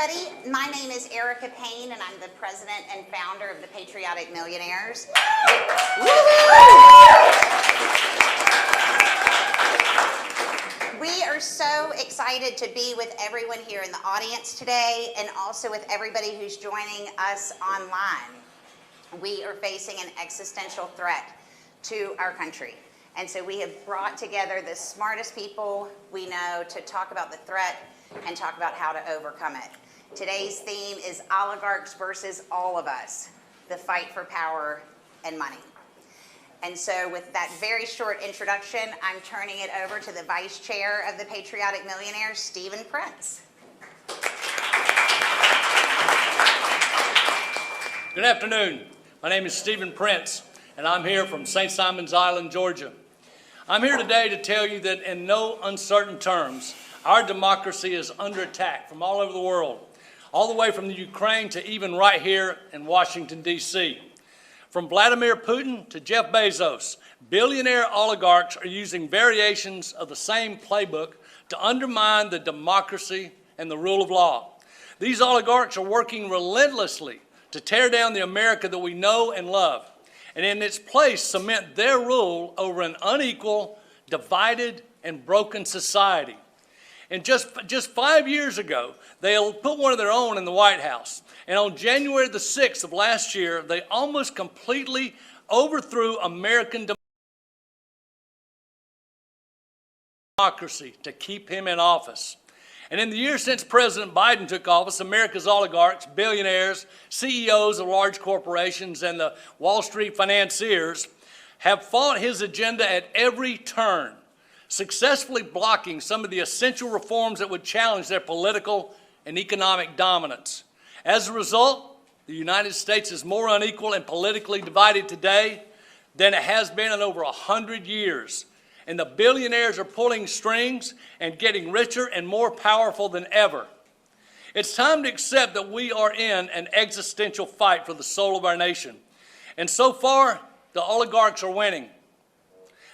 everybody. My name is Erica Payne, and I'm the president and founder of the Patriotic Millionaires. We are so excited to be with everyone here in the audience today, and also with everybody who's joining us online. We are facing an existential threat to our country. And so we have brought together the smartest people we know to talk about the threat and talk about how to overcome it. Today's theme is Oligarchs versus All of Us, the fight for power and money. And so with that very short introduction, I'm turning it over to the Vice Chair of the Patriotic Millionaires, Stephen Prince. Good afternoon. My name is Stephen Prince, and I'm here from St. Simon's Island, Georgia. I'm here today to tell you that in no uncertain terms, our democracy is under attack from all over the world, all the way from the Ukraine to even right here in Washington, D.C. From Vladimir Putin to Jeff Bezos, billionaire oligarchs are using variations of the same playbook to undermine the democracy and the rule of law. These oligarchs are working relentlessly to tear down the America that we know and love, and in its place cement their rule over an unequal, divided, and broken society. And just 5 years ago, they put one of their own in the White House. And on January the 6th of last year, they almost completely overthrew American democracy to keep him in office. And in the years since President Biden took office, America's oligarchs, billionaires, CEOs of large corporations, and the Wall Street financiers have fought his agenda at every turn, successfully blocking some of the essential reforms that would challenge their political and economic dominance. As a result, the United States is more unequal and politically divided today than it has been in over 100 years. And the billionaires are pulling strings and getting richer and more powerful than ever. It's time to accept that we are in an existential fight for the soul of our nation. And so far, the oligarchs are winning.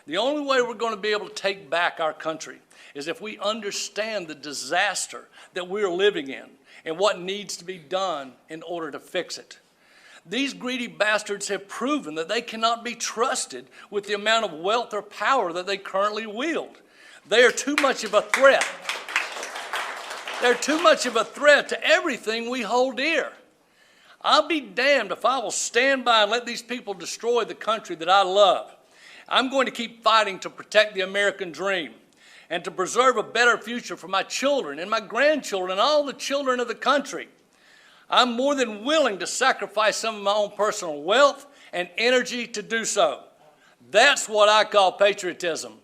The only way we're going to be able to take back our country is if we understand the disaster that we're living in and what needs to be done in order to fix it. These greedy bastards have proven that they cannot be trusted with the amount of wealth or power that they currently wield. They are too much of a threat. They're too much of a threat to everything we hold dear. I'll be damned if I will stand by and let these people destroy the country that I love. I'm going to keep fighting to protect the American dream and to preserve a better future for my children and my grandchildren and all the children of the country. I'm more than willing to sacrifice some of my own personal wealth and energy to do so. That's what I call patriotism.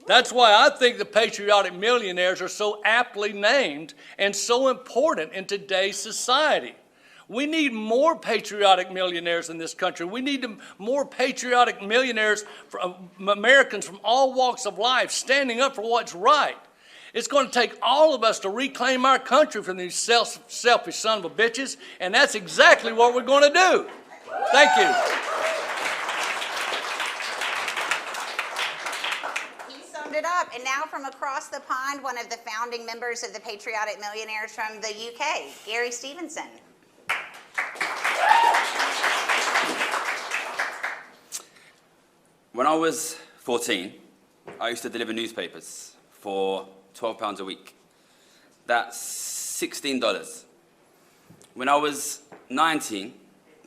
That's why I think the Patriotic Millionaires are so aptly named and so important in today's society. We need more patriotic millionaires in this country. We need more patriotic millionaires, Americans from all walks of life, standing up for what's right. It's going to take all of us to reclaim our country from these selfish son of a bitches, and that's exactly what we're going to do. Thank you. He summed it up. And now from across the pond, one of the founding members of the Patriotic Millionaires from the UK, Gary Stevenson. When I was 14, I used to deliver newspapers for £12 a week. That's $16. When I was 19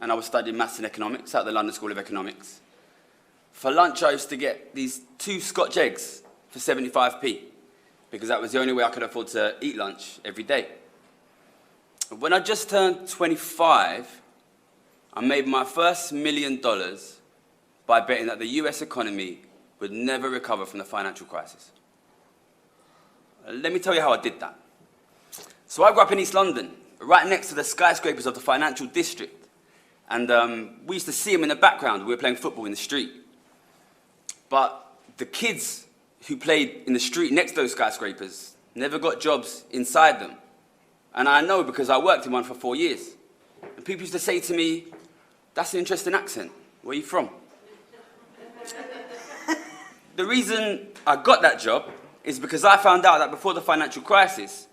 and I was studying maths and economics at the London School of Economics, for lunch I used to get these 2 Scotch eggs for 75p because that was the only way I could afford to eat lunch every day. When I just turned 25, I made my first $1 million by betting that the US economy would never recover from the financial crisis. Let me tell you how I did that. So I grew up in East London, right next to the skyscrapers of the financial district. And we used to see them in the background. We were playing football in the street. But the kids who played in the street next to those skyscrapers never got jobs inside them. And I know because I worked in one for 4 years. And people used to say to me, "That's an interesting accent. Where are you from?" The reason I got that job is because I found out that before the financial crisis,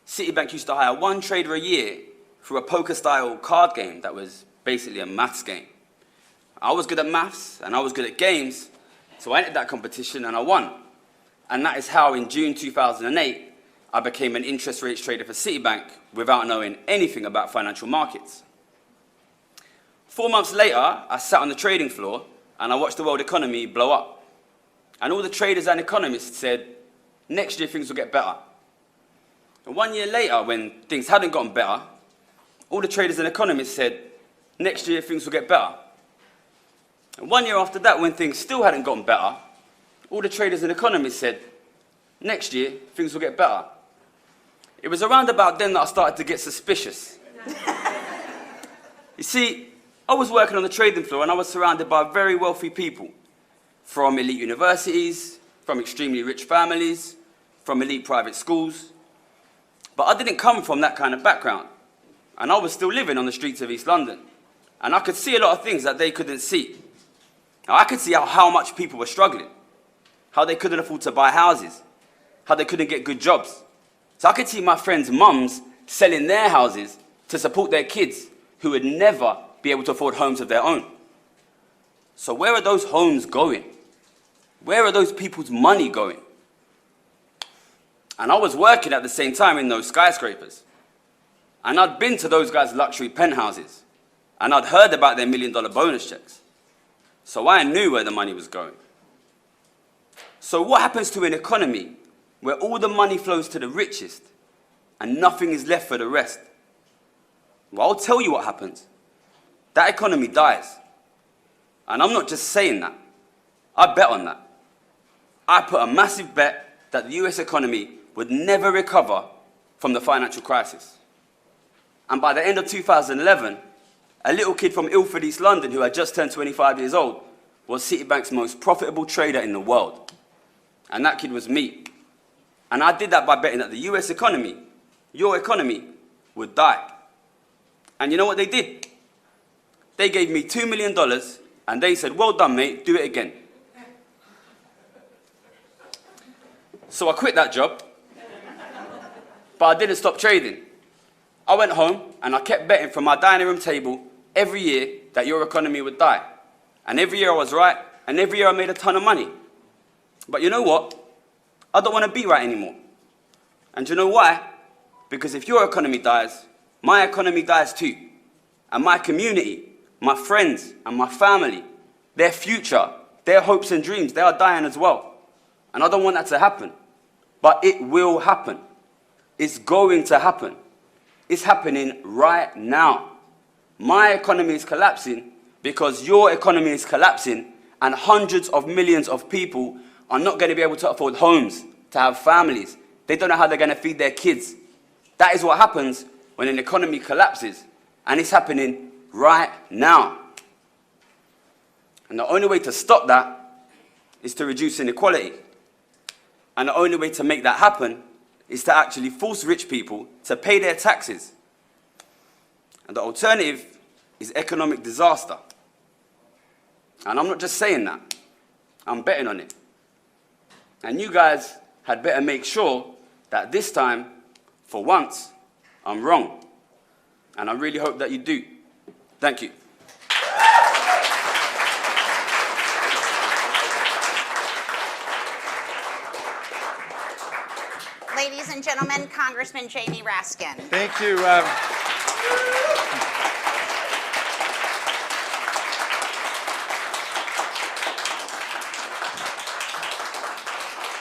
Citibank used to hire one trader a year through a poker-style card game that was basically a maths game. I was good at maths and I was good at games, so I entered that competition and I won. And that is how in June 2008, I became an interest rates trader for Citibank without knowing anything about financial markets. 4 months later, I sat on the trading floor and I watched the world economy blow up. And all the traders and economists said, next year things will get better. And 1 year later, when things hadn't gotten better, all the traders and economists said, next year things will get better. And 1 year after that, when things still hadn't gotten better, all the traders and economists said, next year things will get better. It was around about then that I started to get suspicious. You see, I was working on the trading floor and I was surrounded by very wealthy people from elite universities, from extremely rich families, from elite private schools. But I didn't come from that kind of background. And I was still living on the streets of East London. And I could see a lot of things that they couldn't see. Now, I could see how much people were struggling, how they couldn't afford to buy houses, how they couldn't get good jobs. So I could see my friends' mums selling their houses to support their kids who would never be able to afford homes of their own. So where are those homes going? Where are those people's money going? And I was working at the same time in those skyscrapers. And I'd been to those guys' luxury penthouses. And I'd heard about their $1 million bonus checks. So I knew where the money was going. So what happens to an economy where all the money flows to the richest and nothing is left for the rest? Well, I'll tell you what happens. That economy dies. And I'm not just saying that. I bet on that. I put a massive bet that the US economy would never recover from the financial crisis. And by the end of 2011, a little kid from Ilford, East London, who had just turned 25 years old, was Citibank's most profitable trader in the world. And that kid was me. And I did that by betting that the US economy, your economy, would die. And you know what they did? They gave me $2 million and they said, well done, mate, do it again. So I quit that job, but I didn't stop trading. I went home and I kept betting from my dining room table every year that your economy would die. And every year I was right, and every year I made a ton of money. But you know what? I don't want to be right anymore. And you know why? Because if your economy dies, my economy dies too. And my community, my friends and my family, their future, their hopes and dreams, they are dying as well. And I don't want that to happen. But it will happen. It's going to happen. It's happening right now. My economy is collapsing because your economy is collapsing, and hundreds of millions of people are not going to be able to afford homes, to have families. They don't know how they're going to feed their kids. That is what happens when an economy collapses, and it's happening right now. And the only way to stop that is to reduce inequality. And the only way to make that happen is to actually force rich people to pay their taxes. And the alternative is economic disaster. And I'm not just saying that. I'm betting on it. And you guys had better make sure that this time, for once, I'm wrong. And I really hope that you do. Thank you. Ladies and gentlemen, Congressman Jamie Raskin. Thank you.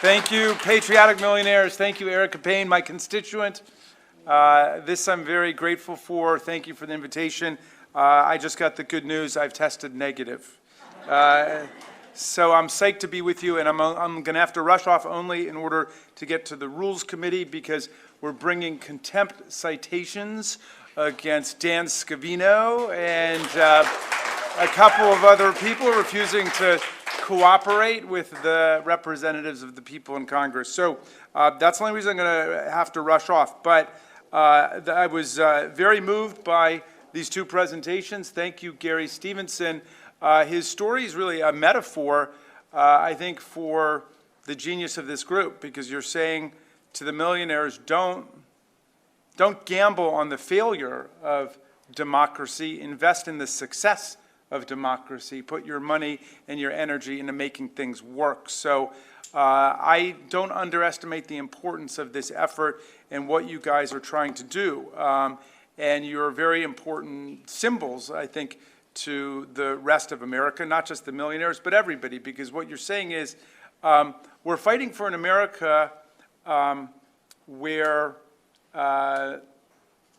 Thank you, patriotic millionaires. Thank you, Erica Payne, my constituent. This I'm very grateful for. Thank you for the invitation. I just got the good news. I've tested negative. So I'm psyched to be with you, and I'm going to have to rush off only in order to get to the Rules Committee because we're bringing contempt citations against Dan Scavino and a couple of other people refusing to cooperate with the representatives of the people in Congress. So that's the only reason I'm going to have to rush off. But I was very moved by these two presentations. Thank you, Gary Stevenson. His story is really a metaphor, I think, for the genius of this group, because you're saying to the millionaires, don't Don't gamble on the failure of democracy. Invest in the success of democracy. Put your money and your energy into making things work. So I don't underestimate the importance of this effort and what you guys are trying to do. And you're very important symbols, I think, to the rest of America, not just the millionaires, but everybody, because what you're saying is we're fighting for an America where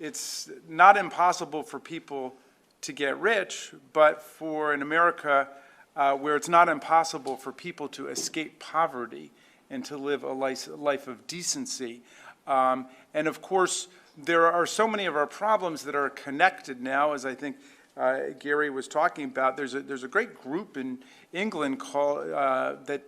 it's not impossible for people to get rich, but for an America where it's not impossible for people to escape poverty and to live a life of decency. And of course, there are so many of our problems that are connected now, as I think Gary was talking about. There's a great group in England called, that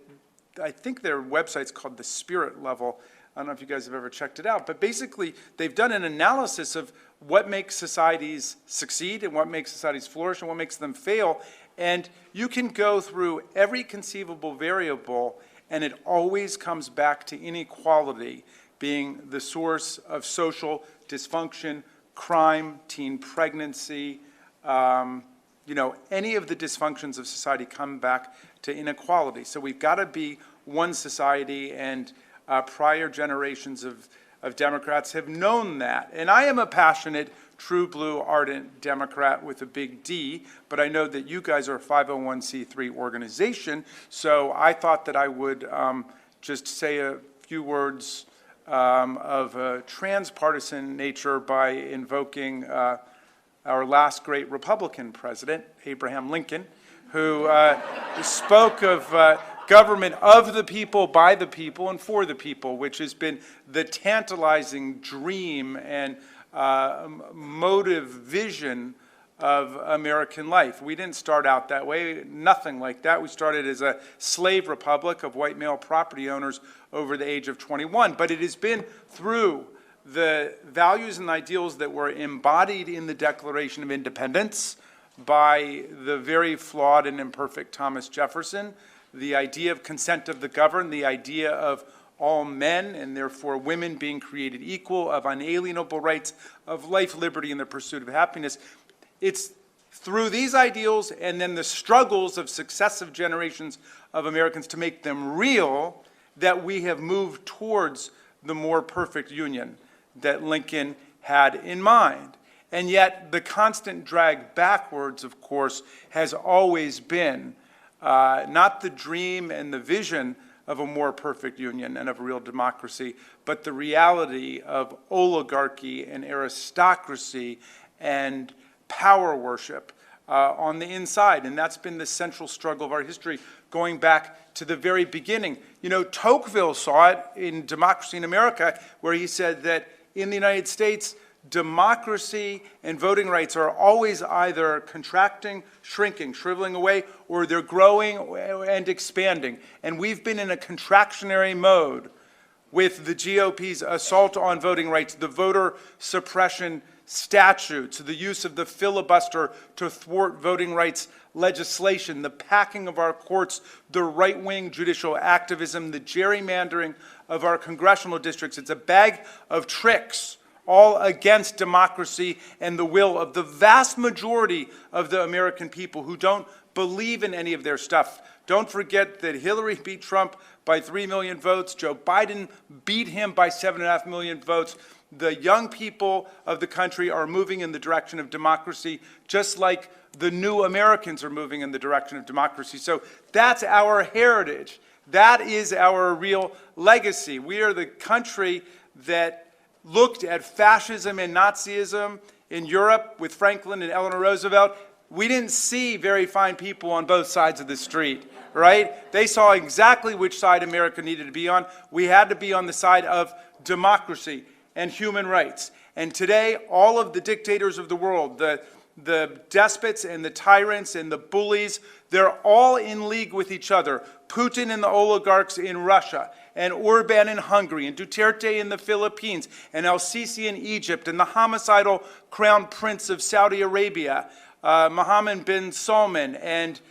I think their website's called The Spirit Level. I don't know if you guys have ever checked it out, but basically they've done an analysis of what makes societies succeed and what makes societies flourish and what makes them fail. And you can go through every conceivable variable, and it always comes back to inequality being the source of social dysfunction, crime, teen pregnancy, any of the dysfunctions of society come back to inequality. So we've got to be one society, and prior generations of Democrats have known that. And I am a passionate, true blue, ardent Democrat with a big D, but I know that you guys are a 501c3 organization, so I thought that I would just say a few words of a transpartisan nature by invoking our last great Republican president, Abraham Lincoln, who spoke of government of the people, by the people, and for the people, which has been the tantalizing dream and motive vision of American life. We didn't start out that way, nothing like that. We started as a slave republic of white male property owners over the age of 21. But it has been through the values and ideals that were embodied in the Declaration of Independence by the very flawed and imperfect Thomas Jefferson, the idea of consent of the governed, the idea of all men and therefore women being created equal, of unalienable rights, of life, liberty, and the pursuit of happiness. It's through these ideals and then the struggles of successive generations of Americans to make them real that we have moved towards the more perfect union that Lincoln had in mind. And yet the constant drag backwards, of course, has always been not the dream and the vision of a more perfect union and of a real democracy, but the reality of oligarchy and aristocracy and power worship on the inside. And that's been the central struggle of our history, going back to the very beginning. You know, Tocqueville saw it in Democracy in America, where he said that in the United States, democracy and voting rights are always either contracting, shrinking, shriveling away, or they're growing and expanding. And we've been in a contractionary mode with the GOP's assault on voting rights, the voter suppression statutes, the use of the filibuster to thwart voting rights legislation, the packing of our courts, the right-wing judicial activism, the gerrymandering of our congressional districts. It's a bag of tricks, all against democracy and the will of the vast majority of the American people who don't believe in any of their stuff. Don't forget that Hillary beat Trump by 3 million votes. Joe Biden beat him by 7.5 million votes. The young people of the country are moving in the direction of democracy, just like the new Americans are moving in the direction of democracy. So that's our heritage. That is our real legacy. We are the country that looked at fascism and Nazism in Europe with Franklin and Eleanor Roosevelt. We didn't see very fine people on both sides of the street, right? They saw exactly which side America needed to be on. We had to be on the side of democracy and human rights. And today, all of the dictators of the world, the despots and the tyrants and the bullies, they're all in league with each other. Putin and the oligarchs in Russia, and Orban in Hungary, and Duterte in the Philippines, and El-Sisi in Egypt, and the homicidal crown prince of Saudi Arabia, Mohammed bin Salman, and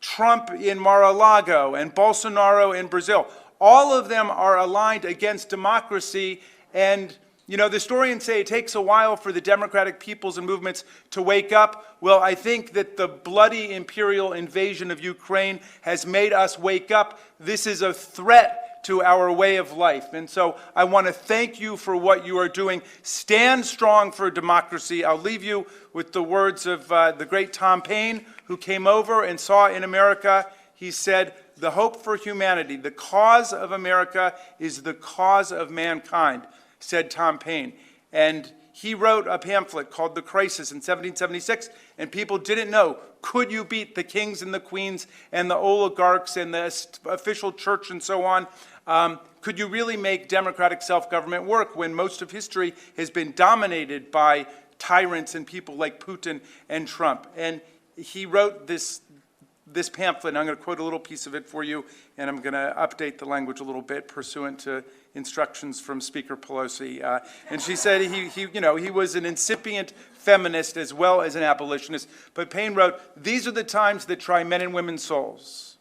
Trump in Mar-a-Lago, and Bolsonaro in Brazil. All of them are aligned against democracy, and You know, the historians say it takes a while for the democratic peoples and movements to wake up. Well, I think that the bloody imperial invasion of Ukraine has made us wake up. This is a threat to our way of life. And so I want to thank you for what you are doing. Stand strong for democracy. I'll leave you with the words of the great Tom Paine, who came over and saw in America. He said, "The hope for humanity, the cause of America is the cause of mankind," said Tom Paine. And he wrote a pamphlet called The Crisis in 1776, and people didn't know, could you beat the kings and the queens and the oligarchs and the official church and so on? Could you really make democratic self-government work when most of history has been dominated by tyrants and people like Putin and Trump? And he wrote this pamphlet, and I'm going to quote a little piece of it for you, and I'm going to update the language a little bit pursuant to instructions from Speaker Pelosi. And she said he was an incipient feminist as well as an abolitionist. But Paine wrote, "These are the times that try men and women's souls.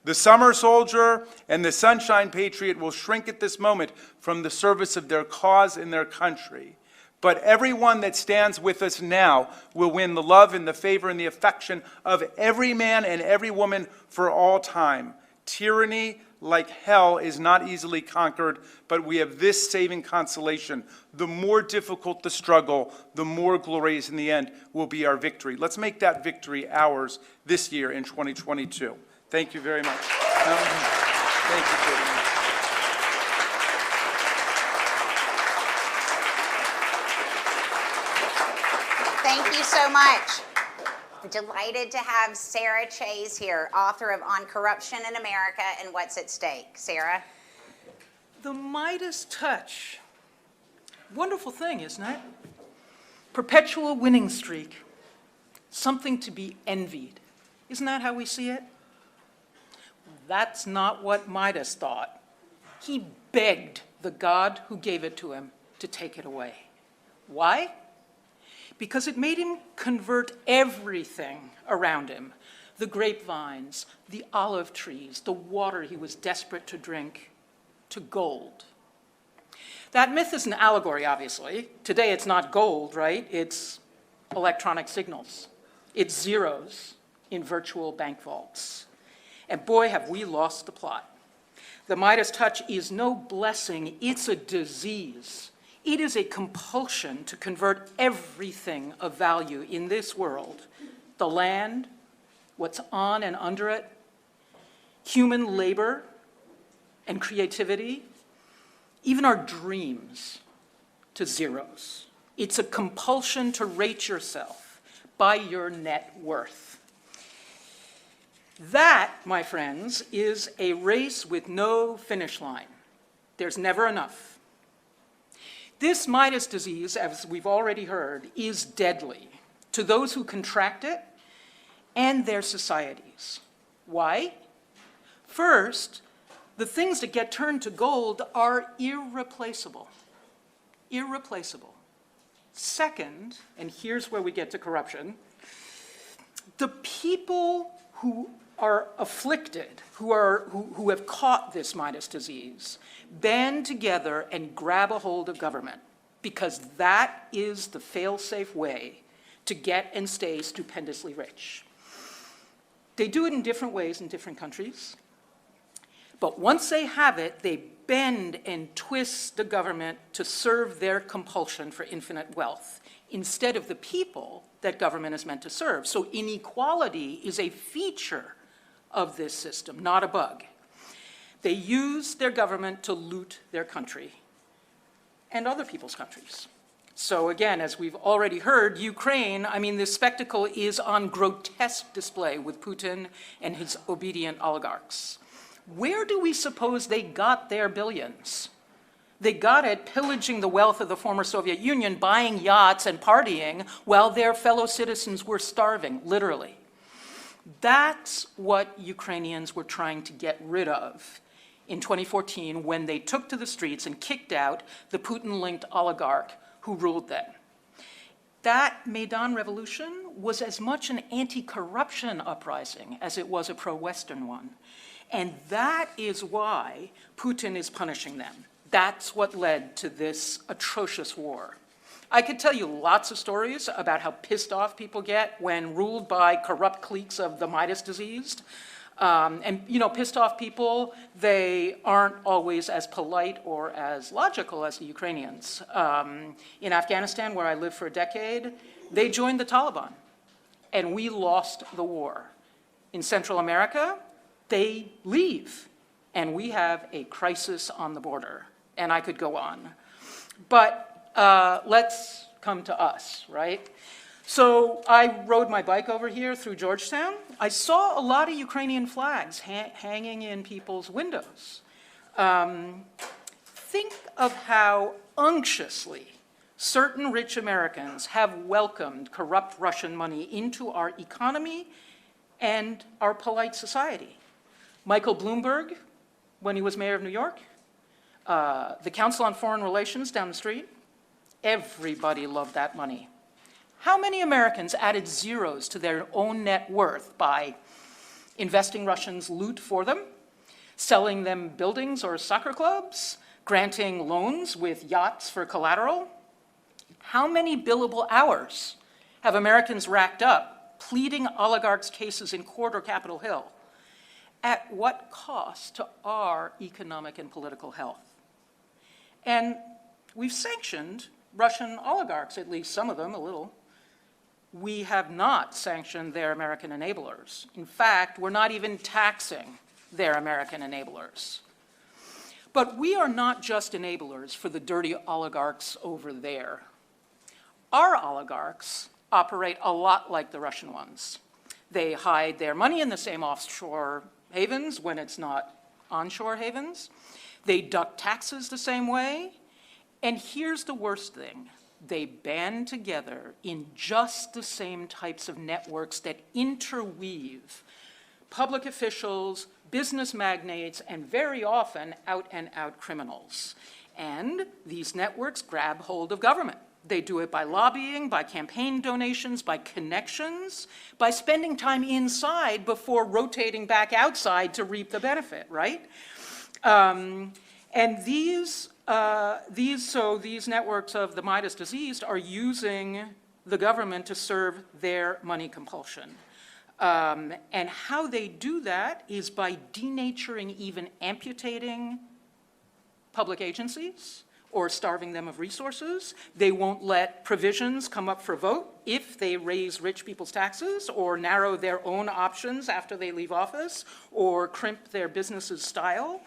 The summer soldier and the sunshine patriot will shrink at this moment from the service of their cause in their country. But everyone that stands with us now will win the love and the favor and the affection of every man and every woman for all time. Tyranny, like hell, is not easily conquered, but we have this saving consolation. The more difficult the struggle, the more glorious in the end will be our victory." Let's make that victory ours this year in 2022. Thank you very much. Thank you, Jordan. Thank you so much. I'm delighted to have Sarah Chase here, author of On Corruption in America and What's at Stake. Sarah? The Midas touch. Wonderful thing, isn't it? Perpetual winning streak. Something to be envied. Isn't that how we see it? That's not what Midas thought. He begged the God who gave it to him to take it away. Why? Because it made him convert everything around him, the grapevines, the olive trees, the water he was desperate to drink, to gold. That myth is an allegory, obviously. Today it's not gold, right? It's electronic signals. It's zeros in virtual bank vaults. And boy, have we lost the plot. The Midas touch is no blessing, it's a disease. It is a compulsion to convert everything of value in this world, the land, what's on and under it, human labor and creativity, even our dreams, to zeros. It's a compulsion to rate yourself by your net worth. That, my friends, is a race with no finish line. There's never enough. This Midas disease, as we've already heard, is deadly to those who contract it and their societies. Why? First, the things that get turned to gold are irreplaceable. Irreplaceable. Second, and here's where we get to corruption, the people who are afflicted, who have caught this Midas disease, band together and grab a hold of government, because that is the fail-safe way to get and stay stupendously rich. They do it in different ways in different countries, but once they have it, they bend and twist the government to serve their compulsion for infinite wealth, instead of the people that government is meant to serve. So inequality is a feature of this system, not a bug. They use their government to loot their country and other people's countries. So again, as we've already heard, Ukraine, this spectacle is on grotesque display with Putin and his obedient oligarchs. Where do we suppose they got their billions? They got it pillaging the wealth of the former Soviet Union, buying yachts and partying while their fellow citizens were starving, literally. That's what Ukrainians were trying to get rid of in 2014 when they took to the streets and kicked out the Putin-linked oligarch who ruled them. That Maidan revolution was as much an anti-corruption uprising as it was a pro-Western one. And that is why Putin is punishing them. That's what led to this atrocious war. I could tell you lots of stories about how pissed off people get when ruled by corrupt cliques of the Midas diseased. And, you know, pissed off people, they aren't always as polite or as logical as the Ukrainians. In Afghanistan, where I lived for a decade, they joined the Taliban, and we lost the war. In Central America, they leave, and we have a crisis on the border. And I could go on. But let's come to us, right? So I rode my bike over here through Georgetown. I saw a lot of Ukrainian flags hanging in people's windows. Think of how unctuously certain rich Americans have welcomed corrupt Russian money into our economy and our polite society. Michael Bloomberg, when he was mayor of New York, the Council on Foreign Relations down the street, everybody loved that money. How many Americans added zeros to their own net worth by investing Russians' loot for them, selling them buildings or soccer clubs, granting loans with yachts for collateral? How many billable hours have Americans racked up pleading oligarchs' cases in court or Capitol Hill? At what cost to our economic and political health? And we've sanctioned Russian oligarchs, at least some of them, a little. We have not sanctioned their American enablers. In fact, we're not even taxing their American enablers. But we are not just enablers for the dirty oligarchs over there. Our oligarchs operate a lot like the Russian ones. They hide their money in the same offshore havens when it's not onshore havens. They duck taxes the same way. And here's the worst thing. They band together in just the same types of networks that interweave public officials, business magnates, and very often out-and-out criminals. And these networks grab hold of government. They do it by lobbying, by campaign donations, by connections, by spending time inside before rotating back outside to reap the benefit, right? And these networks of the Midas diseased are using the government to serve their money compulsion. And how they do that is by denaturing, even amputating public agencies or starving them of resources. They won't let provisions come up for vote if they raise rich people's taxes or narrow their own options after they leave office or crimp their business's style.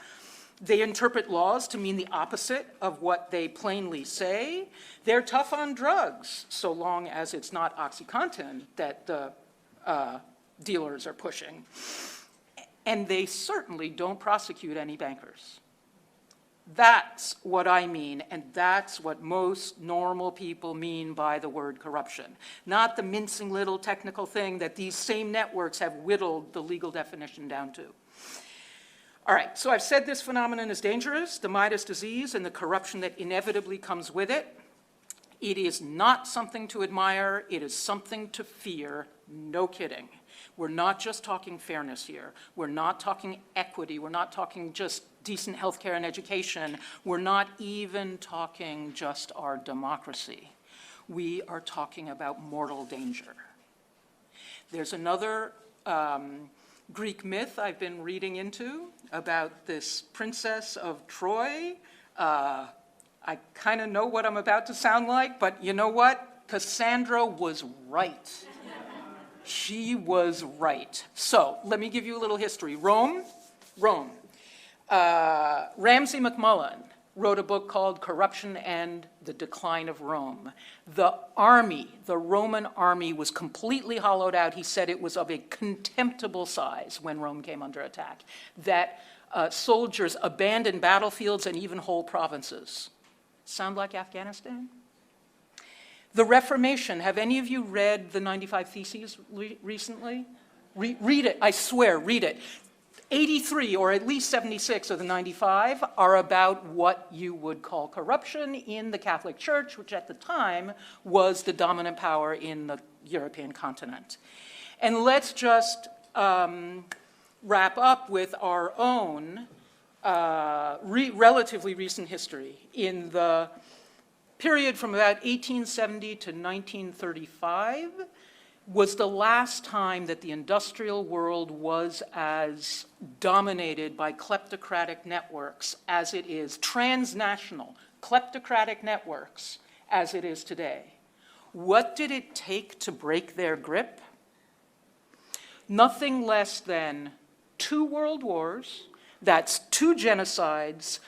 They interpret laws to mean the opposite of what they plainly say. They're tough on drugs, so long as it's not OxyContin that the dealers are pushing. And they certainly don't prosecute any bankers. That's what I mean, and that's what most normal people mean by the word corruption, not the mincing little technical thing that these same networks have whittled the legal definition down to. All right, so I've said this phenomenon is dangerous, the Midas disease and the corruption that inevitably comes with it. It is not something to admire, it is something to fear, no kidding. We're not just talking fairness here. We're not talking equity. We're not talking just decent healthcare and education. We're not even talking just our democracy. We are talking about mortal danger. There's another Greek myth I've been reading into about this princess of Troy. I kind of know what I'm about to sound like, but you know what? Cassandra was right. She was right. So let me give you a little history. Rome. Ramsay MacMullen wrote a book called Corruption and the Decline of Rome. The army, the Roman army, was completely hollowed out. He said it was of a contemptible size when Rome came under attack, that soldiers abandoned battlefields and even whole provinces. Sound like Afghanistan? The Reformation, have any of you read the 95 Theses recently? Read it, I swear, read it. 83, or at least 76 of the 95, are about what you would call corruption in the Catholic Church, which at the time was the dominant power in the European continent. And let's just wrap up with our own relatively recent history. In the period from about 1870 to 1935 was the last time that the industrial world was as dominated by kleptocratic networks as it is, transnational kleptocratic networks as it is today. What did it take to break their grip? Nothing less than 2 world wars, that's 2 genocides,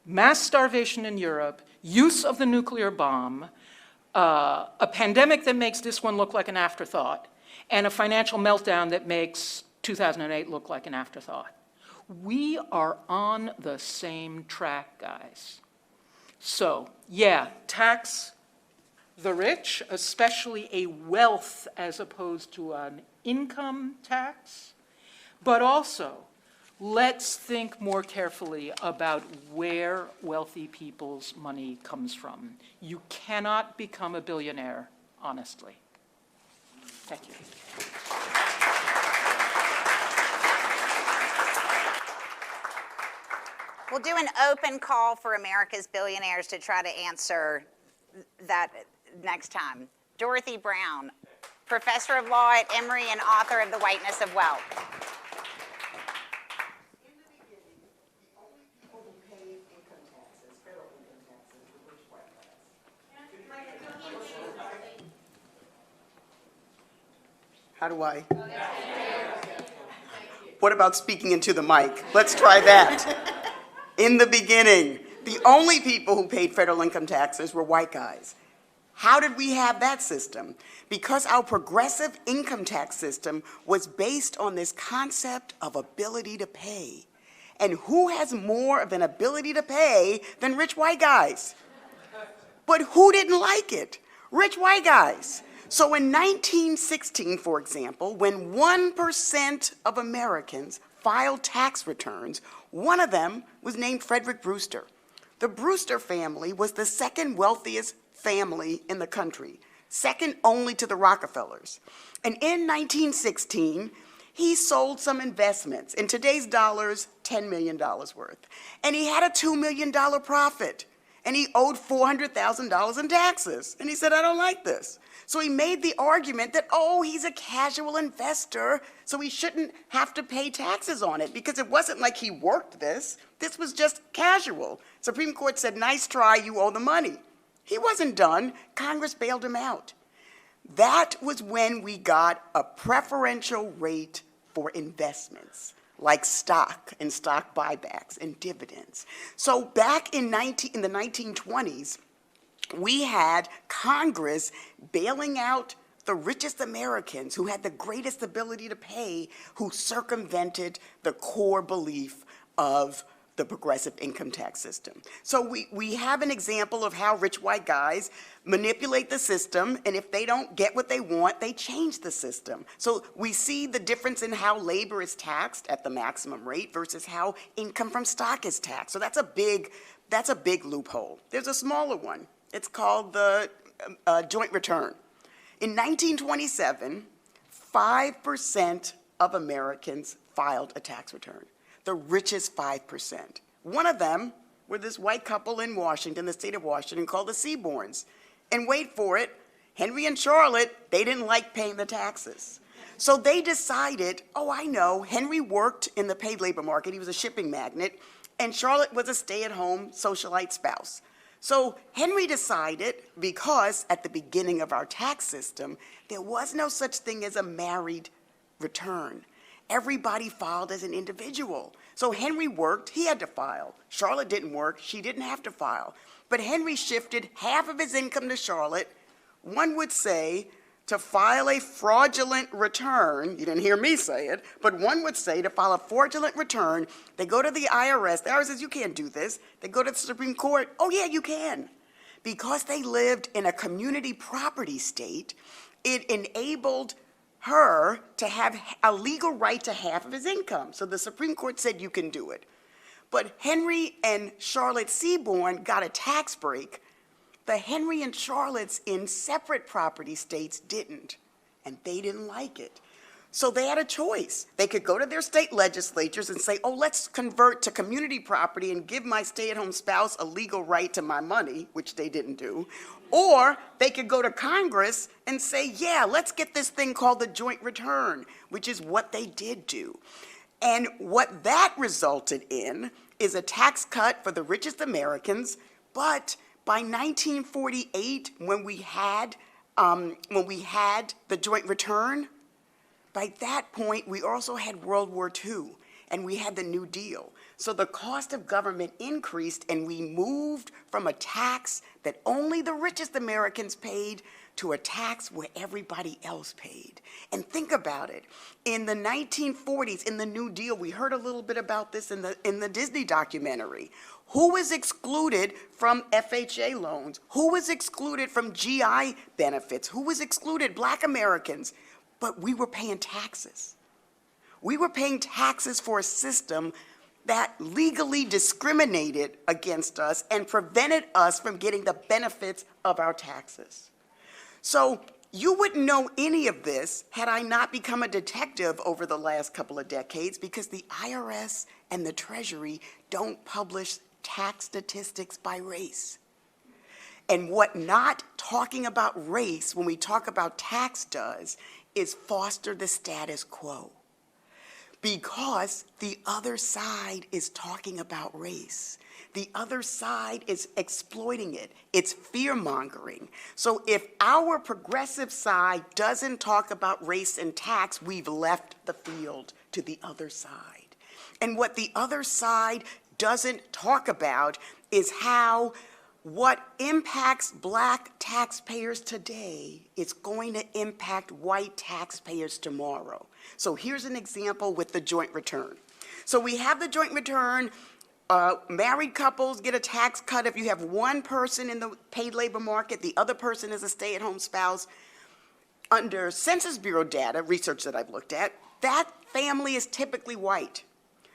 mass starvation in Europe, use of the nuclear bomb, a pandemic that makes this one look like an afterthought, and a financial meltdown that makes 2008 look like an afterthought. We are on the same track, guys. So, yeah, tax the rich, especially a wealth as opposed to an income tax, but also let's think more carefully about where wealthy people's money comes from. You cannot become a billionaire honestly. Thank you. We'll do an open call for America's billionaires to try to answer that next time. Dorothy Brown, professor of law at Emory and author of The Whiteness of Wealth. How do I? What about speaking into the mic? Let's try that. In the beginning, the only people who paid federal income taxes were white guys. How did we have that system? Because our progressive income tax system was based on this concept of ability to pay. And who has more of an ability to pay than rich white guys? But who didn't like it? Rich white guys. So in 1916, for example, when 1% of Americans filed tax returns, one of them was named Frederick Brewster. The Brewster family was the second wealthiest family in the country, second only to the Rockefellers. And in 1916, he sold some investments, in today's dollars, $10 million worth. And he had a $2 million profit. And he owed $400,000 in taxes. And he said, I don't like this. So he made the argument that, oh, he's a casual investor, so he shouldn't have to pay taxes on it, because it wasn't like he worked this. This was just casual. Supreme Court said, nice try, you owe the money. He wasn't done. Congress bailed him out. That was when we got a preferential rate for investments, like stock and stock buybacks and dividends. So back in the 1920s, we had Congress bailing out the richest Americans who had the greatest ability to pay, who circumvented the core belief of the progressive income tax system. So we have an example of how rich white guys manipulate the system, and if they don't get what they want, they change the system. So we see the difference in how labor is taxed at the maximum rate versus how income from stock is taxed. So that's a big loophole. There's a smaller one. It's called the joint return. In 1927, 5% of Americans filed a tax return, the richest 5%. One of them were this white couple in Washington, the state of Washington, called the Seaborns. And wait for it, Henry and Charlotte, they didn't like paying the taxes. So they decided, oh, I know, Henry worked in the paid labor market, he was a shipping magnate, and Charlotte was a stay-at-home socialite spouse. So Henry decided, because at the beginning of our tax system, there was no such thing as a married return. Everybody filed as an individual. So Henry worked, he had to file. Charlotte didn't work, she didn't have to file. But Henry shifted half of his income to Charlotte. One would say, to file a fraudulent return, you didn't hear me say it, but one would say to file a fraudulent return, they go to the IRS says, you can't do this. They go to the Supreme Court, oh yeah, you can. Because they lived in a community property state, it enabled her to have a legal right to half of his income. So the Supreme Court said you can do it. But Henry and Charlotte Seaborn got a tax break. The Henry and Charlottes in separate property states didn't, and they didn't like it. So they had a choice. They could go to their state legislatures and say, oh, let's convert to community property and give my stay-at-home spouse a legal right to my money, which they didn't do. Or they could go to Congress and say, yeah, let's get this thing called the joint return, which is what they did do. And what that resulted in is a tax cut for the richest Americans, but by 1948, when we had the joint return, by that point, we also had World War II, and we had the New Deal. So the cost of government increased, and we moved from a tax that only the richest Americans paid to a tax where everybody else paid. And think about it. In the 1940s, in the New Deal, we heard a little bit about this in the Disney documentary. Who was excluded from FHA loans? Who was excluded from GI benefits? Who was excluded? Black Americans. But we were paying taxes. We were paying taxes for a system that legally discriminated against us and prevented us from getting the benefits of our taxes. So you wouldn't know any of this had I not become a detective over the last couple of decades, because the IRS and the Treasury don't publish tax statistics by race. And what not talking about race when we talk about tax does is foster the status quo, because the other side is talking about race. The other side is exploiting it. It's fear-mongering. So if our progressive side doesn't talk about race and tax, we've left the field to the other side. And what the other side doesn't talk about is how what impacts black taxpayers today is going to impact white taxpayers tomorrow. So here's an example with the joint return. So we have the joint return. Married couples get a tax cut if you have one person in the paid labor market, the other person is a stay-at-home spouse. Under Census Bureau data, research that I've looked at, that family is typically white.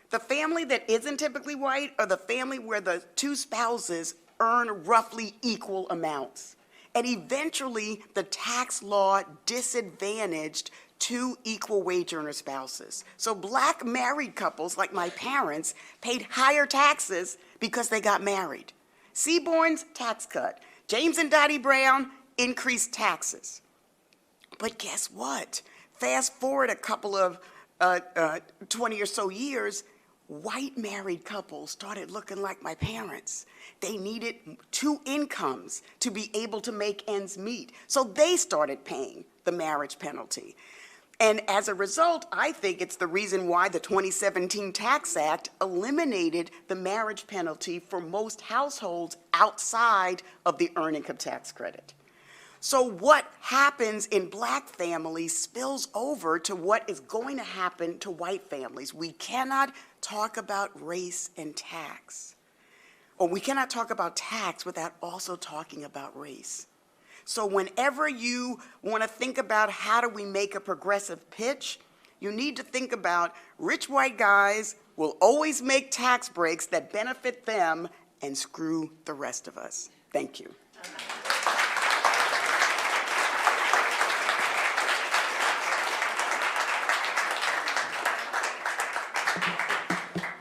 The family that isn't typically white are the family where the two spouses earn roughly equal amounts. And eventually, the tax law disadvantaged two equal wage earner spouses. So black married couples, like my parents, paid higher taxes because they got married. Seaborn's tax cut. James and Dottie Brown increased taxes. But guess what? Fast forward a couple of 20 or so years, white married couples started looking like my parents. They needed two incomes to be able to make ends meet. So they started paying the marriage penalty. And as a result, I think it's the reason why the 2017 Tax Act eliminated the marriage penalty for most households outside of the earned income tax credit. So what happens in black families spills over to what is going to happen to white families. We cannot talk about race and tax. Or we cannot talk about tax without also talking about race. So whenever you want to think about how do we make a progressive pitch, you need to think about rich white guys will always make tax breaks that benefit them and screw the rest of us. Thank you.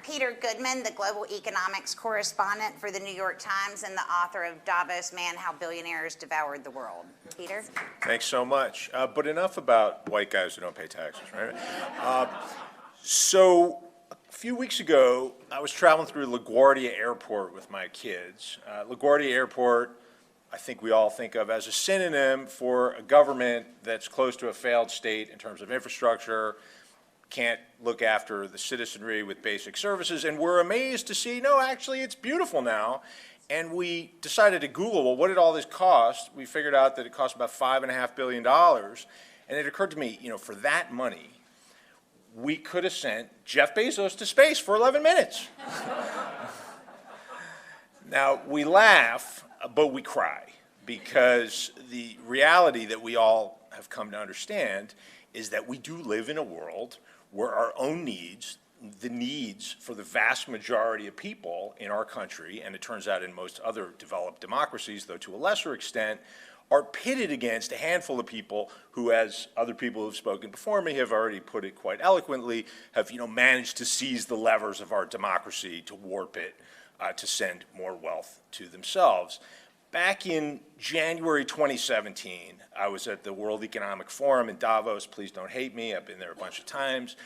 Peter Goodman, the global economics correspondent for the New York Times and the author of Davos Man, How Billionaires Devoured the World. Peter? Thanks so much. But enough about white guys who don't pay taxes, right? So a few weeks ago, I was traveling through LaGuardia Airport with my kids. LaGuardia Airport, I think we all think of as a synonym for a government that's close to a failed state in terms of infrastructure, can't look after the citizenry with basic services, and we're amazed to see, no, actually, it's beautiful now. And we decided to Google, well, what did all this cost? We figured out that it cost about $5.5 billion. And it occurred to me, for that money, we could have sent Jeff Bezos to space for 11 minutes. Now, we laugh, but we cry, because the reality that we all have come to understand is that we do live in a world where our own needs, the needs for the vast majority of people in our country, and it turns out in most other developed democracies, though to a lesser extent, are pitted against a handful of people who, as other people who have spoken before me have already put it quite eloquently, have managed to seize the levers of our democracy, to warp it, to send more wealth to themselves. Back in January 2017, I was at the World Economic Forum in Davos. Please don't hate me. I've been there a bunch of times.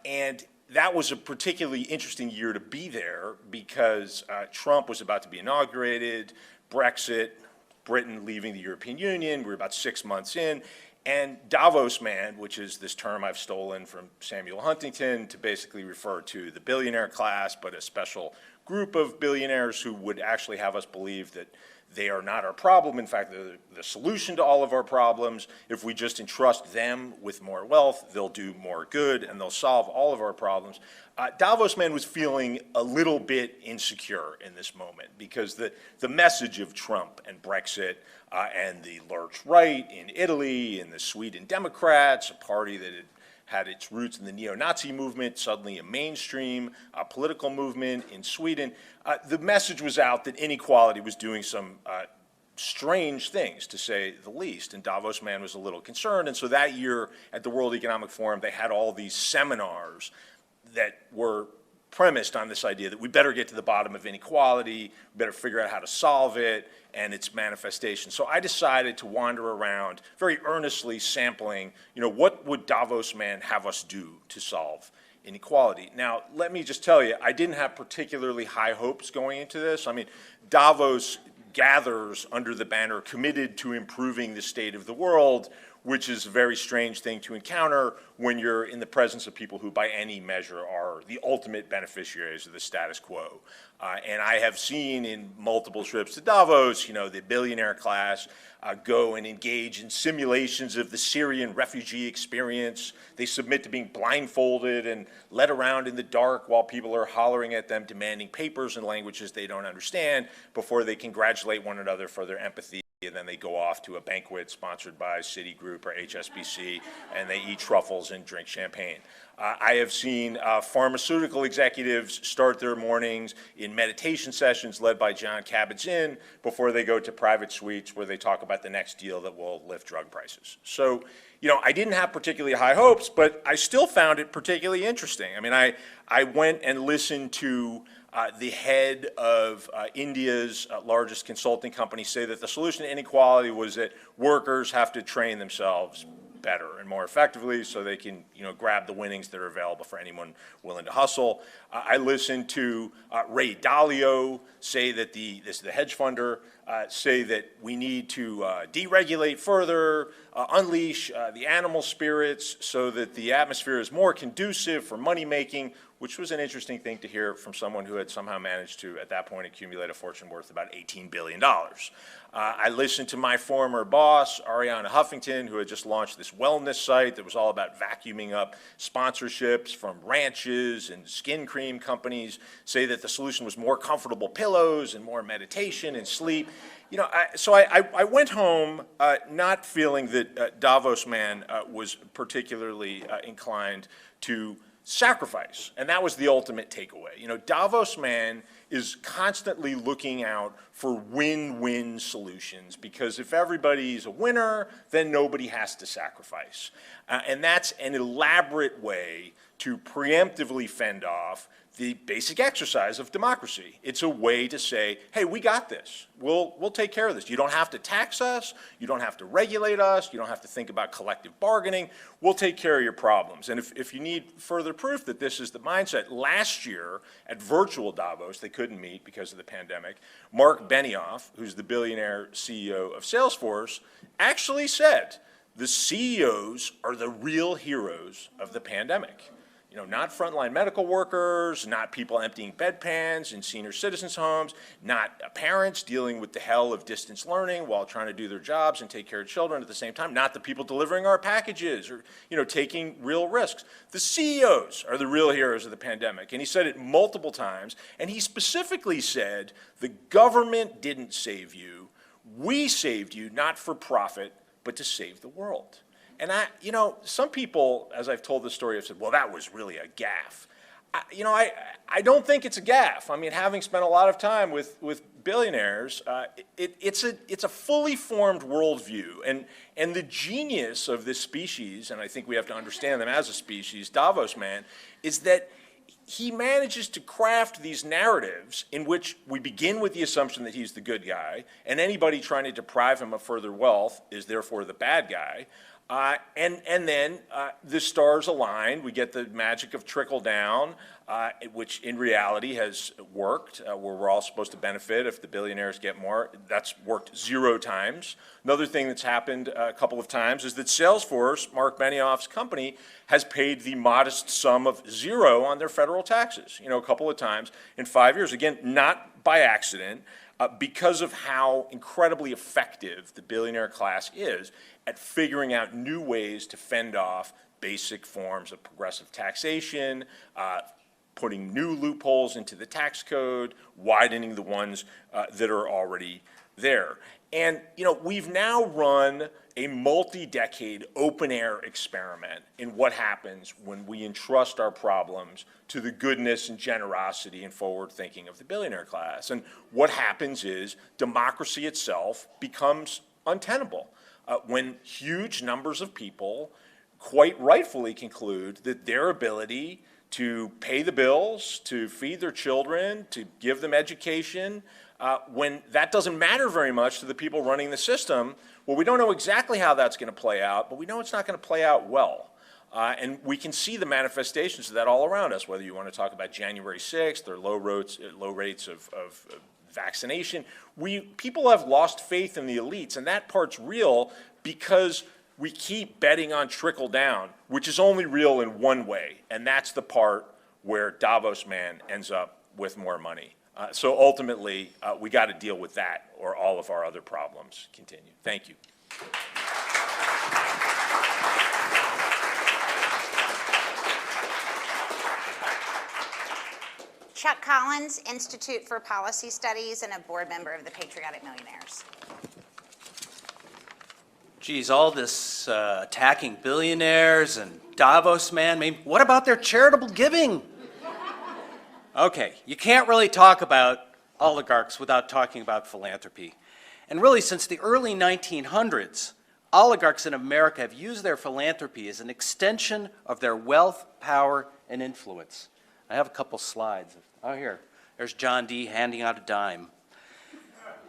And that was a particularly interesting year to be there because Trump was about to be inaugurated, Brexit, Britain leaving the European Union. We were about 6 months in. And Davos man, which is this term I've stolen from Samuel Huntington to basically refer to the billionaire class, but a special group of billionaires who would actually have us believe that they are not our problem. In fact, they're the solution to all of our problems. If we just entrust them with more wealth, they'll do more good and they'll solve all of our problems. Davos man was feeling a little bit insecure in this moment because the message of Trump and Brexit and the lurch right in Italy and the Sweden Democrats, a party that had its roots in the neo-Nazi movement, suddenly a mainstream political movement in Sweden. The message was out that inequality was doing some strange things, to say the least, and Davos man was a little concerned. And so that year at the World Economic Forum, they had all these seminars that were premised on this idea that we better get to the bottom of inequality, we better figure out how to solve it and its manifestation. So I decided to wander around very earnestly sampling, what would Davos man have us do to solve inequality? Now, let me just tell you, I didn't have particularly high hopes going into this. I mean, Davos gathers under the banner committed to improving the state of the world, which is a very strange thing to encounter when you're in the presence of people who by any measure are the ultimate beneficiaries of the status quo. And I have seen in multiple trips to Davos, the billionaire class go and engage in simulations of the Syrian refugee experience. They submit to being blindfolded and led around in the dark while people are hollering at them, demanding papers in languages they don't understand before they congratulate one another for their empathy. And then they go off to a banquet sponsored by Citigroup or HSBC, and they eat truffles and drink champagne. I have seen pharmaceutical executives start their mornings in meditation sessions led by John Kabat-Zinn before they go to private suites where they talk about the next deal that will lift drug prices. So, I didn't have particularly high hopes, but I still found it particularly interesting. I mean, I went and listened to the head of India's largest consulting company say that the solution to inequality was that workers have to train themselves better and more effectively so they can grab the winnings that are available for anyone willing to hustle. I listened to Ray Dalio say that the hedge funder, say that we need to deregulate further, unleash the animal spirits so that the atmosphere is more conducive for money making, which was an interesting thing to hear from someone who had somehow managed to, at that point, accumulate a fortune worth about $18 billion. I listened to my former boss, Arianna Huffington, who had just launched this wellness site that was all about vacuuming up sponsorships from ranches and skin cream companies, say that the solution was more comfortable pillows and more meditation and sleep. So I went home not feeling that Davos man was particularly inclined to sacrifice, and that was the ultimate takeaway. Davos man is constantly looking out for win-win solutions because if everybody's a winner, then nobody has to sacrifice. And that's an elaborate way to preemptively fend off the basic exercise of democracy. It's a way to say, hey, we got this. We'll take care of this. You don't have to tax us. You don't have to regulate us. You don't have to think about collective bargaining. We'll take care of your problems. And if you need further proof that this is the mindset, last year at virtual Davos, they couldn't meet because of the pandemic, Mark Benioff, who's the billionaire CEO of Salesforce, actually said the CEOs are the real heroes of the pandemic. Not frontline medical workers, not people emptying bedpans in senior citizens' homes, not parents dealing with the hell of distance learning while trying to do their jobs and take care of children at the same time, not the people delivering our packages or, taking real risks. The CEOs are the real heroes of the pandemic. And he said it multiple times. And he specifically said, the government didn't save you. We saved you, not for profit, but to save the world. And some people, as I've told this story, have said, well, that was really a gaffe. I don't think it's a gaffe. I mean, having spent a lot of time with billionaires, it's a fully formed worldview. And the genius of this species, and I think we have to understand them as a species, Davos man, is that he manages to craft these narratives in which we begin with the assumption that he's the good guy, and anybody trying to deprive him of further wealth is therefore the bad guy. And then the stars align. We get the magic of trickle down, which in reality has worked, where we're all supposed to benefit if the billionaires get more. That's worked 0 times. Another thing that's happened a couple of times is that Salesforce, Mark Benioff's company, has paid the modest sum of 0 on their federal taxes, a couple of times in 5 years. Again, not by accident, because of how incredibly effective the billionaire class is at figuring out new ways to fend off basic forms of progressive taxation, putting new loopholes into the tax code, widening the ones that are already there. And, we've now run a multi-decade open-air experiment in what happens when we entrust our problems to the goodness and generosity and forward thinking of the billionaire class. And what happens is democracy itself becomes untenable when huge numbers of people quite rightfully conclude that their ability to pay the bills, to feed their children, to give them education, when that doesn't matter very much to the people running the system. Well, we don't know exactly how that's going to play out, but we know it's not going to play out well. And we can see the manifestations of that all around us, whether you want to talk about January 6th or low rates of vaccination. People have lost faith in the elites, and that part's real because we keep betting on trickle down, which is only real in one way, and that's the part where Davos man ends up with more money. So ultimately, we got to deal with that, or all of our other problems continue. Thank you. Chuck Collins, Institute for Policy Studies, and a board member of the Patriotic Millionaires. Geez, all this attacking billionaires and Davos man, I mean, what about their charitable giving? Okay, you can't really talk about oligarchs without talking about philanthropy. And really, since the early 1900s, oligarchs in America have used their philanthropy as an extension of their wealth, power, and influence. I have a couple slides. Oh, here. There's John D. handing out a dime.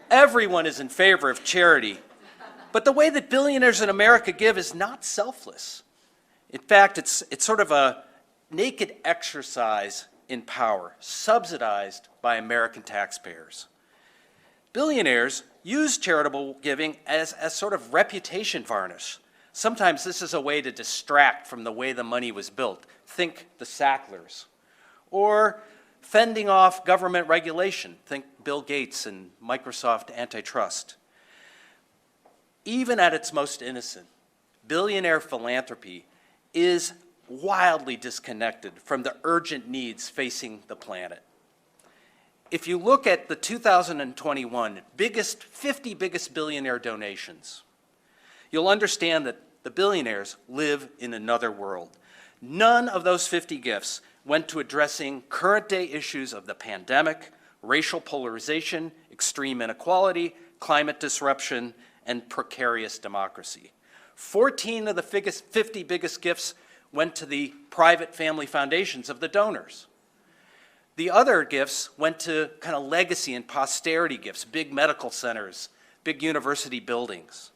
Everyone is in favor of charity, but the way that billionaires in America give is not selfless. In fact, it's sort of a naked exercise in power, subsidized by American taxpayers. Billionaires use charitable giving as sort of reputation varnish. Sometimes this is a way to distract from the way the money was built. Think the Sacklers. Or fending off government regulation. Think Bill Gates and Microsoft antitrust. Even at its most innocent, billionaire philanthropy is wildly disconnected from the urgent needs facing the planet. If you look at the 2021 50 biggest billionaire donations, you'll understand that the billionaires live in another world. None of those 50 gifts went to addressing current day issues of the pandemic, racial polarization, extreme inequality, climate disruption, and precarious democracy. 14 of the 50 biggest gifts went to the private family foundations of the donors. The other gifts went to kind of legacy and posterity gifts, big medical centers, big university buildings.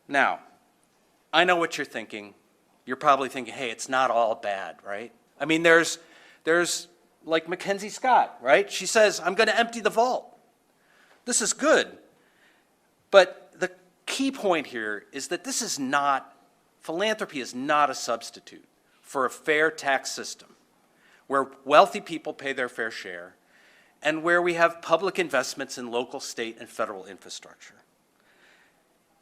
Now, I know what you're thinking. You're probably thinking, hey, it's not all bad, right? I mean, there's like Mackenzie Scott, right? She says, I'm going to empty the vault. This is good. But the key point here is that philanthropy is not a substitute for a fair tax system where wealthy people pay their fair share and where we have public investments in local, state, and federal infrastructure.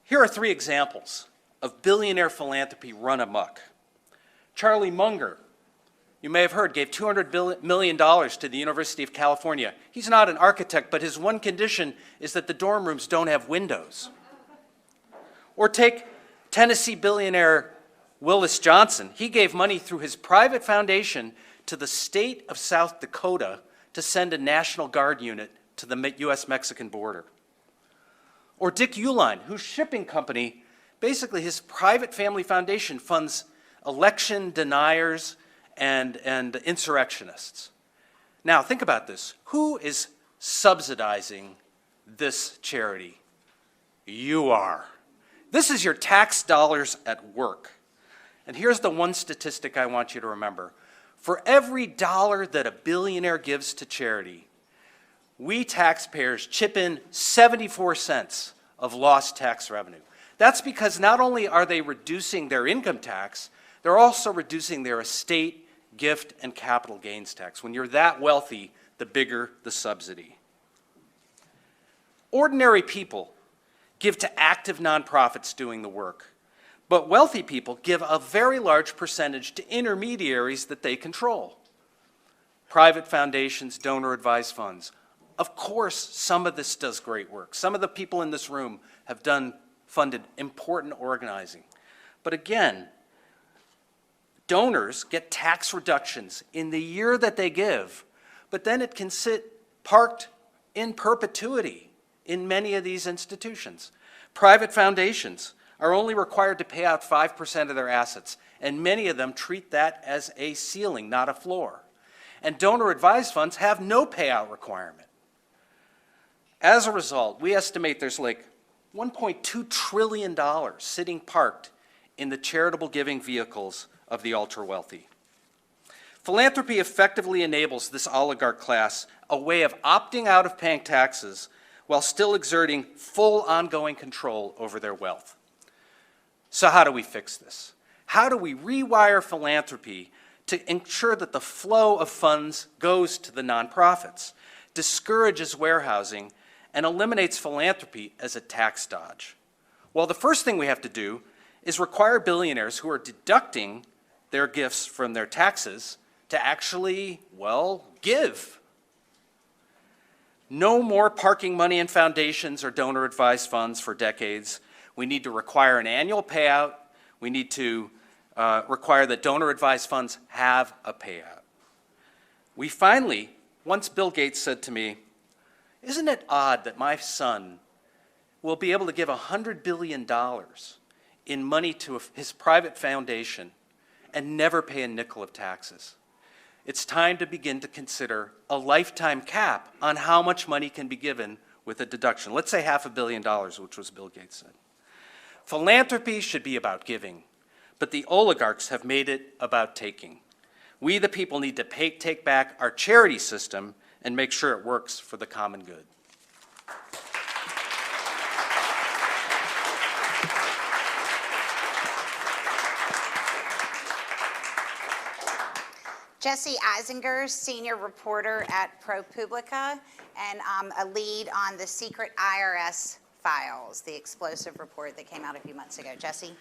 Here are 3 examples of billionaire philanthropy run amok. Charlie Munger, you may have heard, gave $200 million to the University of California. He's not an architect, but his one condition is that the dorm rooms don't have windows. Or take Tennessee billionaire Willis Johnson, he gave money through his private foundation to the state of South Dakota to send a National Guard unit to the U.S.-Mexican border. Or Dick Uihlein, whose shipping company, basically his private family foundation, funds election deniers and insurrectionists. Now, think about this. Who is subsidizing this charity? You are. This is your tax dollars at work. And here's the one statistic I want you to remember. For every dollar that a billionaire gives to charity, we taxpayers chip in 74 cents of lost tax revenue. That's because not only are they reducing their income tax, they're also reducing their estate, gift, and capital gains tax. When you're that wealthy, the bigger the subsidy. Ordinary people give to active nonprofits doing the work, but wealthy people give a very large percentage to intermediaries that they control. Private foundations, donor-advised funds. Of course, some of this does great work. Some of the people in this room have funded important organizing. But again, donors get tax reductions in the year that they give, but then it can sit parked in perpetuity in many of these institutions. Private foundations are only required to pay out 5% of their assets, and many of them treat that as a ceiling, not a floor. And donor-advised funds have no payout requirement. As a result, we estimate there's like $1.2 trillion sitting parked in the charitable giving vehicles of the ultra-wealthy. Philanthropy effectively enables this oligarch class a way of opting out of paying taxes while still exerting full ongoing control over their wealth. So how do we fix this? How do we rewire philanthropy to ensure that the flow of funds goes to the nonprofits, discourages warehousing, and eliminates philanthropy as a tax dodge? Well, the first thing we have to do is require billionaires who are deducting their gifts from their taxes to actually, well, give. No more parking money in foundations or donor-advised funds for decades. We need to require an annual payout. We need to require that donor-advised funds have a payout. We finally, once Bill Gates said to me, "Isn't it odd that my son will be able to give $100 billion in money to his private foundation and never pay a nickel of taxes?" It's time to begin to consider a lifetime cap on how much money can be given with a deduction. Let's say $500 million, which was Bill Gates said. Philanthropy should be about giving, but the oligarchs have made it about taking. We, the people, need to take back our charity system and make sure it works for the common good. Jesse Eisinger, senior reporter at ProPublica, and a lead on the secret IRS files, the explosive report that came out a few months ago. Jesse?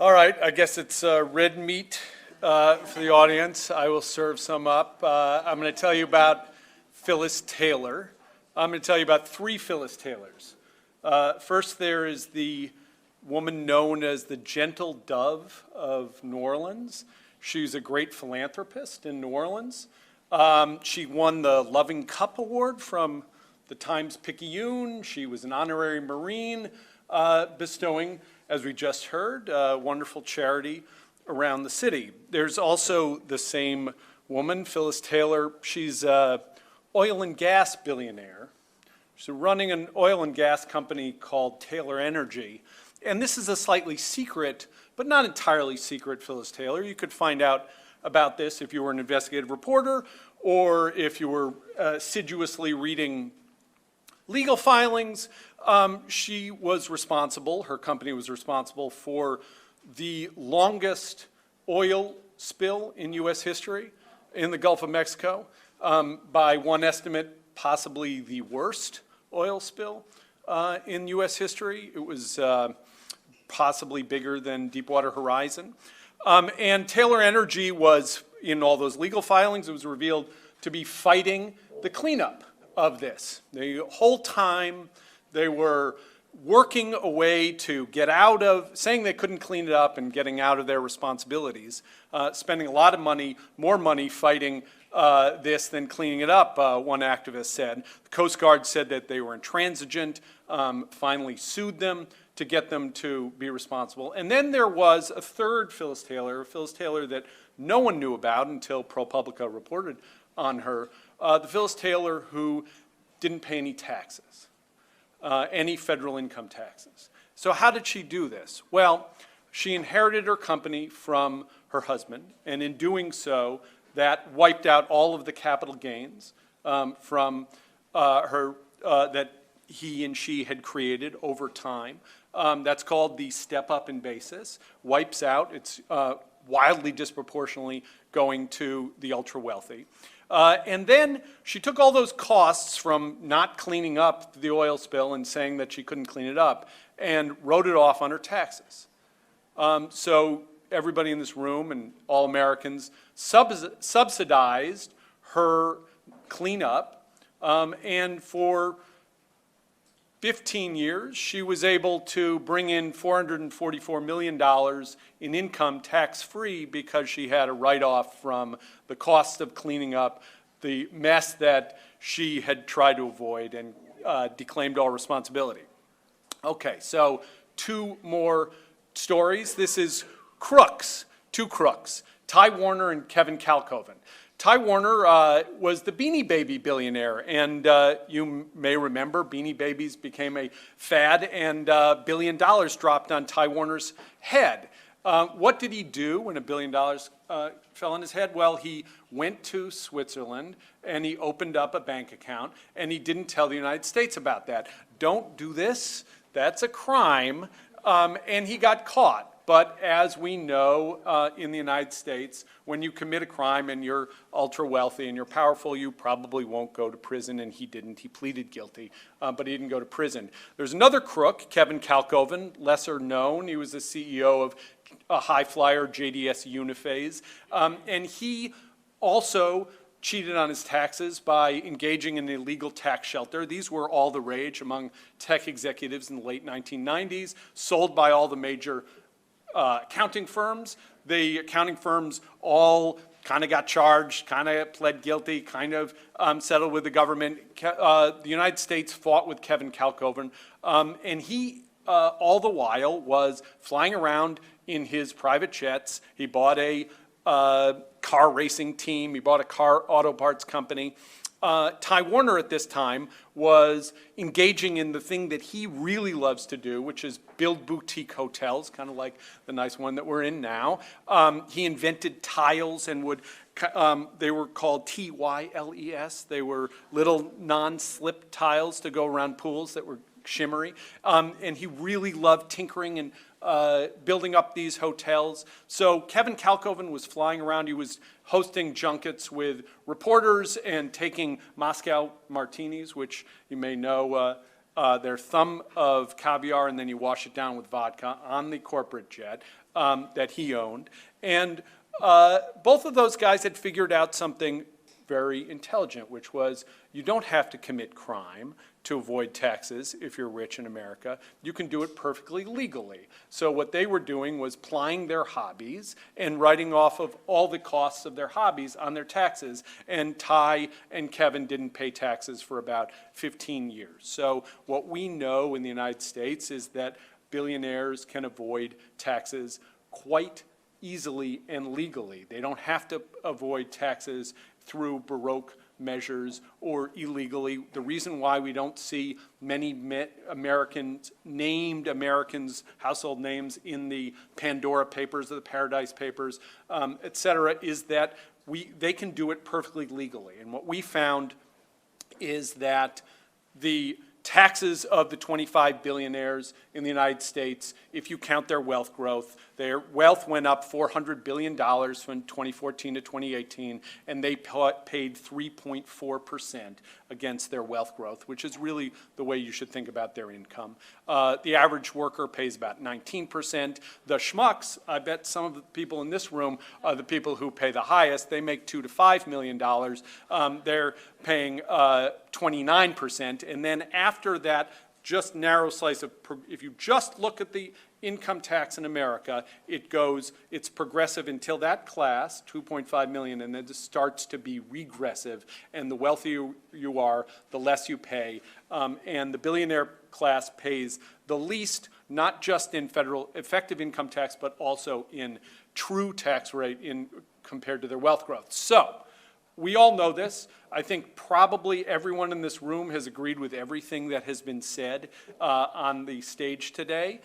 All right, I guess it's red meat for the audience. I will serve some up. I'm going to tell you about Phyllis Taylor. I'm going to tell you about three Phyllis Taylors. First, there is the woman known as the Gentle Dove of New Orleans. She's a great philanthropist in New Orleans. She won the Loving Cup Award from the Times-Picayune. She was an honorary Marine, bestowing, as we just heard, wonderful charity around the city. There's also the same woman, Phyllis Taylor. She's an oil and gas billionaire. She's running an oil and gas company called Taylor Energy. And this is a slightly secret, but not entirely secret, Phyllis Taylor. You could find out about this if you were an investigative reporter or if you were assiduously reading legal filings. She was responsible, her company was responsible for the longest oil spill in U.S. history in the Gulf of Mexico. By one estimate, possibly the worst oil spill in U.S. history. It was possibly bigger than Deepwater Horizon. And Taylor Energy was, in all those legal filings, it was revealed to be fighting the cleanup of this. The whole time they were working a way to get out of, saying they couldn't clean it up and getting out of their responsibilities, spending a lot of money, more money fighting this than cleaning it up, one activist said. The Coast Guard said that they were intransigent, finally sued them to get them to be responsible. And then there was a third Phyllis Taylor that no one knew about until ProPublica reported on her, the Phyllis Taylor who didn't pay any taxes, any federal income taxes. So how did she do this? Well, she inherited her company from her husband, and in doing so, that wiped out all of the capital gains from her that he and she had created over time. That's called the step up in basis, wipes out, it's wildly disproportionately going to the ultra wealthy. And then she took all those costs from not cleaning up the oil spill and saying that she couldn't clean it up and wrote it off on her taxes. So everybody in this room and all Americans subsidized her cleanup, and for 15 years, she was able to bring in $444 million in income tax-free because she had a write-off from the cost of cleaning up the mess that she had tried to avoid and declaimed all responsibility. Okay, so two more stories. This is crooks, two crooks, Ty Warner and Kevin Kalkoven. Ty Warner was the Beanie Baby billionaire, and you may remember Beanie Babies became a fad, and $1 billion dropped on Ty Warner's head. What did he do when $1 billion fell on his head? Well, he went to Switzerland, and he opened up a bank account, and he didn't tell the United States about that. Don't do this. That's a crime, and he got caught. But as we know in the United States, when you commit a crime and you're ultra wealthy and you're powerful, you probably won't go to prison, and he didn't. He pleaded guilty, but he didn't go to prison. There's another crook, Kevin Kalkoven, lesser known. He was the CEO of a high flyer, JDS Uniphase, and he also cheated on his taxes by engaging in an illegal tax shelter. These were all the rage among tech executives in the late 1990s, sold by all the major accounting firms. The accounting firms all kind of got charged, kind of pled guilty, kind of settled with the government. The United States fought with Kevin Kalkoven, and he, all the while, was flying around in his private jets. He bought a car racing team. He bought a car auto parts company. Ty Warner at this time was engaging in the thing that he really loves to do, which is build boutique hotels, kind of like the nice one that we're in now. He invented tiles and would, they were called TYLES. They were little non-slip tiles to go around pools that were shimmery. And he really loved tinkering and building up these hotels. So Kevin Kalkoven was flying around. He was hosting junkets with reporters and taking Moscow martinis, which you may know they're thumb of caviar, and then you wash it down with vodka on the corporate jet that he owned. And both of those guys had figured out something very intelligent, which was you don't have to commit crime to avoid taxes if you're rich in America. You can do it perfectly legally. So what they were doing was plying their hobbies and writing off of all the costs of their hobbies on their taxes. And Ty and Kevin didn't pay taxes for about 15 years. So what we know in the United States is that billionaires can avoid taxes quite easily and legally. They don't have to avoid taxes through Baroque measures or illegally. The reason why we don't see many Americans, household names in the Pandora Papers or the Paradise Papers, et cetera, is that they can do it perfectly legally. And what we found is that the taxes of the 25 billionaires in the United States, if you count their wealth growth, their wealth went up $400 billion from 2014 to 2018, and they paid 3.4% against their wealth growth, which is really the way you should think about their income. The average worker pays about 19%. The schmucks, I bet some of the people in this room are the people who pay the highest. They make $2 to $5 million. They're paying 29%, and then after that just narrow slice of, if you just look at the income tax in America, it's progressive until that class, 2.5 million, and then it starts to be regressive. And the wealthier you are, the less you pay. And the billionaire class pays the least, not just in federal effective income tax, but also in true tax rate compared to their wealth growth. So, we all know this. I think probably everyone in this room has agreed with everything that has been said on the stage today.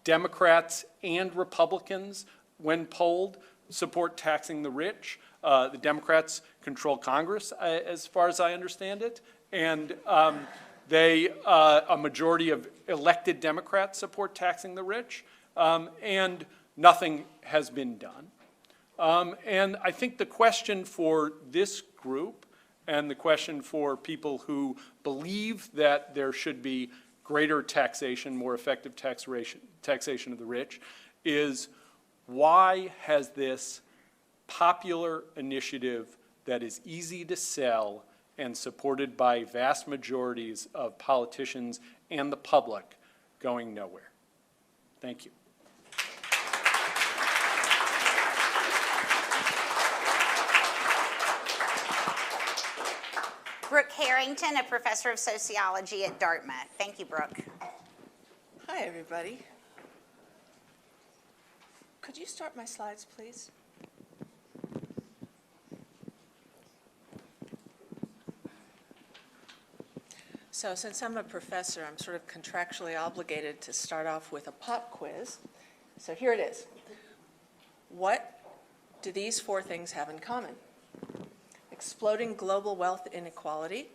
Democrats and Republicans, when polled, support taxing the rich. The Democrats control Congress, as far as I understand it, and a majority of elected Democrats support taxing the rich, and nothing has been done. And I think the question for this group and the question for people who believe that there should be greater taxation, more effective taxation of the rich, is why has this popular initiative that is easy to sell and supported by vast majorities of politicians and the public going nowhere? Thank you. Brooke Harrington, a professor of sociology at Dartmouth. Thank you, Brooke. Hi, everybody. Could you start my slides, please? So since I'm a professor, I'm sort of contractually obligated to start off with a pop quiz. So here it is. What do these four things have in common? Exploding global wealth inequality,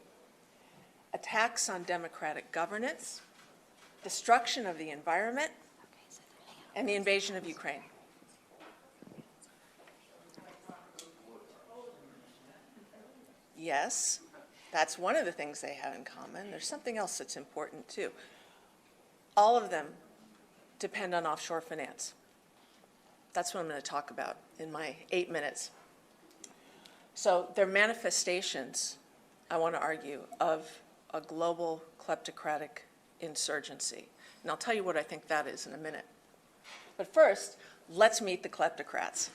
attacks on democratic governance, destruction of the environment, and the invasion of Ukraine. Yes, that's one of the things they have in common. There's something else that's important too. All of them depend on offshore finance. That's what I'm going to talk about in my 8 minutes. So they're manifestations, I want to argue, of a global kleptocratic insurgency. And I'll tell you what I think that is in a minute. But first, let's meet the kleptocrats.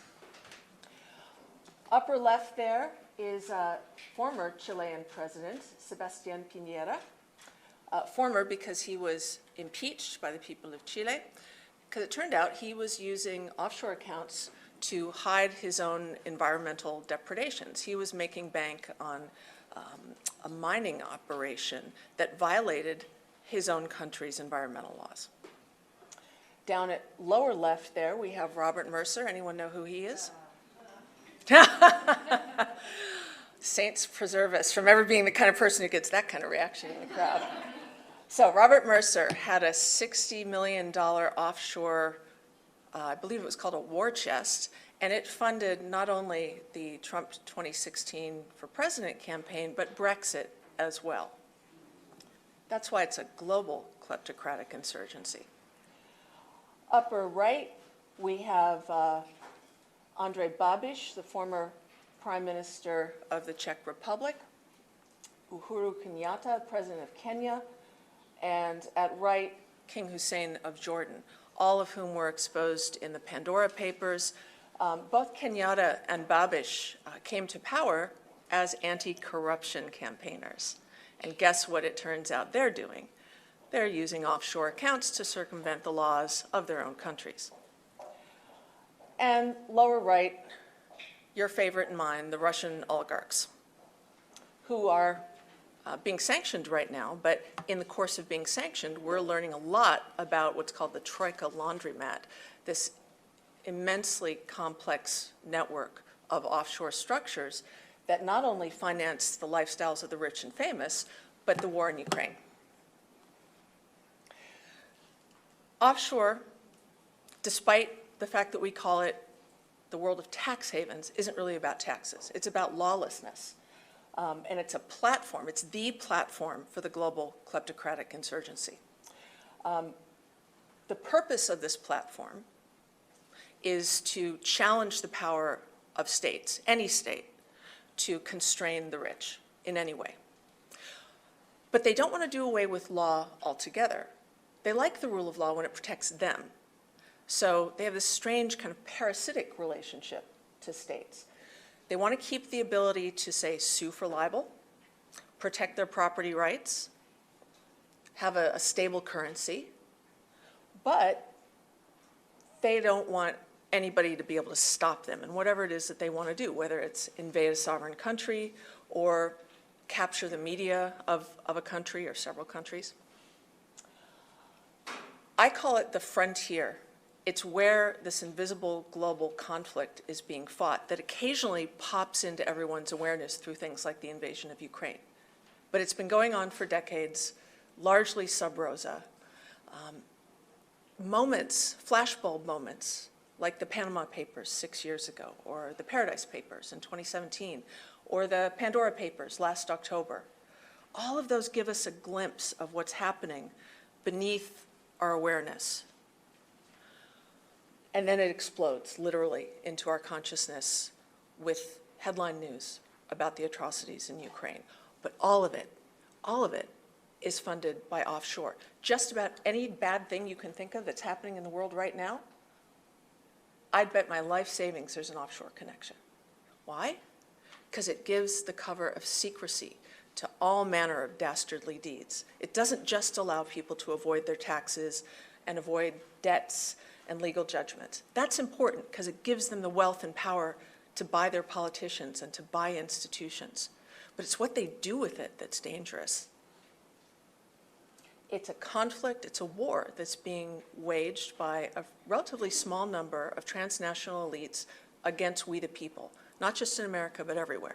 Upper left there is former Chilean president, Sebastián Piñera. Former because he was impeached by the people of Chile, because it turned out he was using offshore accounts to hide his own environmental depredations. He was making bank on a mining operation that violated his own country's environmental laws. Down at lower left there, we have Robert Mercer. Anyone know who he is? Saints preserve us from ever being the kind of person who gets that kind of reaction in the crowd. So Robert Mercer had a $60 million offshore I believe it was called a war chest, and it funded not only the Trump 2016 for president campaign, but Brexit as well. That's why it's a global kleptocratic insurgency. Upper right, we have Andrej Babiš, the former Prime Minister of the Czech Republic, Uhuru Kenyatta, President of Kenya, and at right, King Hussein of Jordan, all of whom were exposed in the Pandora Papers. Both Kenyatta and Babiš came to power as anti-corruption campaigners. And guess what it turns out they're doing? They're using offshore accounts to circumvent the laws of their own countries. And lower right, your favorite and mine, the Russian oligarchs, who are being sanctioned right now, but in the course of being sanctioned, we're learning a lot about what's called the Troika laundromat, this immensely complex network of offshore structures that not only finance the lifestyles of the rich and famous, but the war in Ukraine. Offshore, despite the fact that we call it the world of tax havens, isn't really about taxes. It's about lawlessness. And it's a platform, it's the platform for the global kleptocratic insurgency. The purpose of this platform is to challenge the power of states, any state, to constrain the rich in any way. But they don't want to do away with law altogether. They like the rule of law when it protects them. So they have this strange kind of parasitic relationship to states. They want to keep the ability to, say, sue for libel, protect their property rights, have a stable currency, but they don't want anybody to be able to stop them in whatever it is that they want to do, whether it's invade a sovereign country or capture the media of a country or several countries. I call it the frontier. It's where this invisible global conflict is being fought that occasionally pops into everyone's awareness through things like the invasion of Ukraine. But it's been going on for decades, largely sub rosa. Moments, flashbulb moments, like the Panama Papers 6 years ago, or the Paradise Papers in 2017, or the Pandora Papers last October. All of those give us a glimpse of what's happening beneath our awareness. And then it explodes, literally, into our consciousness with headline news about the atrocities in Ukraine. But all of it is funded by offshore. Just about any bad thing you can think of that's happening in the world right now, I'd bet my life savings there's an offshore connection. Why? Because it gives the cover of secrecy to all manner of dastardly deeds. It doesn't just allow people to avoid their taxes and avoid debts and legal judgments. That's important because it gives them the wealth and power to buy their politicians and to buy institutions. But it's what they do with it that's dangerous. It's a conflict, it's a war that's being waged by a relatively small number of transnational elites against we the people, not just in America, but everywhere.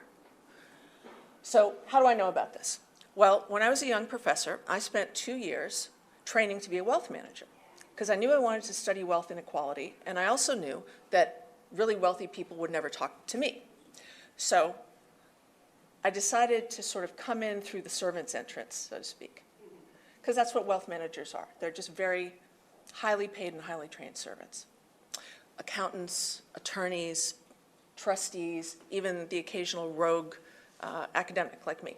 So how do I know about this? Well, when I was a young professor, I spent 2 years training to be a wealth manager because I knew I wanted to study wealth inequality, and I also knew that really wealthy people would never talk to me. So I decided to sort of come in through the servant's entrance, so to speak, because that's what wealth managers are. They're just very highly paid and highly trained servants. Accountants, attorneys, trustees, even the occasional rogue academic like me.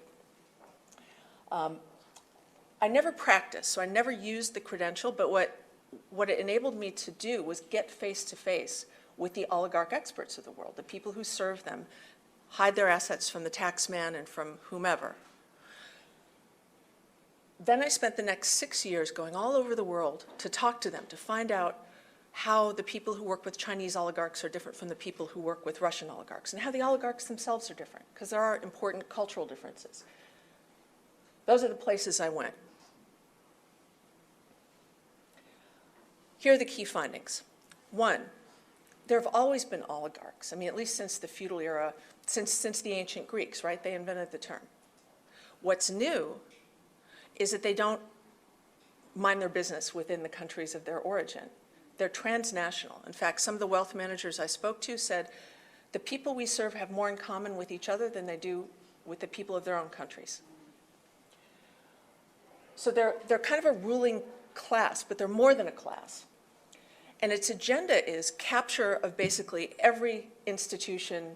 I never practiced, so I never used the credential, but what it enabled me to do was get face to face with the oligarch experts of the world, the people who serve them, hide their assets from the tax man and from whomever. Then I spent the next 6 years going all over the world to talk to them, to find out how the people who work with Chinese oligarchs are different from the people who work with Russian oligarchs, and how the oligarchs themselves are different, because there are important cultural differences. Those are the places I went. Here are the key findings. One, there have always been oligarchs. I mean, at least since the feudal era, since the ancient Greeks, right? They invented the term. What's new is that they don't mind their business within the countries of their origin. They're transnational. In fact, some of the wealth managers I spoke to said the people we serve have more in common with each other than they do with the people of their own countries. So they're kind of a ruling class, but they're more than a class. And its agenda is capture of basically every institution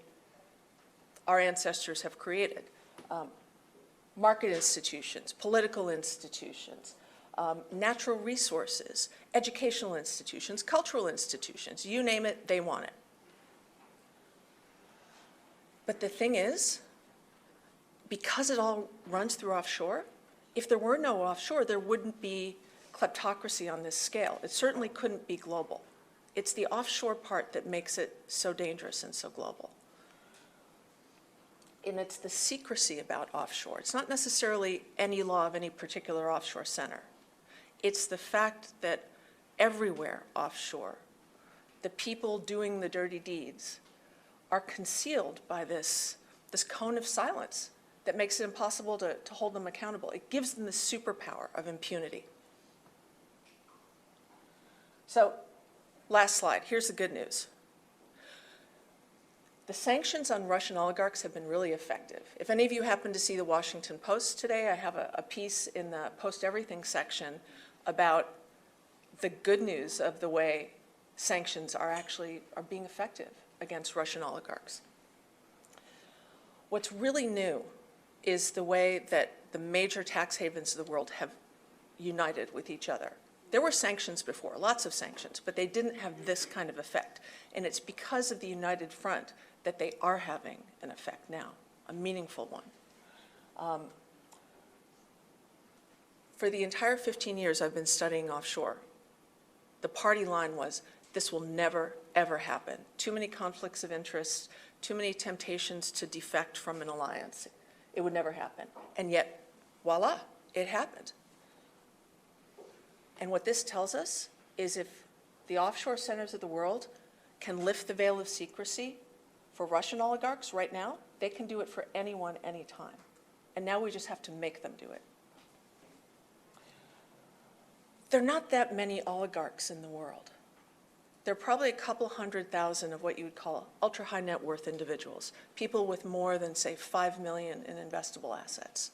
our ancestors have created. Market institutions, political institutions, natural resources, educational institutions, cultural institutions, you name it, they want it. But the thing is, because it all runs through offshore, if there were no offshore, there wouldn't be kleptocracy on this scale. It certainly couldn't be global. It's the offshore part that makes it so dangerous and so global. And it's the secrecy about offshore. It's not necessarily any law of any particular offshore center. It's the fact that everywhere offshore, the people doing the dirty deeds are concealed by this cone of silence that makes it impossible to hold them accountable. It gives them the superpower of impunity. So, last slide. Here's the good news. The sanctions on Russian oligarchs have been really effective. If any of you happen to see the Washington Post today, I have a piece in the Post Everything section about the good news of the way sanctions are being effective against Russian oligarchs. What's really new is the way that the major tax havens of the world have united with each other. There were sanctions before, lots of sanctions, but they didn't have this kind of effect. And it's because of the united front that they are having an effect now, a meaningful one. For the entire 15 years I've been studying offshore, the party line was, this will never, ever happen. Too many conflicts of interest, too many temptations to defect from an alliance. It would never happen. And yet, voila, it happened. And what this tells us is if the offshore centers of the world can lift the veil of secrecy for Russian oligarchs right now, they can do it for anyone, anytime. And now we just have to make them do it. There are not that many oligarchs in the world. There are probably a couple 100,000 of what you would call ultra-high net worth individuals, people with more than, say, 5 million in investable assets.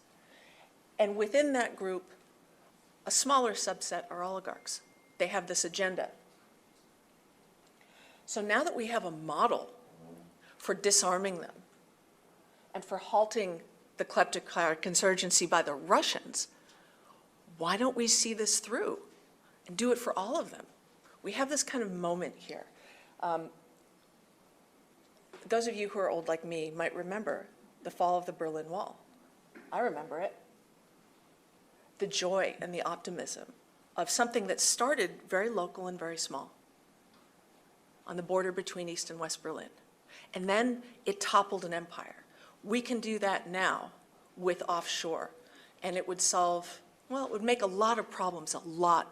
And within that group, a smaller subset are oligarchs. They have this agenda. So now that we have a model for disarming them and for halting the kleptocratic insurgency by the Russians, why don't we see this through and do it for all of them? We have this kind of moment here. Those of you who are old like me might remember the fall of the Berlin Wall. I remember it. The joy and the optimism of something that started very local and very small on the border between East and West Berlin. And then it toppled an empire. We can do that now with offshore, and it would solve, well, it would make a lot of problems a lot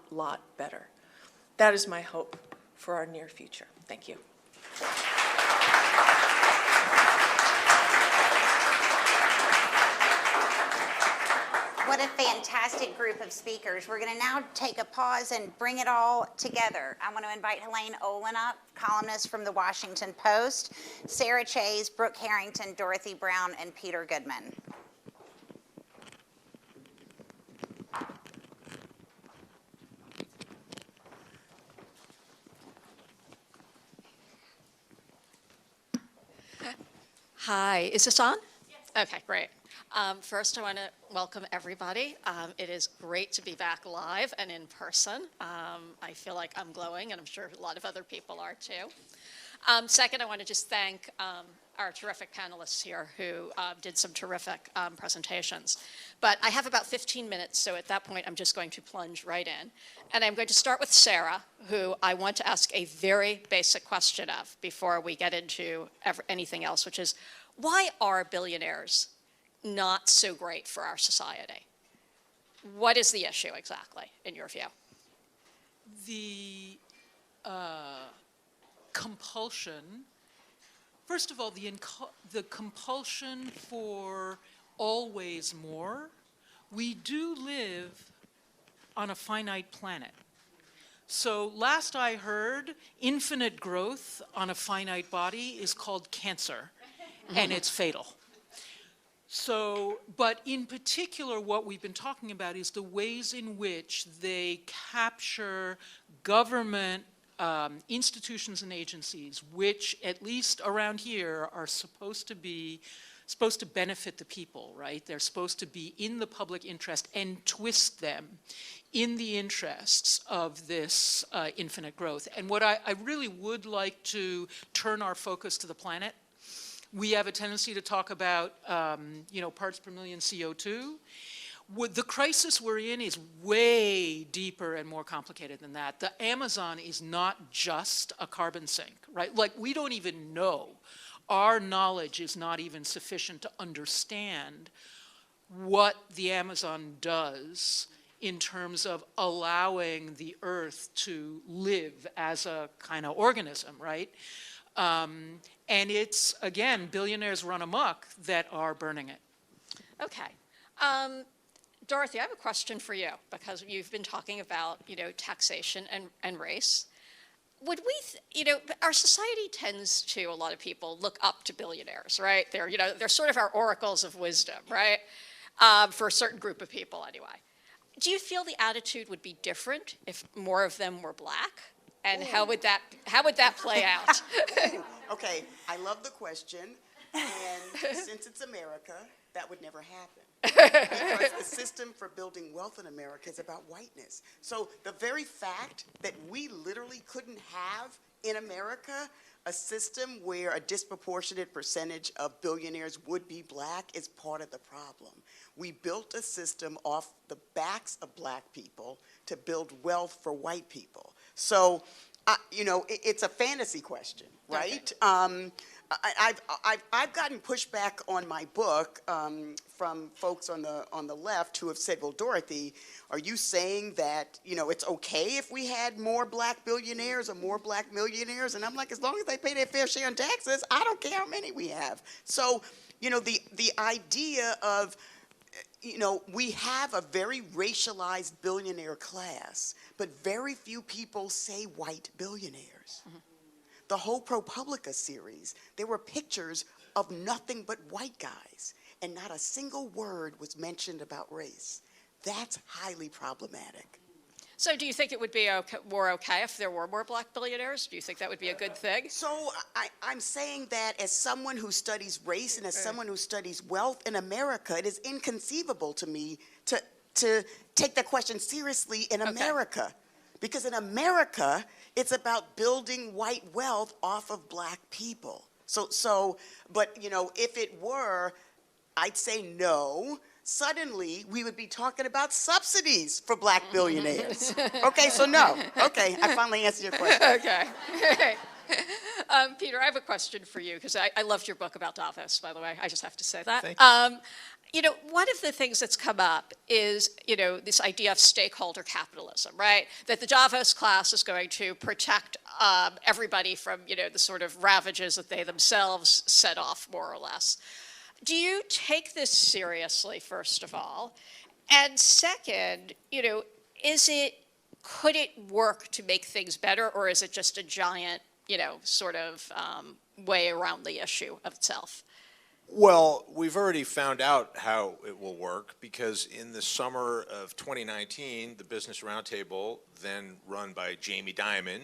better. That is my hope for our near future. Thank you. What a fantastic group of speakers. We're going to now take a pause and bring it all together. I want to invite Helene Olin up, columnist from the Washington Post, Sarah Chase, Brooke Harrington, Dorothy Brown, and Peter Goodman. Hi, is this on? Yes. Okay, great. First, I want to welcome everybody. It is great to be back live and in person. I feel like I'm glowing, and I'm sure a lot of other people are too. Second, I want to just thank our terrific panelists here who did some terrific presentations. But I have about 15 minutes, so at that point, I'm just going to plunge right in. And I'm going to start with Sarah, who I want to ask a very basic question of before we get into anything else, which is, why are billionaires not so great for our society? What is the issue exactly, in your view? The compulsion, first of all, the compulsion for always more. We do live on a finite planet. So last I heard, infinite growth on a finite body is called cancer, and it's fatal. So, but in particular, what we've been talking about is the ways in which they capture government institutions and agencies, which at least around here are supposed to benefit the people, right? They're supposed to be in the public interest and twist them in the interests of this infinite growth. And what I really would like to turn our focus to the planet. We have a tendency to talk about, parts per million CO2. The crisis we're in is way deeper and more complicated than that. The Amazon is not just a carbon sink, right? Like, we don't even know. Our knowledge is not even sufficient to understand what the Amazon does in terms of allowing the earth to live as a kind of organism, right? And it's, again, billionaires run amok that are burning it. Okay. Dorothy, I have a question for you, because you've been talking about, taxation and race. Would we, our society tends to, a lot of people, look up to billionaires, right? They're sort of our oracles of wisdom, right? For a certain group of people, anyway. Do you feel the attitude would be different if more of them were black? And how would that play out? Okay, I love the question, and since it's America, that would never happen. Because the system for building wealth in America is about whiteness. So the very fact that we literally couldn't have in America a system where a disproportionate percentage of billionaires would be black is part of the problem. We built a system off the backs of black people to build wealth for white people. So, you know, it's a fantasy question, right? Okay. I've gotten pushback on my book from folks on the left who have said, well, Dorothy, are you saying that, you know, it's okay if we had more black billionaires or more black millionaires? And I'm like, as long as they pay their fair share in taxes, I don't care how many we have. So, you know, the idea of, you know, we have a very racialized billionaire class, but very few people say white billionaires. Mm-hmm. The whole ProPublica series, there were pictures of nothing but white guys, and not a single word was mentioned about race. That's highly problematic. So do you think it would be more okay if there were more black billionaires? Do you think that would be a good thing? So I'm saying that as someone who studies race and as someone who studies wealth in America, it is inconceivable to me to take that question seriously in America. Because in America, it's about building white wealth off of black people. But you know, if it were, I'd say no. Suddenly, we would be talking about subsidies for black billionaires. Okay, so no. Okay, I finally answered your question. Okay. Peter, I have a question for you, because I loved your book about Davos, by the way. I just have to say that. Thank you. You know, one of the things that's come up is, you know, this idea of stakeholder capitalism, right? That the Davos class is going to protect everybody from, you know, the sort of ravages that they themselves set off, more or less. Do you take this seriously, first of all? And second, you know, could it work to make things better, or is it just a giant, you know, sort of way around the issue of itself? Well, we've already found out how it will work, because in the summer of 2019, the Business Roundtable, then run by Jamie Dimon,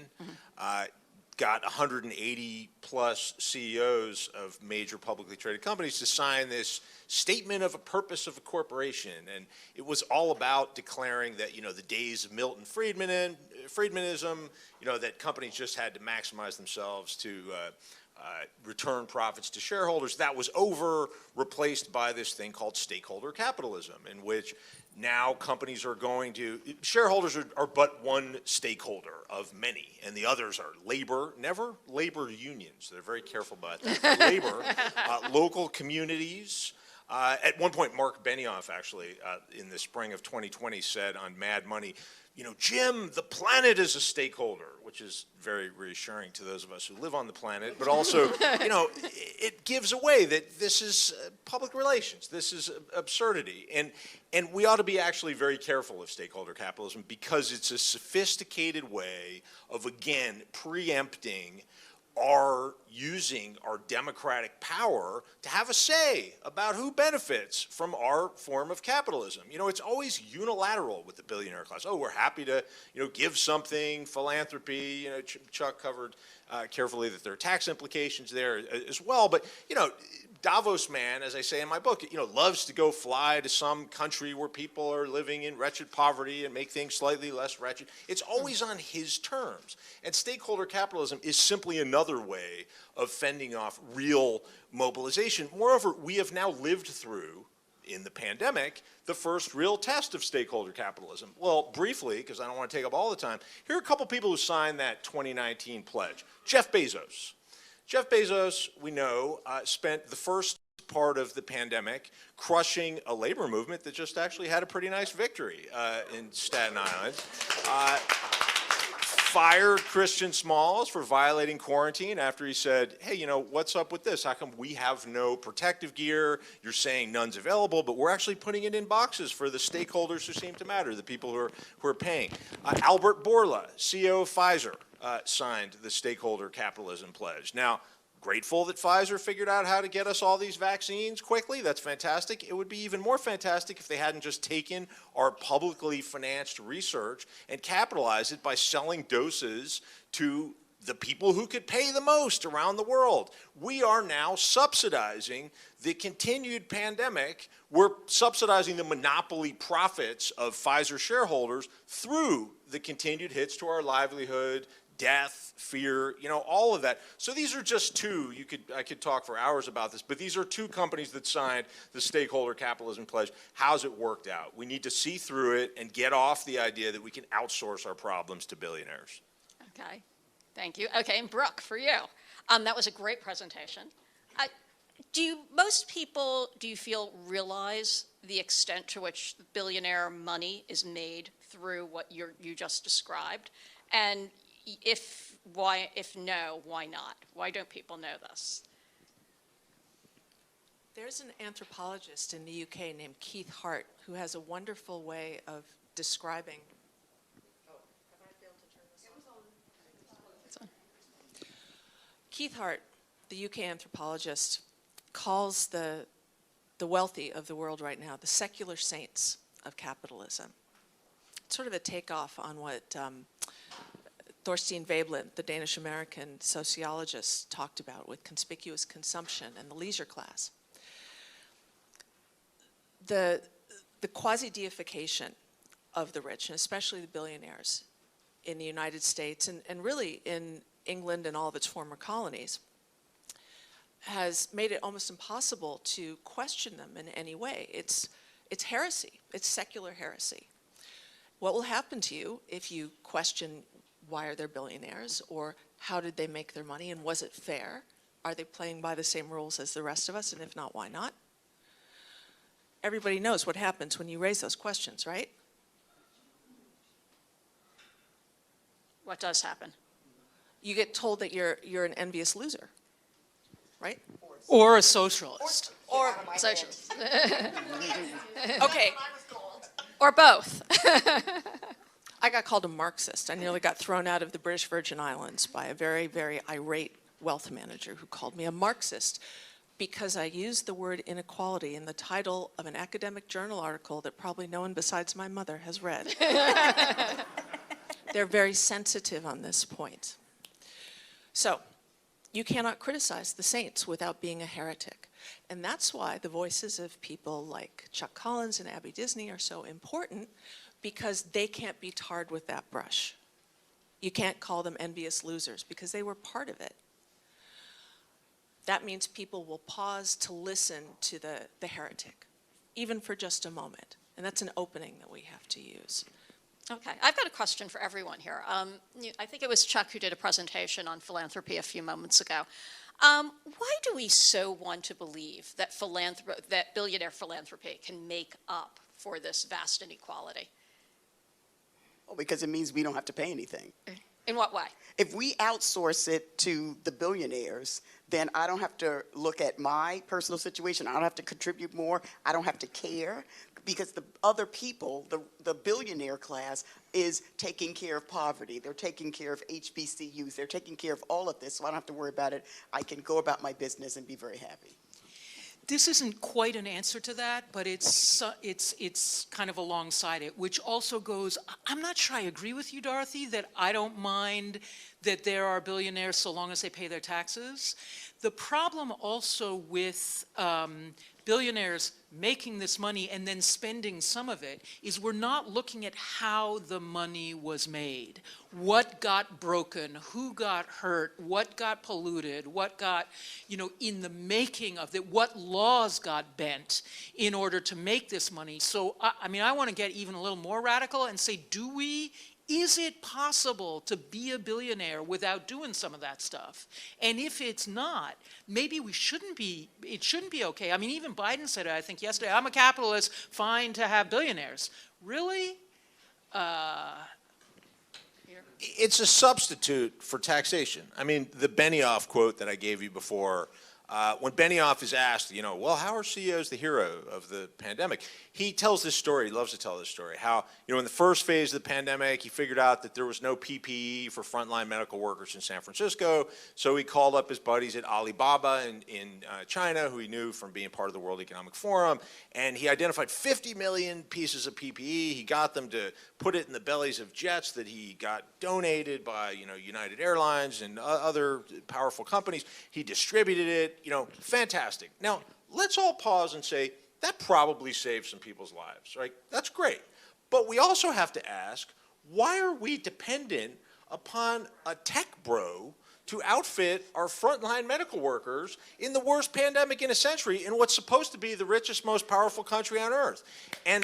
got 180 plus CEOs of major publicly traded companies to sign this statement of a purpose of a corporation. And it was all about declaring that, you know, the days of Milton Friedmanism, you know, that companies just had to maximize themselves to return profits to shareholders, that was over, replaced by this thing called stakeholder capitalism, in which now companies are going to, shareholders are but one stakeholder of many, and the others are labor, never labor unions, they're very careful about that, labor, local communities. At one point, Mark Benioff actually, in the spring of 2020, said on Mad Money, you know, Jim, the planet is a stakeholder, which is very reassuring to those of us who live on the planet, but also, you know, it gives away that this is public relations, this is absurdity. And we ought to be actually very careful of stakeholder capitalism, because it's a sophisticated way of, again, preempting using our democratic power to have a say about who benefits from our form of capitalism. You know, it's always unilateral with the billionaire class. Oh, we're happy to, you know, give something, philanthropy. You know, Chuck covered carefully that there are tax implications there as well. But, you know, Davos man, as I say in my book, you know, loves to go fly to some country where people are living in wretched poverty and make things slightly less wretched. It's always on his terms. And stakeholder capitalism is simply another way of fending off real mobilization. Moreover, we have now lived through, in the pandemic, the first real test of stakeholder capitalism. Well, briefly, because I don't want to take up all the time, here are a couple people who signed that 2019 pledge. Jeff Bezos. Jeff Bezos, we know, spent the first part of the pandemic crushing a labor movement that just actually had a pretty nice victory in Staten Island. Fired Christian Smalls for violating quarantine after he said, hey, you know, what's up with this? How come we have no protective gear? You're saying none's available, but we're actually putting it in boxes for the stakeholders who seem to matter, the people who are paying. Albert Bourla, CEO of Pfizer, signed the stakeholder capitalism pledge. Now, grateful that Pfizer figured out how to get us all these vaccines quickly. That's fantastic. It would be even more fantastic if they hadn't just taken our publicly financed research and capitalized it by selling doses to the people who could pay the most around the world. We are now subsidizing the continued pandemic. We're subsidizing the monopoly profits of Pfizer shareholders through the continued hits to our livelihood, death, fear, all of that. So these are just two. I could talk for hours about this, but these are two companies that signed the stakeholder capitalism pledge. How's it worked out? We need to see through it and get off the idea that we can outsource our problems to billionaires. Okay, thank you. Okay, and Brooke, for you. That was a great presentation. Most people, do you feel, realize the extent to which billionaire money is made through what you just described? And if no, why not? Why don't people know this? There's an anthropologist in the UK named Keith Hart who has a wonderful way of describing. Keith Hart, the UK anthropologist, calls the wealthy of the world right now the secular saints of capitalism. It's sort of a takeoff on what Thorstein Veblen, the Danish-American sociologist, talked about with conspicuous consumption and the leisure class. The quasi-deification of the rich, and especially the billionaires in the United States and really in England and all of its former colonies, has made it almost impossible to question them in any way. It's heresy. It's secular heresy. What will happen to you if you question why are they billionaires, or how did they make their money, and was it fair? Are they playing by the same rules as the rest of us, and if not, why not? Everybody knows what happens when you raise those questions, right? What does happen? You get told that you're an envious loser, right? Or a socialist. Or Socialist. okay, Or both. I got called a Marxist. I nearly got thrown out of the British Virgin Islands by a very, very irate wealth manager who called me a Marxist because I used the word inequality in the title of an academic journal article that probably no one besides my mother has read. They're very sensitive on this point. So, you cannot criticize the saints without being a heretic. And that's why the voices of people like Chuck Collins and Abby Disney are so important, because they can't be tarred with that brush. You can't call them envious losers because they were part of it. That means people will pause to listen to the heretic, even for just a moment. And that's an opening that we have to use. Okay, I've got a question for everyone here. I think it was Chuck who did a presentation on philanthropy a few moments ago. Why do we so want to believe that billionaire philanthropy can make up for this vast inequality? Well, because it means we don't have to pay anything. In what way? If we outsource it to the billionaires, then I don't have to look at my personal situation. I don't have to contribute more. I don't have to care, because the other people, the billionaire class, is taking care of poverty. They're taking care of HBCUs. They're taking care of all of this, so I don't have to worry about it. I can go about my business and be very happy. This isn't quite an answer to that, but it's kind of alongside it, which also goes, I'm not sure I agree with you, Dorothy, that I don't mind that there are billionaires so long as they pay their taxes. The problem also with billionaires making this money and then spending some of it is we're not looking at how the money was made, what got broken, who got hurt, what got polluted, what got, in the making of it, what laws got bent in order to make this money. So, I want to get even a little more radical and say, is it possible to be a billionaire without doing some of that stuff? And if it's not, maybe it shouldn't be okay. Even Biden said it, I think, yesterday, I'm a capitalist, fine to have billionaires. Really? It's a substitute for taxation. The Benioff quote that I gave you before, when Benioff is asked, well, how are CEOs the hero of the pandemic? He tells this story, he loves to tell this story, how, in the first phase of the pandemic, he figured out that there was no PPE for frontline medical workers in San Francisco, so he called up his buddies at Alibaba in China, who he knew from being part of the World Economic Forum, and he identified 50 million pieces of PPE. He got them to put it in the bellies of jets that he got donated by, United Airlines and other powerful companies. He distributed it, fantastic. Now, let's all pause and say, that probably saved some people's lives, right? That's great. But we also have to ask, why are we dependent upon a tech bro to outfit our frontline medical workers in the worst pandemic in a century in what's supposed to be the richest, most powerful country on earth? And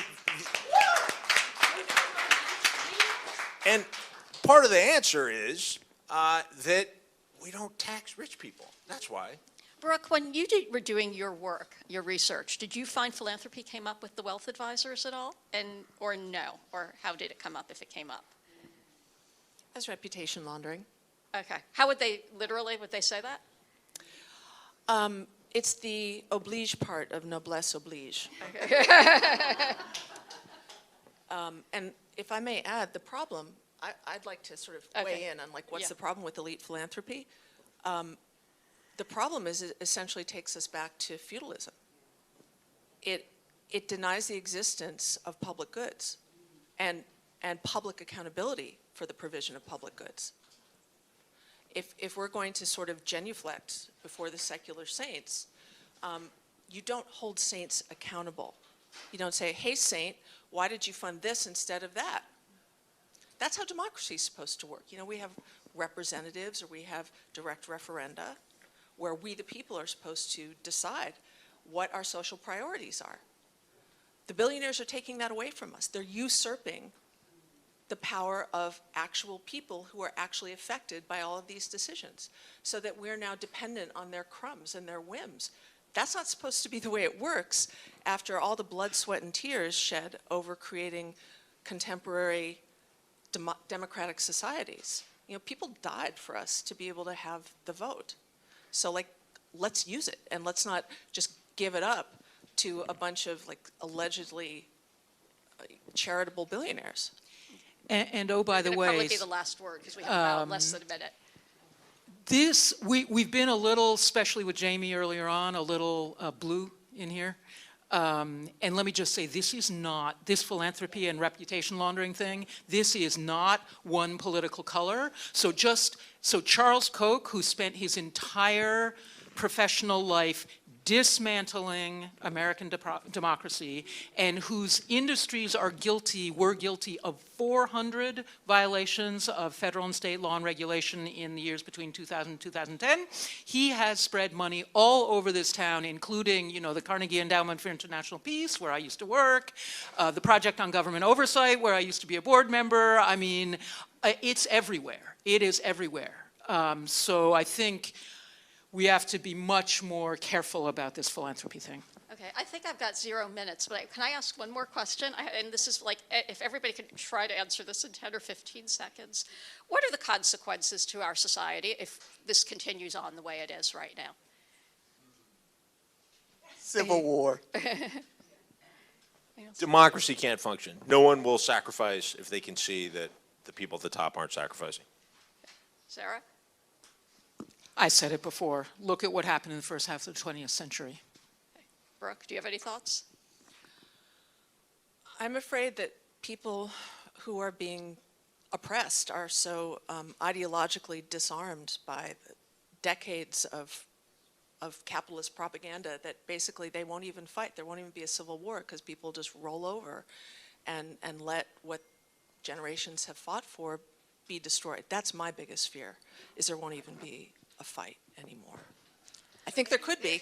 part of the answer is that we don't tax rich people. That's why. Brooke, when you were doing your work, your research, did you find Philanthropy came up with the wealth advisors at all? Or no? Or how did it come up if it came up? As reputation laundering. Okay. How would they say that? It's the oblige part of noblesse oblige. Okay. And if I may add, the problem, I'd like to sort of weigh in on what's the problem with elite philanthropy. The problem is it essentially takes us back to feudalism. It denies the existence of public goods and public accountability for the provision of public goods. If we're going to sort of genuflect before the secular saints, you don't hold saints accountable. You don't say, hey, saint, why did you fund this instead of that? That's how democracy is supposed to work. We have representatives or we have direct referenda where we, the people, are supposed to decide what our social priorities are. The billionaires are taking that away from us. They're usurping the power of actual people who are actually affected by all of these decisions, so that we're now dependent on their crumbs and their whims. That's not supposed to be the way it works after all the blood, sweat, and tears shed over creating contemporary democratic societies. People died for us to be able to have the vote. So let's use it, and let's not just give it up to a bunch of allegedly charitable billionaires. And oh, by the way, probably be the last word because we have about less than a minute. We've been a little, especially with Jamie earlier on, a little blue in here. And let me just say, this philanthropy and reputation laundering thing, this is not one political color. So Charles Koch, who spent his entire professional life dismantling American democracy, and whose industries were guilty of 400 violations of federal and state law and regulation in the years between 2000 and 2010. He has spread money all over this town, including, the Carnegie Endowment for International Peace, where I used to work, the Project on Government Oversight, where I used to be a board member. I mean, it's everywhere. It is everywhere. So I think we have to be much more careful about this philanthropy thing. Okay, I think I've got 0 minutes, but can I ask one more question? And this is if everybody could try to answer this in 10 or 15 seconds. What are the consequences to our society if this continues on the way it is right now? Civil war. Democracy can't function. No one will sacrifice if they can see that the people at the top aren't sacrificing. Sarah? I said it before. Look at what happened in the first half of the 20th century. Okay. Brooke, do you have any thoughts? I'm afraid that people who are being oppressed are so ideologically disarmed by decades of capitalist propaganda that basically they won't even fight. There won't even be a civil war because people just roll over and let what generations have fought for be destroyed. That's my biggest fear, is there won't even be a fight anymore. I think there could be.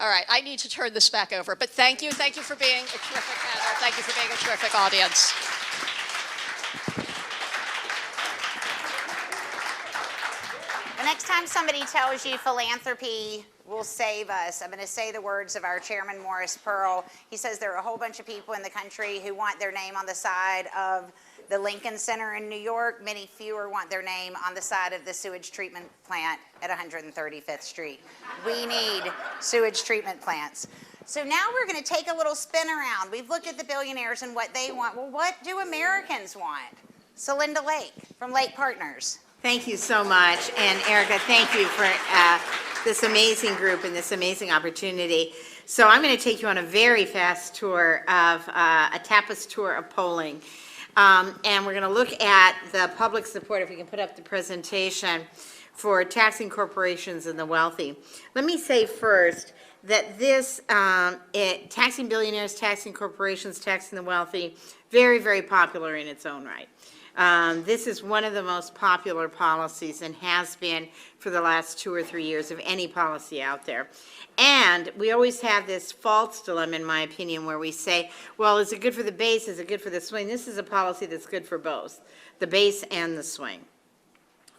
All right, I need to turn this back over, but thank you for being a terrific panel. Thank you for being a terrific audience. The next time somebody tells you philanthropy will save us, I'm going to say the words of our chairman, Morris Pearl. He says there are a whole bunch of people in the country who want their name on the side of the Lincoln Center in New York, many fewer want their name on the side of the sewage treatment plant at 135th Street. We need sewage treatment plants. So now we're going to take a little spin around. We've looked at the billionaires and what they want. Well, what do Americans want? Celinda Lake from Lake Partners. Thank you so much. And Erica, thank you for this amazing group and this amazing opportunity. So I'm going to take you on a very fast tour of a tapas tour of polling. And we're going to look at the public support, if we can put up the presentation, for taxing corporations and the wealthy. Let me say first that this, taxing billionaires, taxing corporations, taxing the wealthy, very, very popular in its own right. This is one of the most popular policies and has been for the last 2 or 3 years of any policy out there. And we always have this false dilemma, in my opinion, where we say, well, is it good for the base? Is it good for the swing? This is a policy that's good for both, the base and the swing.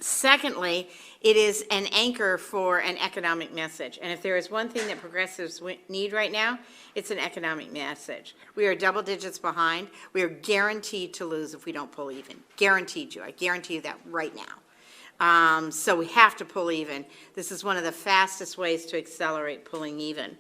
Secondly, it is an anchor for an economic message. And if there is one thing that progressives need right now, it's an economic message. We are double digits behind. We are guaranteed to lose if we don't pull even. Guaranteed you. I guarantee you that right now. So we have to pull even. This is one of the fastest ways to accelerate pulling even.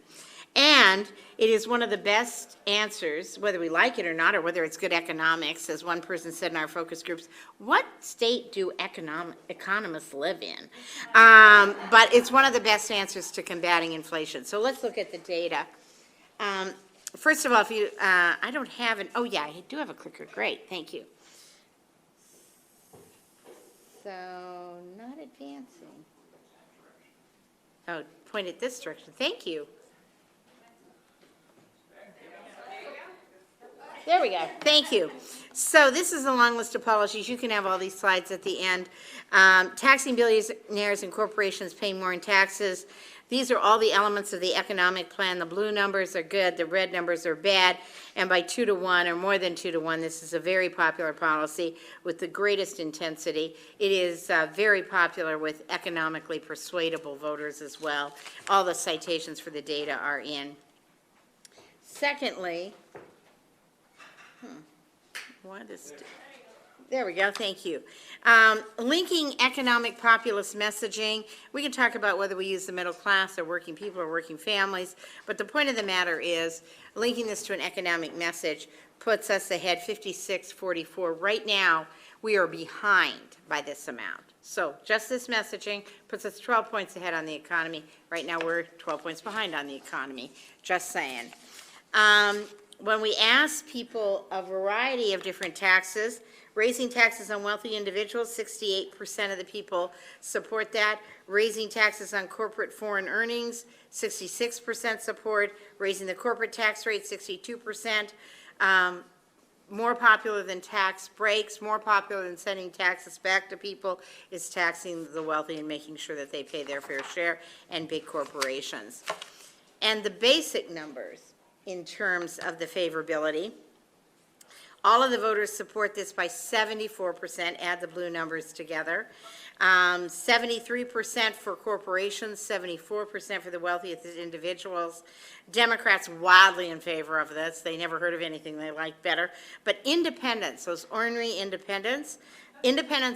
And it is one of the best answers, whether we like it or not, or whether it's good economics. As one person said in our focus groups, what state do economists live in? But it's one of the best answers to combating inflation. So let's look at the data. First of all, if you, I don't have an, oh yeah, I do have a clicker. Great, thank you. So, not advancing. Oh, point it this direction. Thank you. There we go. Thank you. So this is a long list of policies. You can have all these slides at the end. Taxing billionaires and corporations paying more in taxes. These are all the elements of the economic plan. The blue numbers are good. The red numbers are bad. And by 2 to 1 or more than 2 to 1, this is a very popular policy with the greatest intensity. It is very popular with economically persuadable voters as well. All the citations for the data are in. Secondly, what is, there we go, thank you. Linking economic populist messaging, we can talk about whether we use the middle class or working people or working families, but the point of the matter is linking this to an economic message puts us ahead 56-44. Right now, we are behind by this amount. So just this messaging puts us 12 points ahead on the economy. Right now, we're 12 points behind on the economy, just saying. When we ask people a variety of different taxes, raising taxes on wealthy individuals, 68% of the people support that. Raising taxes on corporate foreign earnings, 66% support. Raising the corporate tax rate, 62%. More popular than tax breaks, more popular than sending taxes back to people is taxing the wealthy and making sure that they pay their fair share, and big corporations. And the basic numbers in terms of the favorability. All of the voters support this by 74%, add the blue numbers together. 73% for corporations, 74% for the wealthiest individuals. Democrats wildly in favor of this. They never heard of anything they liked better. But independents, those ornery independents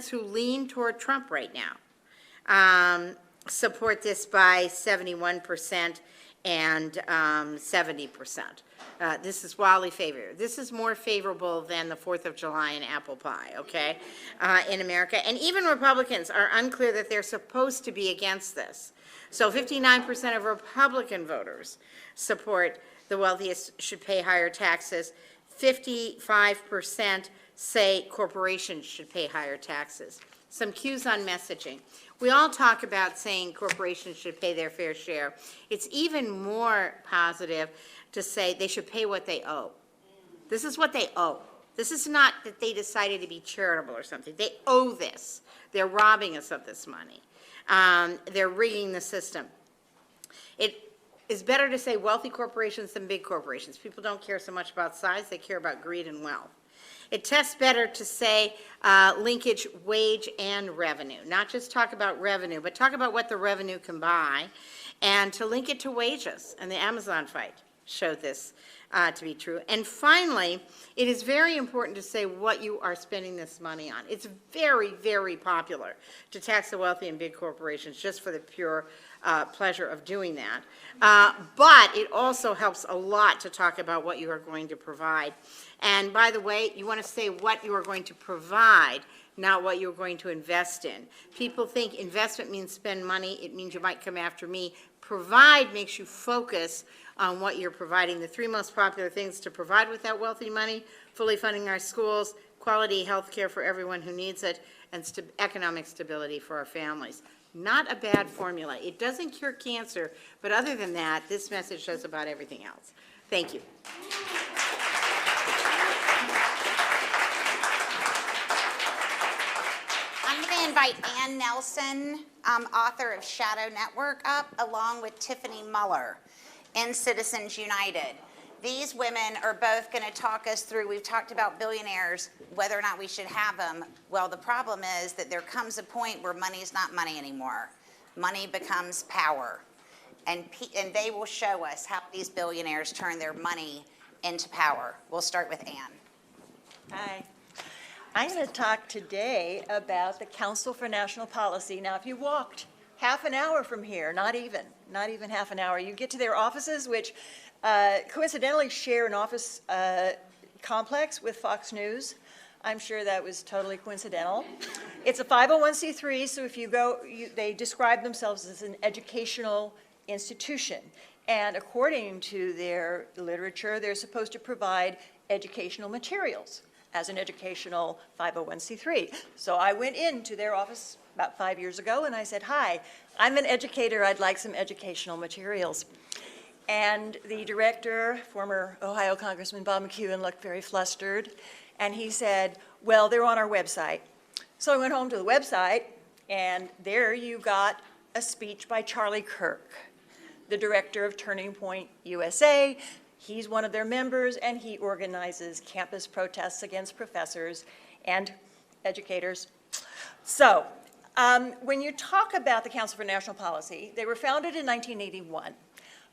who lean toward Trump right now, support this by 71%. And 70%. This is wildly favored. This is more favorable than the 4th of July and apple pie, okay, in America. And even Republicans are unclear that they're supposed to be against this. So 59% of Republican voters support the wealthiest should pay higher taxes. 55% say corporations should pay higher taxes. Some cues on messaging. We all talk about saying corporations should pay their fair share. It's even more positive to say they should pay what they owe. This is what they owe. This is not that they decided to be charitable or something. They owe this. They're robbing us of this money. They're rigging the system. It is better to say wealthy corporations than big corporations. People don't care so much about size. They care about greed and wealth. It tests better to say linkage wage and revenue, not just talk about revenue, but talk about what the revenue can buy, and to link it to wages. And the Amazon fight showed this to be true. And finally, it is very important to say what you are spending this money on. It's very, very popular to tax the wealthy and big corporations just for the pure pleasure of doing that. But it also helps a lot to talk about what you are going to provide. And by the way, you want to say what you are going to provide, not what you're going to invest in. People think investment means spend money. It means you might come after me. Provide makes you focus on what you're providing. The three most popular things to provide with that wealthy money: fully funding our schools, quality health care for everyone who needs it, and economic stability for our families. Not a bad formula. It doesn't cure cancer, but other than that, this message does about everything else. Thank you. I'm going to invite Ann Nelson, author of Shadow Network, up, along with Tiffany Muller in Citizens United. These women are both going to talk us through, we've talked about billionaires, whether or not we should have them. Well, the problem is that there comes a point where money is not money anymore. Money becomes power. And they will show us how these billionaires turn their money into power. We'll start with Ann. Hi. I'm going to talk today about the Council for National Policy. Now, if you walked half an hour from here, not even half an hour, you get to their offices, which coincidentally share an office complex with Fox News. I'm sure that was totally coincidental. It's a 501c3, so if you go, they describe themselves as an educational institution. And according to their literature, they're supposed to provide educational materials as an educational 501c3. So I went into their office about 5 years ago and I said, "Hi, I'm an educator, I'd like some educational materials." And the director, former Ohio Congressman Bob McEwen, looked very flustered. And he said, "Well, they're on our website." So I went home to the website, and there you got a speech by Charlie Kirk, the director of Turning Point USA. He's one of their members, and he organizes campus protests against professors and educators. So when you talk about the Council for National Policy, they were founded in 1981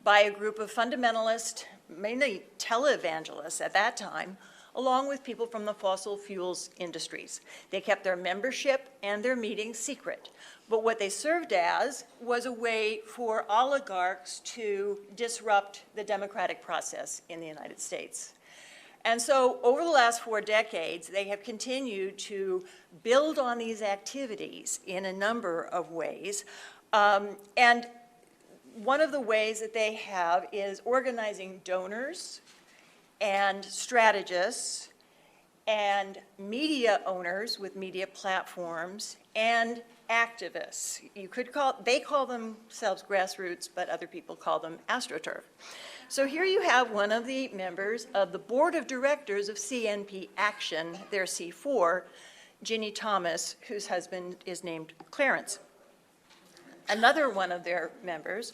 by a group of fundamentalist, mainly televangelists at that time, along with people from the fossil fuels industries. They kept their membership and their meetings secret. But what they served as was a way for oligarchs to disrupt the democratic process in the United States. And so over the last 4 decades, they have continued to build on these activities in a number of ways. And one of the ways that they have is organizing donors and strategists and media owners with media platforms and activists. They call themselves grassroots, but other people call them AstroTurf. So here you have one of the members of the board of directors of CNP Action, their C4, Ginny Thomas, whose husband is named Clarence. Another one of their members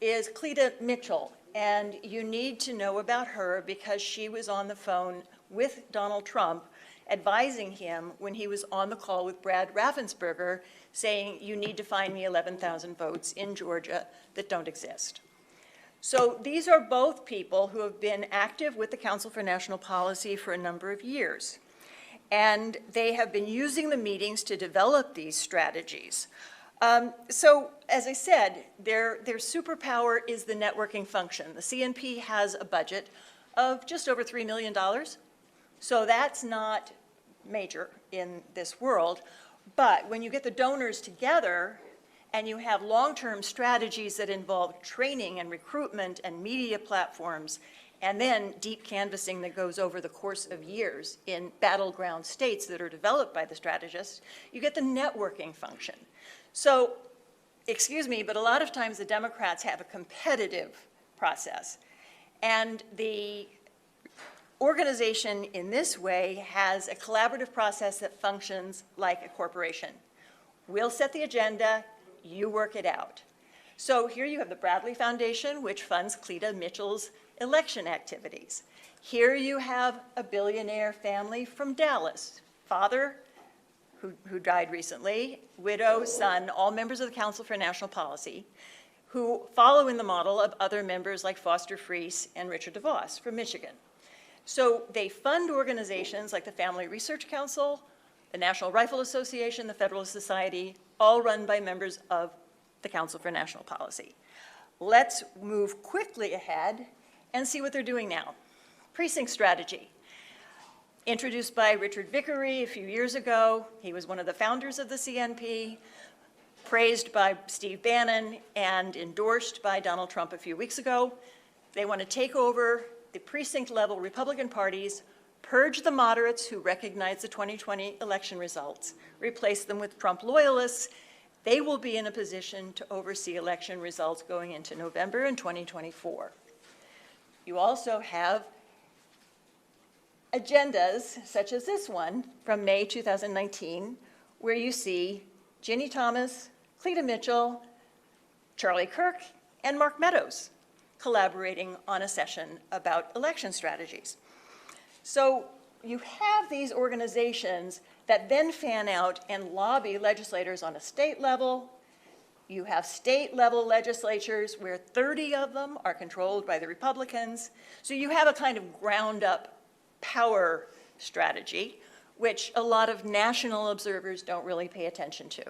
is Cleta Mitchell, and you need to know about her because she was on the phone with Donald Trump advising him when he was on the call with Brad Raffensperger saying, "You need to find me 11,000 votes in Georgia that don't exist." So these are both people who have been active with the Council for National Policy for a number of years. And they have been using the meetings to develop these strategies. So, as I said, their superpower is the networking function. The CNP has a budget of just over $3 million. So that's not major in this world. But when you get the donors together and you have long-term strategies that involve training and recruitment and media platforms, and then deep canvassing that goes over the course of years in battleground states that are developed by the strategists, you get the networking function. So, excuse me, but a lot of times the Democrats have a competitive process. And the organization in this way has a collaborative process that functions like a corporation. We'll set the agenda, you work it out. So here you have the Bradley Foundation, which funds Cleta Mitchell's election activities. Here you have a billionaire family from Dallas, father, who died recently, widow, son, all members of the Council for National Policy, who follow in the model of other members like Foster Friess and Richard DeVos from Michigan. So they fund organizations like the Family Research Council, the National Rifle Association, the Federalist Society, all run by members of the Council for National Policy. Let's move quickly ahead and see what they're doing now. Precinct strategy. Introduced by Richard Vickery a few years ago. He was one of the founders of the CNP, praised by Steve Bannon, and endorsed by Donald Trump a few weeks ago. They want to take over the precinct-level Republican parties, purge the moderates who recognize the 2020 election results, replace them with Trump loyalists. They will be in a position to oversee election results going into November in 2024. You also have agendas such as this one from May 2019, where you see Ginny Thomas, Cleta Mitchell, Charlie Kirk, and Mark Meadows collaborating on a session about election strategies. So you have these organizations that then fan out and lobby legislators on a state level. You have state-level legislatures where 30 of them are controlled by the Republicans. So you have a kind of ground-up power strategy, which a lot of national observers don't really pay attention to.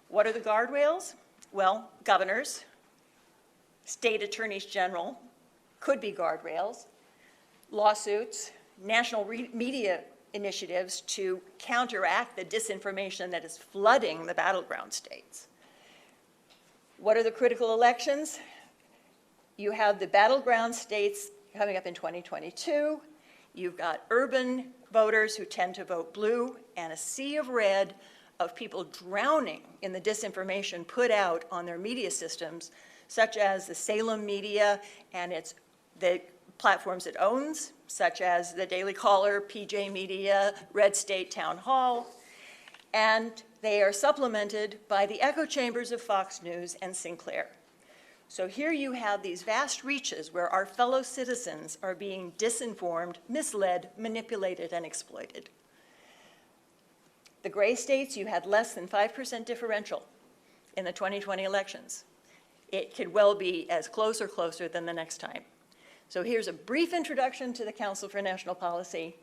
What are the guardrails? Well, governors, state attorneys general could be guardrails, lawsuits, national media initiatives to counteract the disinformation that is flooding the battleground states. What are the critical elections? You have the battleground states coming up in 2022. You've got urban voters who tend to vote blue, and a sea of red of people drowning in the disinformation put out on their media systems, such as the Salem media and the platforms it owns, such as the Daily Caller, PJ Media, Red State Town Hall, and they are supplemented by the echo chambers of Fox News and Sinclair. So here you have these vast reaches where our fellow citizens are being disinformed, misled, manipulated, and exploited. The gray states, you had less than 5% differential in the 2020 elections. It could well be as close or closer than the next time. So here's a brief introduction to the Council for National Policy,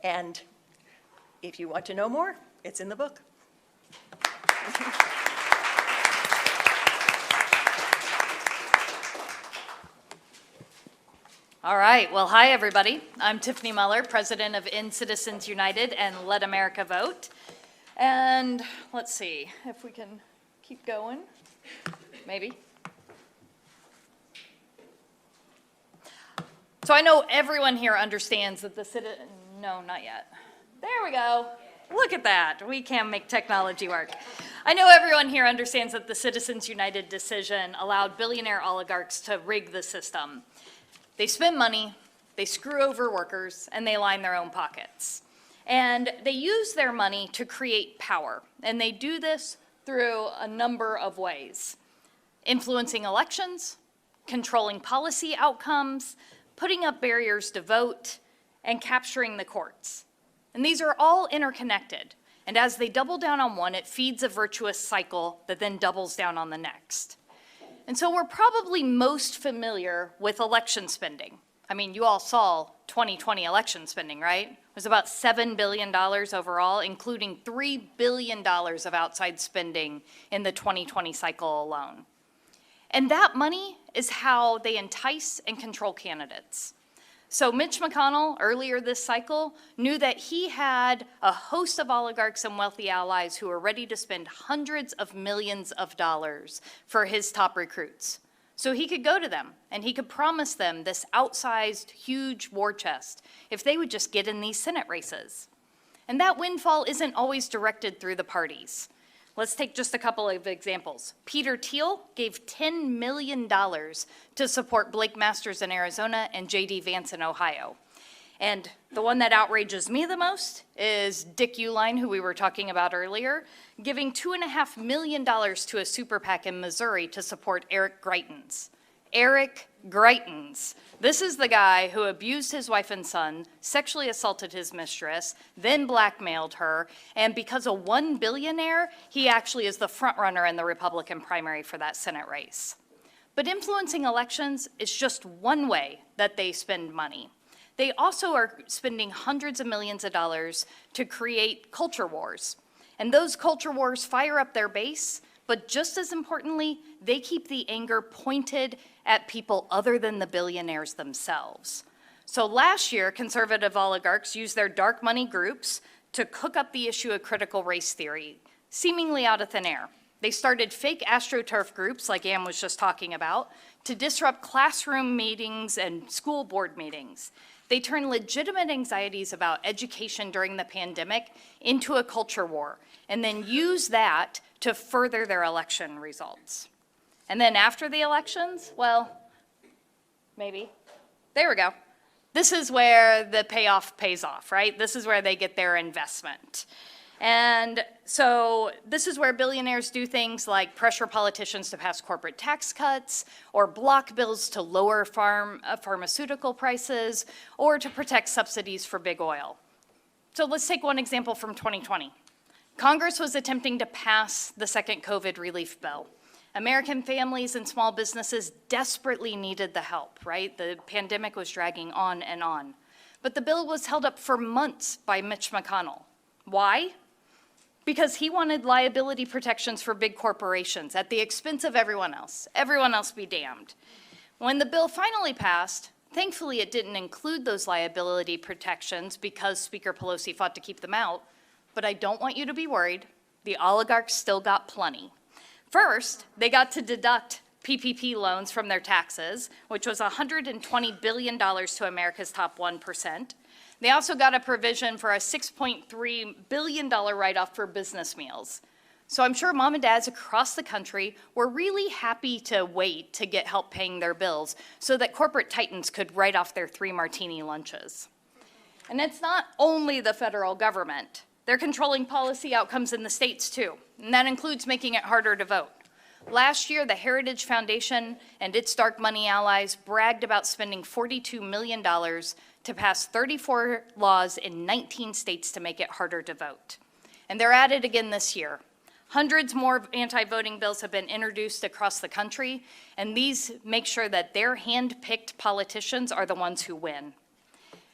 and if you want to know more, it's in the book. All right, well, hi, everybody. I'm Tiffany Muller, president of In Citizens United and Let America Vote. And let's see if we can keep going, maybe. So I know everyone here understands that no, not yet. There we go. Look at that. We can make technology work. I know everyone here understands that the Citizens United decision allowed billionaire oligarchs to rig the system. They spend money, they screw over workers, and they line their own pockets. And they use their money to create power. And they do this through a number of ways. Influencing elections, controlling policy outcomes, putting up barriers to vote, and capturing the courts. And these are all interconnected. And as they double down on one, it feeds a virtuous cycle that then doubles down on the next. And so we're probably most familiar with election spending. I mean, you all saw 2020 election spending, right? It was about $7 billion overall, including $3 billion of outside spending in the 2020 cycle alone. And that money is how they entice and control candidates. So Mitch McConnell, earlier this cycle, knew that he had a host of oligarchs and wealthy allies who were ready to spend hundreds of millions of dollars for his top recruits. So he could go to them and he could promise them this outsized, huge war chest if they would just get in these Senate races. And that windfall isn't always directed through the parties. Let's take just a couple of examples. Peter Thiel gave $10 million to support Blake Masters in Arizona and J.D. Vance in Ohio. And the one that outrages me the most is Dick Uihlein, who we were talking about earlier, giving $2.5 million to a super PAC in Missouri to support Eric Greitens. Eric Greitens. This is the guy who abused his wife and son, sexually assaulted his mistress, then blackmailed her, and because of one billionaire, he actually is the front runner in the Republican primary for that Senate race. But influencing elections is just one way that they spend money. They also are spending hundreds of millions of dollars to create culture wars. And those culture wars fire up their base, but just as importantly, they keep the anger pointed at people other than the billionaires themselves. So last year, conservative oligarchs used their dark money groups to cook up the issue of critical race theory, seemingly out of thin air. They started fake AstroTurf groups, like Ann was just talking about, to disrupt classroom meetings and school board meetings. They turned legitimate anxieties about education during the pandemic into a culture war, and then used that to further their election results. And then after the elections, well, maybe. There we go. This is where the payoff pays off, right? This is where they get their investment. And so this is where billionaires do things like pressure politicians to pass corporate tax cuts, or block bills to lower pharmaceutical prices, or to protect subsidies for big oil. So let's take one example from 2020. Congress was attempting to pass the second COVID relief bill. American families and small businesses desperately needed the help, right? The pandemic was dragging on and on. But the bill was held up for months by Mitch McConnell. Why? Because he wanted liability protections for big corporations at the expense of everyone else. Everyone else be damned. When the bill finally passed, thankfully it didn't include those liability protections because Speaker Pelosi fought to keep them out. But I don't want you to be worried. The oligarchs still got plenty. First, they got to deduct PPP loans from their taxes, which was $120 billion to America's top 1%. They also got a provision for a $6.3 billion write-off for business meals. So I'm sure mom and dads across the country were really happy to wait to get help paying their bills so that corporate titans could write off their 3 martini lunches. And it's not only the federal government. They're controlling policy outcomes in the states too, and that includes making it harder to vote. Last year, the Heritage Foundation and its dark money allies bragged about spending $42 million to pass 34 laws in 19 states to make it harder to vote. And they're at it again this year. Hundreds more anti-voting bills have been introduced across the country, and these make sure that their hand-picked politicians are the ones who win.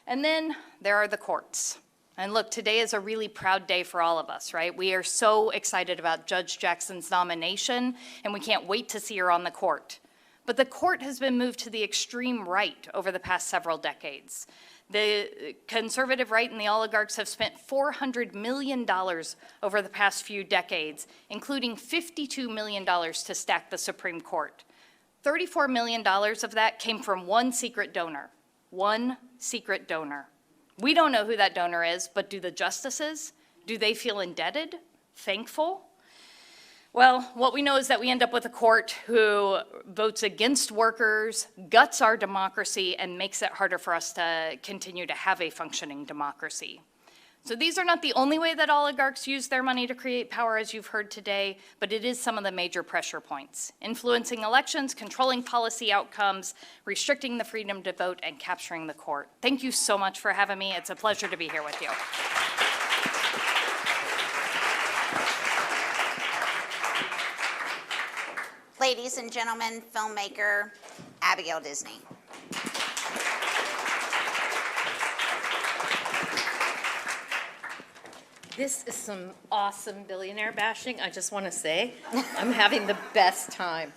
And then there are the courts. And look, today is a really proud day for all of us, right? We are so excited about Judge Jackson's nomination, and we can't wait to see her on the court. But the court has been moved to the extreme right over the past several decades. The conservative right and the oligarchs have spent $400 million over the past few decades, including $52 million to stack the Supreme Court. $34 million of that came from one secret donor. One secret donor. We don't know who that donor is, but do the justices? Do they feel indebted? Thankful? Well, what we know is that we end up with a court who votes against workers, guts our democracy, and makes it harder for us to continue to have a functioning democracy. So these are not the only way that oligarchs use their money to create power, as you've heard today, but it is some of the major pressure points: influencing elections, controlling policy outcomes, restricting the freedom to vote, and capturing the court. Thank you so much for having me. It's a pleasure to be here with you. Ladies and gentlemen, filmmaker Abigail Disney. This is some awesome billionaire bashing, I just want to say. I'm having the best time.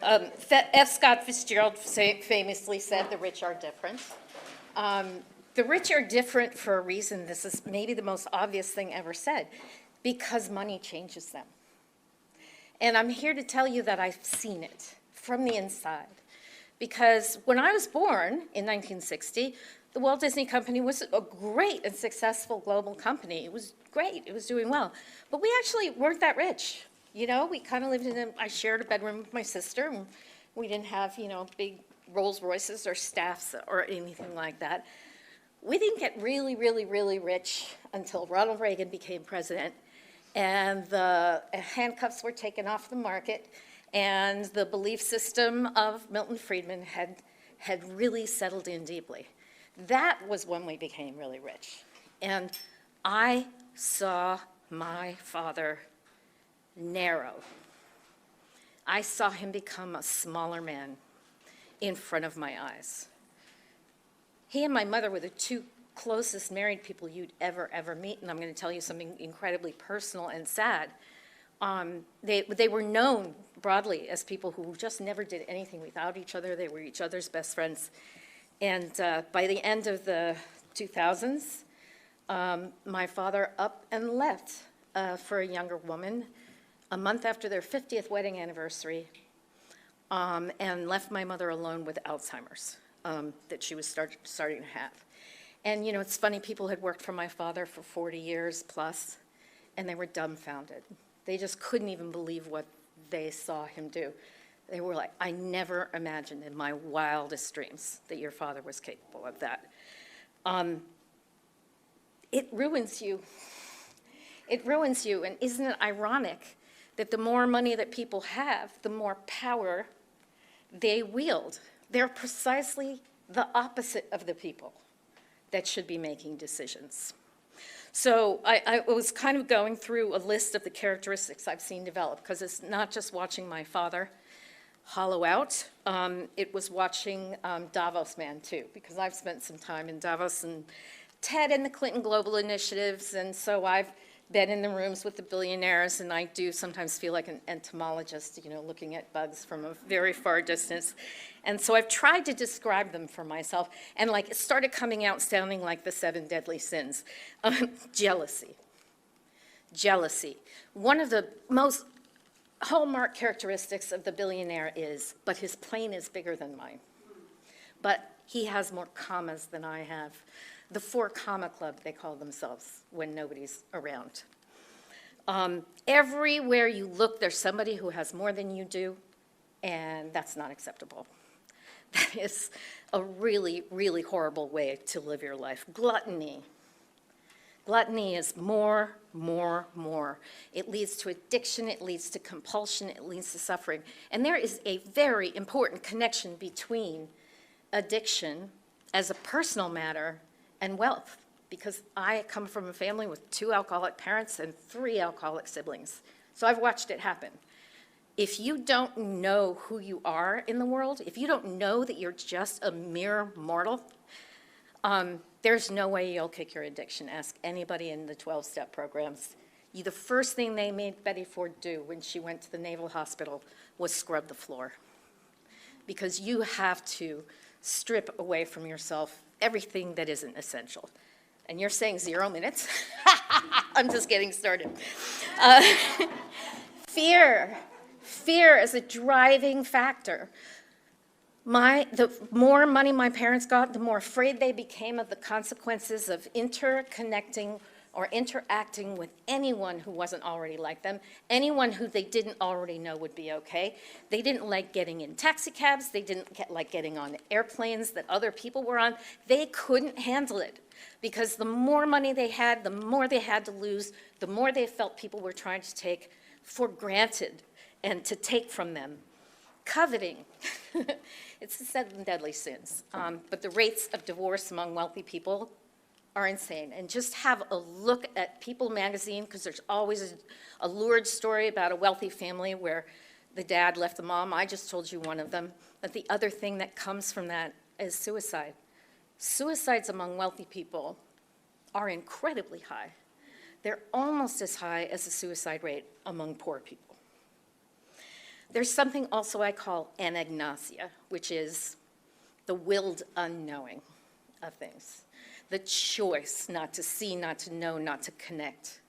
F. Scott Fitzgerald famously said, "The rich are different." The rich are different for a reason. This is maybe the most obvious thing ever said, because money changes them. And I'm here to tell you that I've seen it from the inside. Because when I was born in 1960, the Walt Disney Company was a great and successful global company. It was great, it was doing well. But we actually weren't that rich. You know, we kind of lived I shared a bedroom with my sister, and we didn't have, big Rolls Royces or staffs or anything like that. We didn't get really, really, really rich until Ronald Reagan became president, and the handcuffs were taken off the market, and the belief system of Milton Friedman had really settled in deeply. That was when we became really rich. And I saw my father narrow. I saw him become a smaller man in front of my eyes. He and my mother were the two closest married people you'd ever meet, and I'm going to tell you something incredibly personal and sad. They were known broadly as people who just never did anything without each other. They were each other's best friends. And by the end of the 2000s, my father up and left for a younger woman a month after their 50th wedding anniversary, and left my mother alone with Alzheimer's that she was starting to have. And you know, it's funny, people had worked for my father for 40 years plus, and they were dumbfounded. They just couldn't even believe what they saw him do. They were like, I never imagined in my wildest dreams that your father was capable of that. It ruins you. It ruins you, and isn't it ironic that the more money that people have, the more power they wield? They're precisely the opposite of the people that should be making decisions. So I was kind of going through a list of the characteristics I've seen develop, because it's not just watching my father hollow out, it was watching Davos Man too, because I've spent some time in Davos and TED and the Clinton Global Initiatives, and so I've been in the rooms with the billionaires, and I do sometimes feel like an entomologist, you know, looking at bugs from a very far distance. And so I've tried to describe them for myself, and like it started coming out sounding like the 7 deadly sins. Jealousy. Jealousy. One of the most hallmark characteristics of the billionaire is, but his plane is bigger than mine. But he has more commas than I have. The 4 comma club, they call themselves when nobody's around. Everywhere you look, there's somebody who has more than you do, and that's not acceptable. That is a really, really horrible way to live your life. Gluttony. Gluttony is more, more, more. It leads to addiction, it leads to compulsion, it leads to suffering. And there is a very important connection between addiction as a personal matter and wealth, because I come from a family with 2 alcoholic parents and 3 alcoholic siblings. So I've watched it happen. If you don't know who you are in the world, if you don't know that you're just a mere mortal, there's no way you'll kick your addiction. Ask anybody in the 12-step programs. The first thing they made Betty Ford do when she went to the Naval Hospital was scrub the floor. Because you have to strip away from yourself everything that isn't essential. And you're saying 0 minutes? I'm just getting started. Fear. Fear is a driving factor. The more money my parents got, the more afraid they became of the consequences of interconnecting or interacting with anyone who wasn't already like them, anyone who they didn't already know would be okay. They didn't like getting in taxi cabs. They didn't like getting on airplanes that other people were on. They couldn't handle it, because the more money they had, the more they had to lose, the more they felt people were trying to take for granted and to take from them. Coveting. It's the 7 deadly sins. But the rates of divorce among wealthy people are insane. And just have a look at People magazine, because there's always a lurid story about a wealthy family where the dad left the mom. I just told you one of them. But the other thing that comes from that is suicide. Suicides among wealthy people are incredibly high. They're almost as high as the suicide rate among poor people. There's something also I call anagnosia, which is the willed unknowing of things. The choice not to see, not to know, not to connect.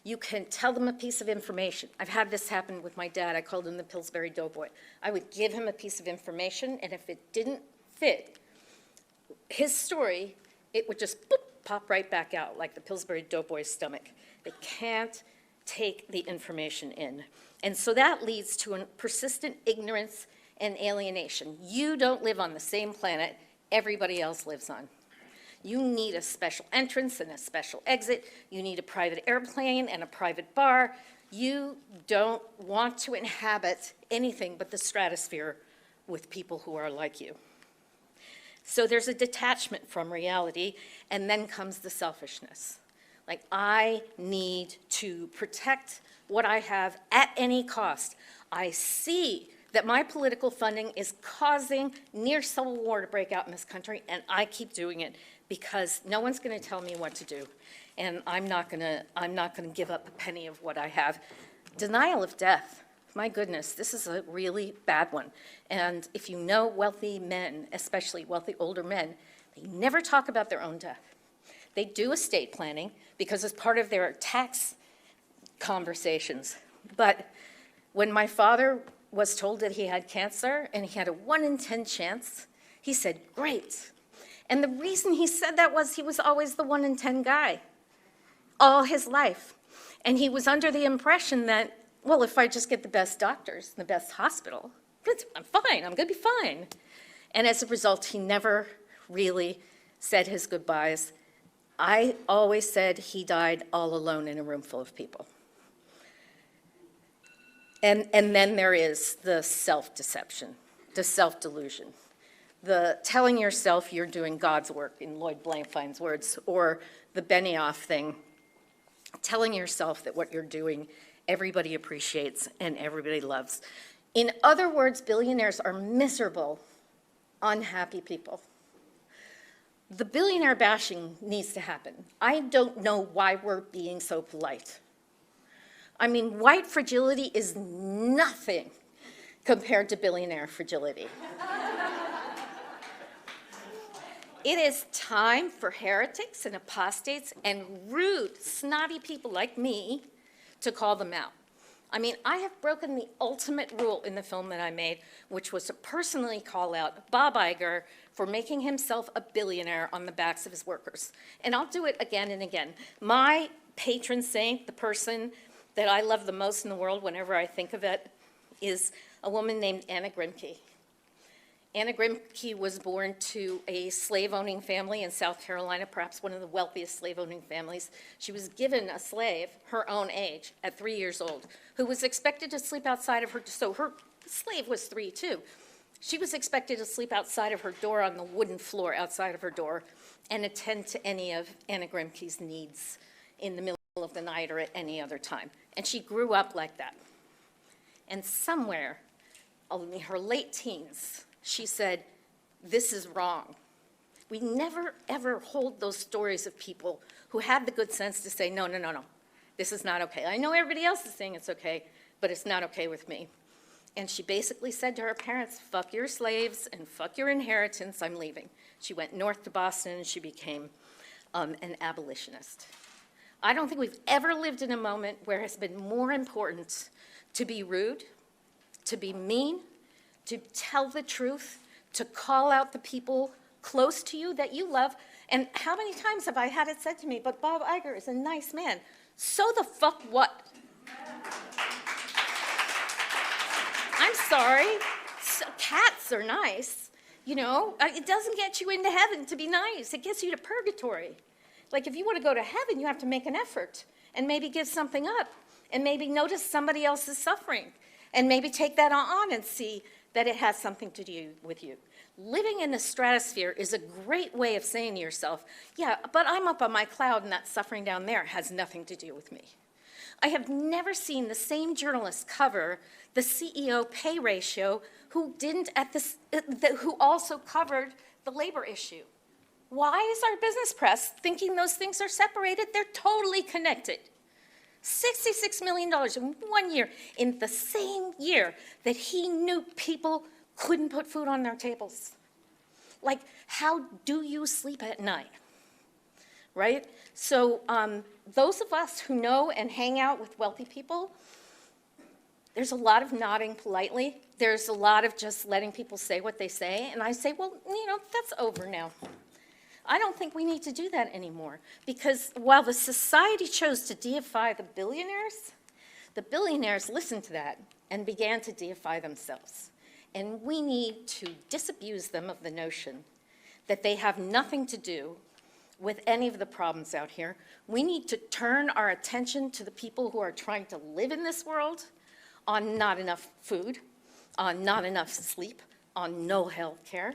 You can tell them a piece of information. I've had this happen with my dad. I called him the Pillsbury Doughboy. I would give him a piece of information, and if it didn't fit his story, it would just boop, pop right back out, like the Pillsbury Doughboy's stomach. They can't take the information in. And so that leads to a persistent ignorance and alienation. You don't live on the same planet everybody else lives on. You need a special entrance and a special exit. You need a private airplane and a private bar. You don't want to inhabit anything but the stratosphere with people who are like you. So there's a detachment from reality, and then comes the selfishness. Like, I need to protect what I have at any cost. I see that my political funding is causing near civil war to break out in this country, and I keep doing it because no one's going to tell me what to do, and I'm not going to give up a penny of what I have. Denial of death. My goodness, this is a really bad one. And if you know wealthy men, especially wealthy older men, they never talk about their own death. They do estate planning because it's part of their tax conversations. But when my father was told that he had cancer and he had a 1 in 10 chance, he said, great. And the reason he said that was he was always the 1 in 10 guy all his life. And he was under the impression that, well, if I just get the best doctors, the best hospital, I'm fine, I'm gonna be fine. And as a result, he never really said his goodbyes. I always said he died all alone in a room full of people. And then there is the self-deception, the self-delusion, the telling yourself you're doing God's work, in Lloyd Blankfein's words, or the Benioff thing, telling yourself that what you're doing everybody appreciates and everybody loves. In other words, billionaires are miserable, unhappy people. The billionaire bashing needs to happen. I don't know why we're being so polite. I mean, white fragility is nothing compared to billionaire fragility. It is time for heretics and apostates and rude, snotty people like me to call them out. I mean, I have broken the ultimate rule in the film that I made, which was to personally call out Bob Iger for making himself a billionaire on the backs of his workers. And I'll do it again and again. My patron saint, the person that I love the most in the world whenever I think of it, is a woman named Anna Grimke. Anna Grimke was born to a slave-owning family in South Carolina, perhaps one of the wealthiest slave-owning families. She was given a slave her own age at 3 years old, who was expected to sleep outside of her, so her slave was 3 too. She was expected to sleep outside of her door on the wooden floor outside of her door and attend to any of Anna Grimke's needs in the middle of the night or at any other time. And she grew up like that. And somewhere in her late teens, she said, this is wrong. We never, ever hold those stories of people who had the good sense to say, no, no, no, no, this is not okay. I know everybody else is saying it's okay, but it's not okay with me. And she basically said to her parents, fuck your slaves and fuck your inheritance, I'm leaving. She went north to Boston and she became an abolitionist. I don't think we've ever lived in a moment where it's been more important to be rude, to be mean, to tell the truth, to call out the people close to you that you love. And how many times have I had it said to me, but Bob Iger is a nice man. So the fuck what? I'm sorry, cats are nice, you know? It doesn't get you into heaven to be nice, it gets you to purgatory. Like if you want to go to heaven, you have to make an effort and maybe give something up and maybe notice somebody else's suffering and maybe take that on and see that it has something to do with you. Living in the stratosphere is a great way of saying to yourself, yeah, but I'm up on my cloud and that suffering down there has nothing to do with me. I have never seen the same journalist cover the CEO pay ratio who also covered the labor issue. Why is our business press thinking those things are separated? They're totally connected. $66 million in 1 year, in the same year that he knew people couldn't put food on their tables. Like, how do you sleep at night? Right? So those of us who know and hang out with wealthy people, there's a lot of nodding politely. There's a lot of just letting people say what they say. And I say, well, you know, that's over now. I don't think we need to do that anymore because while the society chose to deify the billionaires listened to that and began to deify themselves. And we need to disabuse them of the notion that they have nothing to do with any of the problems out here. We need to turn our attention to the people who are trying to live in this world on not enough food, on not enough sleep, on no health care,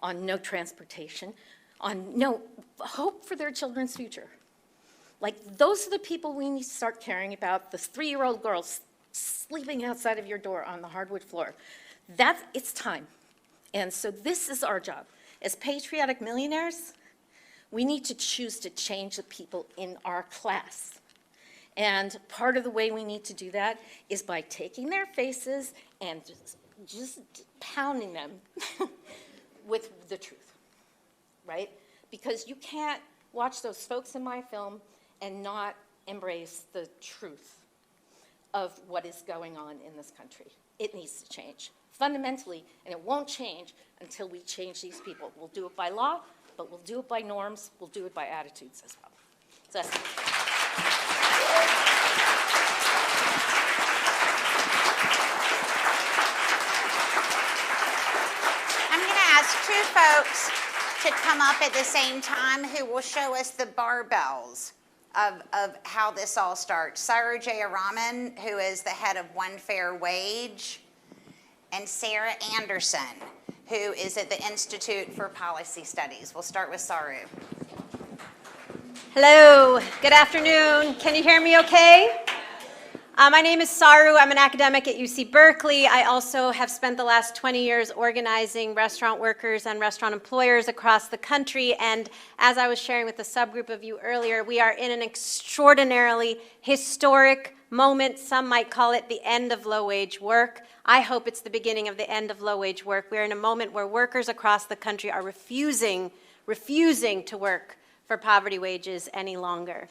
on no transportation, on no hope for their children's future. Like, those are the people we need to start caring about, the 3-year-old girls sleeping outside of your door on the hardwood floor. It's time. And so this is our job. As patriotic millionaires, we need to choose to change the people in our class. And part of the way we need to do that is by taking their faces and just pounding them with the truth, right? Because you can't watch those folks in my film and not embrace the truth of what is going on in this country. It needs to change fundamentally, and it won't change until we change these people. We'll do it by law, but we'll do it by norms, we'll do it by attitudes as well. So that's I'm going to ask two folks to come up at the same time who will show us the barbells of how this all starts. Saru Jayaraman, who is the head of One Fair Wage, and Sarah Anderson, who is at the Institute for Policy Studies. We'll start with Saru. Hello, good afternoon. Can you hear me okay? My name is Saru. I'm an academic at UC Berkeley. I also have spent the last 20 years organizing restaurant workers and restaurant employers across the country. And as I was sharing with the subgroup of you earlier, we are in an extraordinarily historic moment. Some might call it the end of low-wage work. I hope it's the beginning of the end of low-wage work. We're in a moment where workers across the country are refusing to work for poverty wages any longer.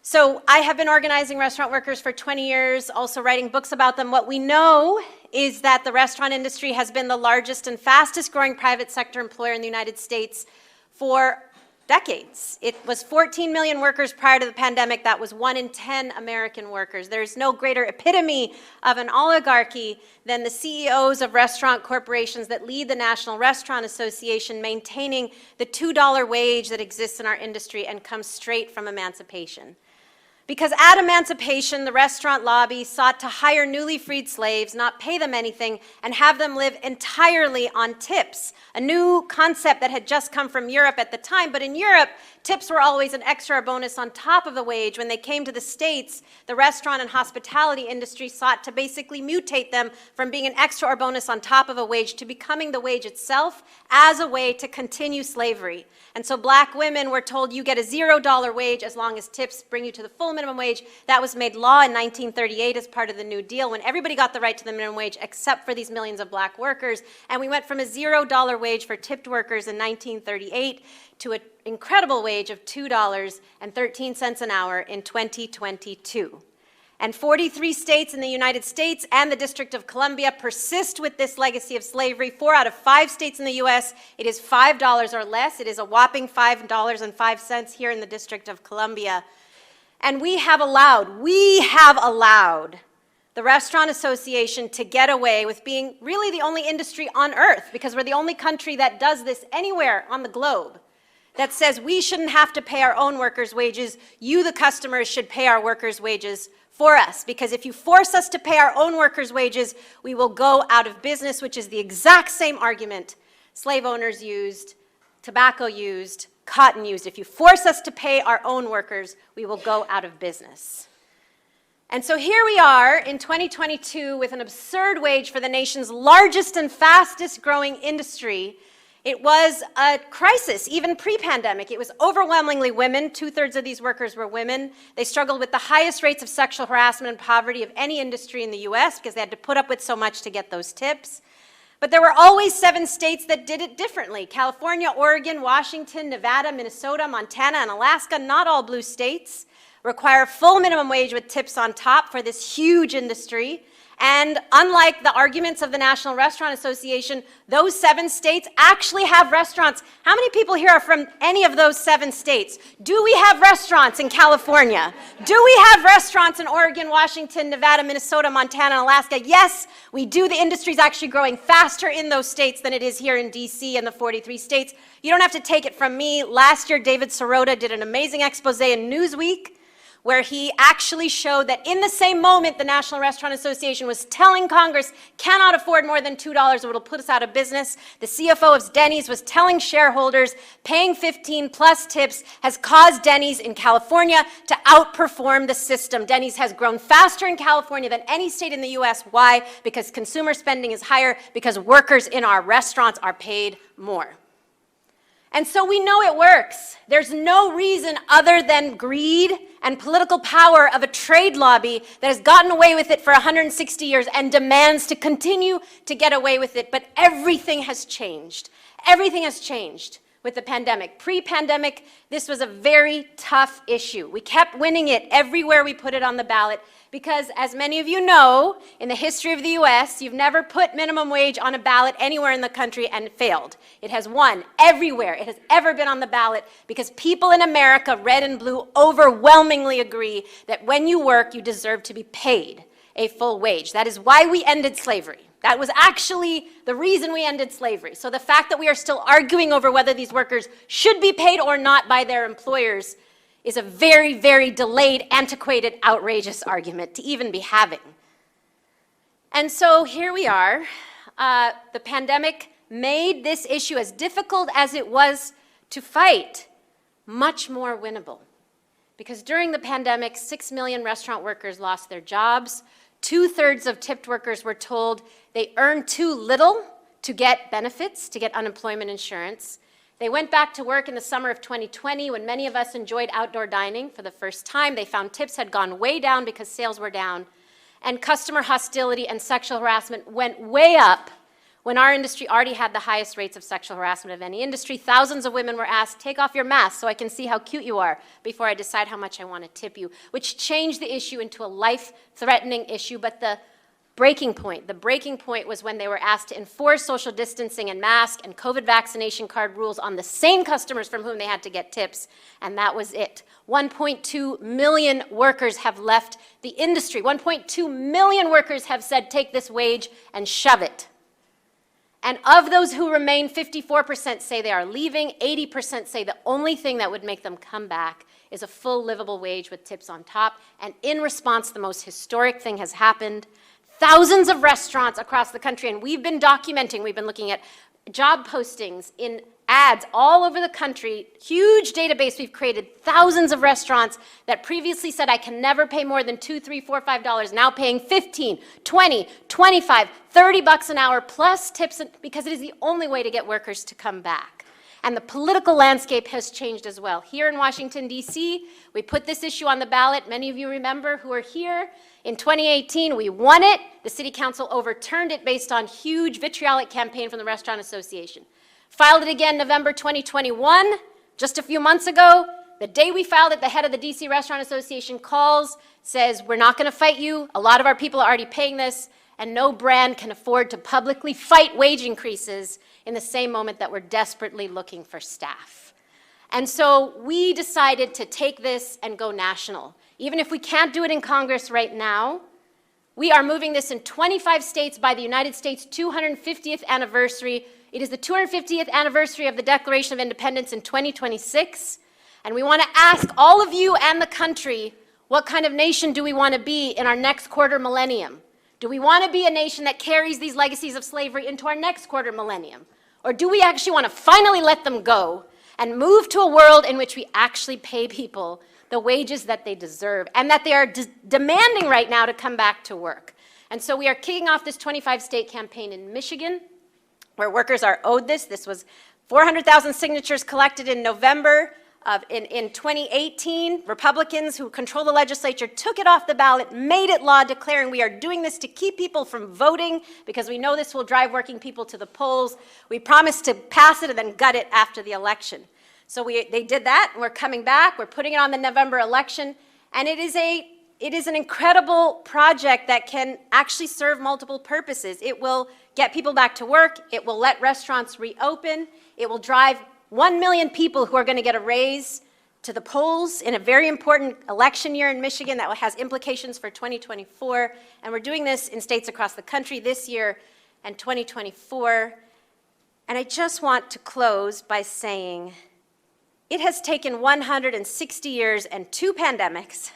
So I have been organizing restaurant workers for 20 years, also writing books about them. What we know is that the restaurant industry has been the largest and fastest growing private sector employer in the United States for decades. It was 14 million workers prior to the pandemic. That was 1 in 10 American workers. There's no greater epitome of an oligarchy than the CEOs of restaurant corporations that lead the National Restaurant Association, maintaining the $2 wage that exists in our industry and comes straight from emancipation. Because at emancipation, the restaurant lobby sought to hire newly freed slaves, not pay them anything, and have them live entirely on tips, a new concept that had just come from Europe at the time. But in Europe, tips were always an extra bonus on top of the wage. When they came to the States, the restaurant and hospitality industry sought to basically mutate them from being an extra or bonus on top of a wage to becoming the wage itself as a way to continue slavery. And so black women were told you get a $0 wage as long as tips bring you to the full minimum wage. That was made law in 1938 as part of the New Deal, when everybody got the right to the minimum wage except for these millions of black workers. And we went from a $0 wage for tipped workers in 1938 to an incredible wage of $2.13 an hour in 2022. And 43 states in the United States and the District of Columbia persist with this legacy of slavery. 4 out of 5 states in the US, it is $5 or less. It is a whopping $5.05 here in the District of Columbia. And we have allowed the Restaurant Association to get away with being really the only industry on earth, because we're the only country that does this anywhere on the globe, that says we shouldn't have to pay our own workers' wages. You, the customers, should pay our workers' wages for us. Because if you force us to pay our own workers' wages, we will go out of business, which is the exact same argument slave owners used, tobacco used, cotton used. If you force us to pay our own workers, we will go out of business. And so here we are in 2022 with an absurd wage for the nation's largest and fastest growing industry. It was a crisis, even pre-pandemic. It was overwhelmingly women. 2/3 of these workers were women. They struggled with the highest rates of sexual harassment and poverty of any industry in the US because they had to put up with so much to get those tips. But there were always 7 states that did it differently: California, Oregon, Washington, Nevada, Minnesota, Montana, and Alaska. Not all blue states require full minimum wage with tips on top for this huge industry. And unlike the arguments of the National Restaurant Association, those 7 states actually have restaurants. How many people here are from any of those 7 states? Do we have restaurants in California? Do we have restaurants in Oregon, Washington, Nevada, Minnesota, Montana, and Alaska? Yes, we do. The industry is actually growing faster in those states than it is here in DC and the 43 states. You don't have to take it from me. Last year, David Sirota did an amazing expose in Newsweek, where he actually showed that in the same moment the National Restaurant Association was telling Congress cannot afford more than $2 or it'll put us out of business, the CFO of Denny's was telling shareholders paying 15 plus tips has caused Denny's in California to outperform the system. Denny's has grown faster in California than any state in the US. Why? Because consumer spending is higher, because workers in our restaurants are paid more. And so we know it works. There's no reason other than greed and political power of a trade lobby that has gotten away with it for 160 years and demands to continue to get away with it. But everything has changed. Everything has changed with the pandemic. Pre-pandemic, this was a very tough issue. We kept winning it everywhere we put it on the ballot because, as many of you know, in the history of the US, you've never put minimum wage on a ballot anywhere in the country and failed. It has won everywhere it has ever been on the ballot because people in America, red and blue, overwhelmingly agree that when you work, you deserve to be paid a full wage. That is why we ended slavery. That was actually the reason we ended slavery. So the fact that we are still arguing over whether these workers should be paid or not by their employers is a very, very delayed, antiquated, outrageous argument to even be having. And so here we are. The pandemic made this issue, as difficult as it was to fight, much more winnable. Because during the pandemic, 6 million restaurant workers lost their jobs. 2/3 of tipped workers were told they earned too little to get benefits, to get unemployment insurance. They went back to work in the summer of 2020 when many of us enjoyed outdoor dining for the first time. They found tips had gone way down because sales were down. And customer hostility and sexual harassment went way up when our industry already had the highest rates of sexual harassment of any industry. Thousands of women were asked, take off your mask so I can see how cute you are before I decide how much I want to tip you, which changed the issue into a life-threatening issue. But the breaking point was when they were asked to enforce social distancing and mask and COVID vaccination card rules on the same customers from whom they had to get tips, and that was it. 1.2 million workers have left the industry. 1.2 million workers have said, take this wage and shove it. And of those who remain, 54% say they are leaving, 80% say the only thing that would make them come back is a full livable wage with tips on top. And in response, the most historic thing has happened. Thousands of restaurants across the country, and we've been documenting, we've been looking at job postings in ads all over the country, huge database we've created, thousands of restaurants that previously said I can never pay more than $2, $3, $4, $5, now paying $15, $20, $25, $30 an hour plus tips because it is the only way to get workers to come back. And the political landscape has changed as well. Here in Washington, D.C., we put this issue on the ballot. Many of you remember who are here. In 2018, we won it. The City Council overturned it based on huge vitriolic campaign from the Restaurant Association. Filed it again November 2021, just a few months ago. The day we filed it, the head of the DC Restaurant Association calls, says, we're not going to fight you. A lot of our people are already paying this, and no brand can afford to publicly fight wage increases in the same moment that we're desperately looking for staff. And so we decided to take this and go national. Even if we can't do it in Congress right now, we are moving this in 25 states by the United States 250th anniversary. It is the 250th anniversary of the Declaration of Independence in 2026. And we want to ask all of you and the country, what kind of nation do we want to be in our next quarter millennium? Do we want to be a nation that carries these legacies of slavery into our next quarter millennium? Or do we actually want to finally let them go and move to a world in which we actually pay people the wages that they deserve and that they are demanding right now to come back to work? And so we are kicking off this 25-state campaign in Michigan, where workers are owed this. This was 400,000 signatures collected in November in 2018. Republicans who control the legislature took it off the ballot, made it law, declaring we are doing this to keep people from voting because we know this will drive working people to the polls. We promised to pass it and then gut it after the election. So they did that, and we're coming back. We're putting it on the November election, and it is an incredible project that can actually serve multiple purposes. It will get people back to work. It will let restaurants reopen. It will drive 1 million people who are going to get a raise to the polls in a very important election year in Michigan that has implications for 2024. And we're doing this in states across the country this year and 2024. And I just want to close by saying it has taken 160 years and 2 pandemics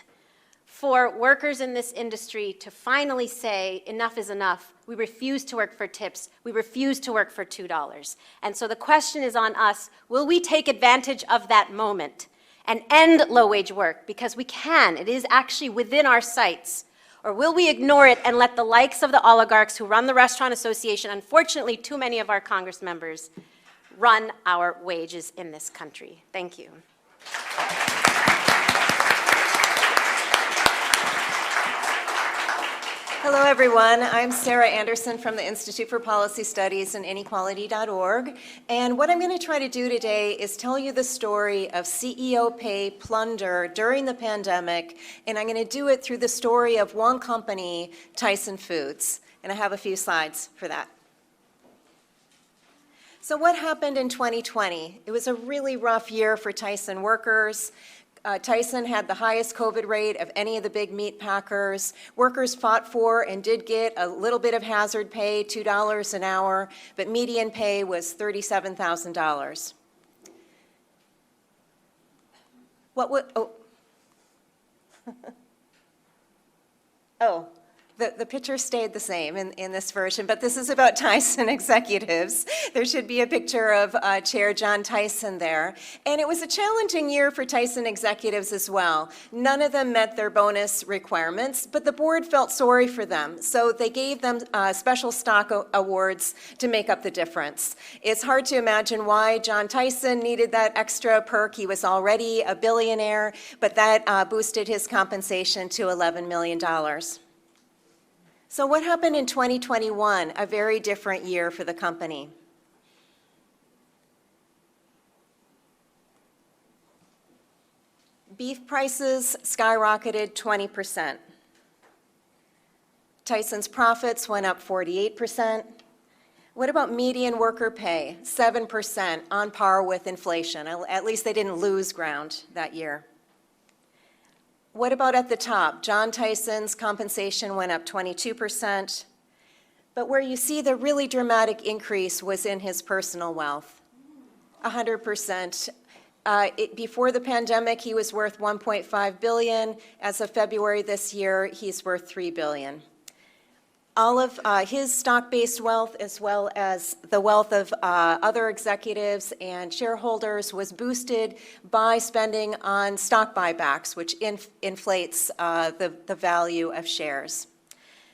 for workers in this industry to finally say, enough is enough. We refuse to work for tips. We refuse to work for $2. And so the question is on us, will we take advantage of that moment and end low-wage work? Because we can. It is actually within our sights. Or will we ignore it and let the likes of the oligarchs who run the Restaurant Association, unfortunately too many of our Congress members, run our wages in this country? Thank you. Hello, everyone. I'm Sarah Anderson from the Institute for Policy Studies and inequality.org. And what I'm going to try to do today is tell you the story of CEO pay plunder during the pandemic, and I'm going to do it through the story of one company, Tyson Foods. And I have a few slides for that. So what happened in 2020? It was a really rough year for Tyson workers. Tyson had the highest COVID rate of any of the big meat packers. Workers fought for and did get a little bit of hazard pay, $2 an hour, but median pay was $37,000. What would, the picture stayed the same in this version, but this is about Tyson executives. There should be a picture of Chair John Tyson there. And it was a challenging year for Tyson executives as well. None of them met their bonus requirements, but the board felt sorry for them. So they gave them special stock awards to make up the difference. It's hard to imagine why John Tyson needed that extra perk. He was already a billionaire, but that boosted his compensation to $11 million. So what happened in 2021, a very different year for the company? Beef prices skyrocketed 20%. Tyson's profits went up 48%. What about median worker pay? 7%, on par with inflation. At least they didn't lose ground that year. What about at the top? John Tyson's compensation went up 22%, but where you see the really dramatic increase was in his personal wealth, 100%. Before the pandemic, he was worth $1.5 billion. As of February this year, he's worth $3 billion. All of his stock-based wealth, as well as the wealth of other executives and shareholders, was boosted by spending on stock buybacks, which inflates the value of shares.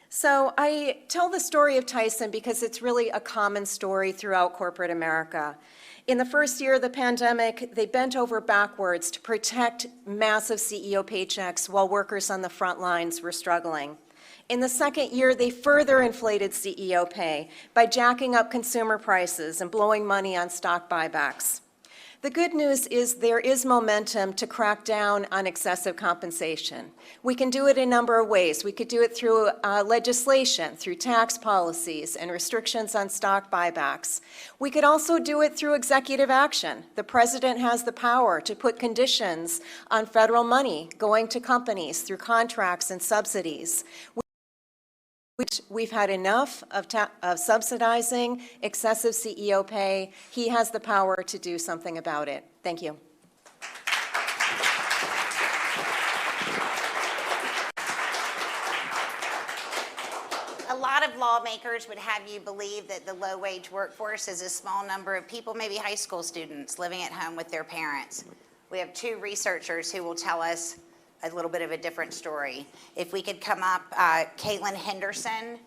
So I tell the story of Tyson because it's really a common story throughout corporate America. In the first year of the pandemic, they bent over backwards to protect massive CEO paychecks while workers on the front lines were struggling. In the second year, they further inflated CEO pay by jacking up consumer prices and blowing money on stock buybacks. The good news is there is momentum to crack down on excessive compensation. We can do it in a number of ways. We could do it through legislation, through tax policies and restrictions on stock buybacks. We could also do it through executive action. The president has the power to put conditions on federal money going to companies through contracts and subsidies. We've had enough of subsidizing excessive CEO pay. He has the power to do something about it. Thank you. A lot of lawmakers would have you believe that the low-wage workforce is a small number of people, maybe high school students, living at home with their parents. We have two researchers who will tell us a little bit of a different story. If we could come up, Caitlin Henderson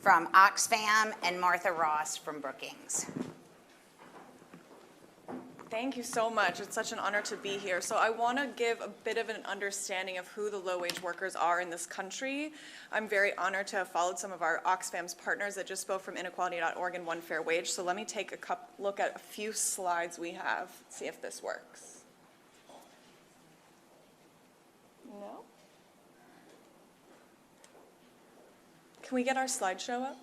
from Oxfam and Martha Ross from Brookings. Thank you so much. It's such an honor to be here. So I want to give a bit of an understanding of who the low-wage workers are in this country. I'm very honored to have followed some of our Oxfam's partners that just spoke from inequality.org and One Fair Wage. So let me take a look at a few slides we have, see if this works. No? Can we get our slideshow up?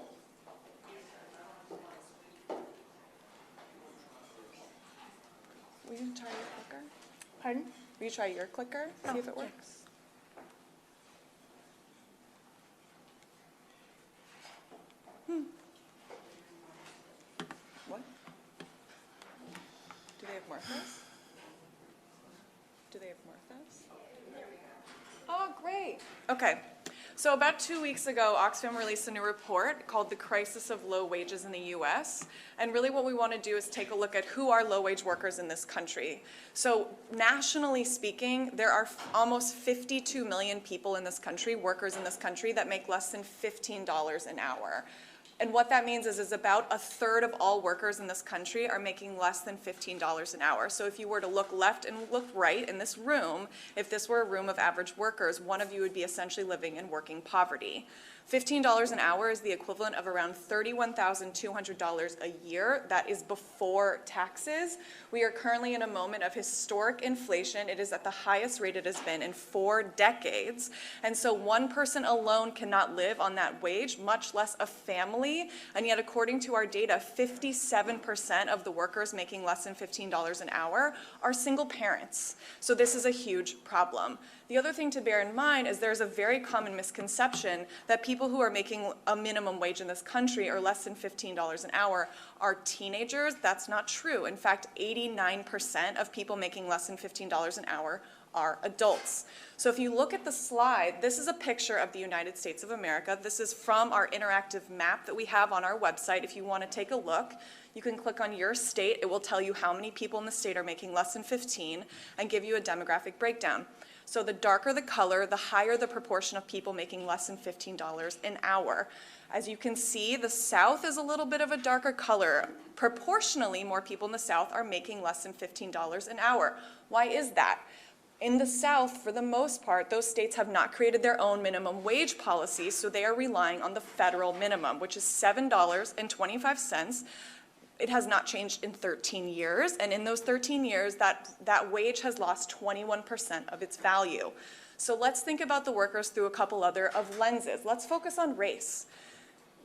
Will you try your clicker? Pardon? Will you try your clicker? See if it works. What? Do they have Martha's? Do they have Martha's? Oh, great. Okay. So about 2 weeks ago, Oxfam released a new report called The Crisis of Low Wages in the U.S. And really what we want to do is take a look at who are low-wage workers in this country. So nationally speaking, there are almost 52 million people in this country, workers in this country, that make less than $15 an hour. And what that means is about a third of all workers in this country are making less than $15 an hour. So if you were to look left and look right in this room, if this were a room of average workers, one of you would be essentially living in working poverty. $15 an hour is the equivalent of around $31,200 a year. That is before taxes. We are currently in a moment of historic inflation. It is at the highest rate it has been in 4 decades. And so one person alone cannot live on that wage, much less a family. And yet, according to our data, 57% of the workers making less than $15 an hour are single parents. So this is a huge problem. The other thing to bear in mind is there's a very common misconception that people who are making a minimum wage in this country or less than $15 an hour are teenagers. That's not true. In fact, 89% of people making less than $15 an hour are adults. So if you look at the slide, this is a picture of the United States of America. This is from our interactive map that we have on our website. If you want to take a look, you can click on your state. It will tell you how many people in the state are making less than 15 and give you a demographic breakdown. So the darker the color, the higher the proportion of people making less than $15 an hour. As you can see, the South is a little bit of a darker color. Proportionally, more people in the South are making less than $15 an hour. Why is that? In the South, for the most part, those states have not created their own minimum wage policies, so they are relying on the federal minimum, which is $7.25. It has not changed in 13 years, and in those 13 years, that wage has lost 21% of its value. So let's think about the workers through a couple other of lenses. Let's focus on race.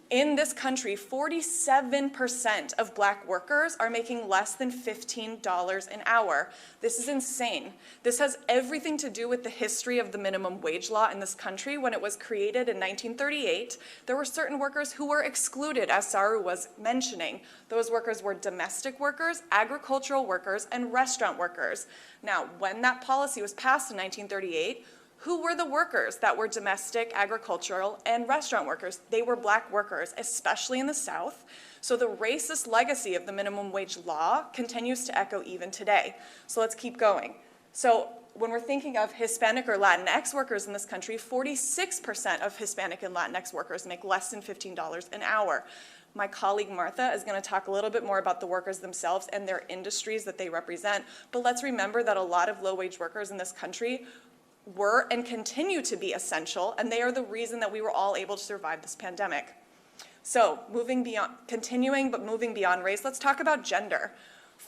In this country, 47% of black workers are making less than $15 an hour. This is insane. This has everything to do with the history of the minimum wage law in this country. When it was created in 1938, there were certain workers who were excluded, as Saru was mentioning. Those workers were domestic workers, agricultural workers, and restaurant workers. Now, when that policy was passed in 1938, who were the workers that were domestic, agricultural, and restaurant workers? They were black workers, especially in the South. So the racist legacy of the minimum wage law continues to echo even today. So let's keep going. So when we're thinking of Hispanic or Latinx workers in this country, 46% of Hispanic and Latinx workers make less than $15 an hour. My colleague Martha is going to talk a little bit more about the workers themselves and their industries that they represent. But let's remember that a lot of low-wage workers in this country were and continue to be essential, and they are the reason that we were all able to survive this pandemic. So moving beyond race, let's talk about gender.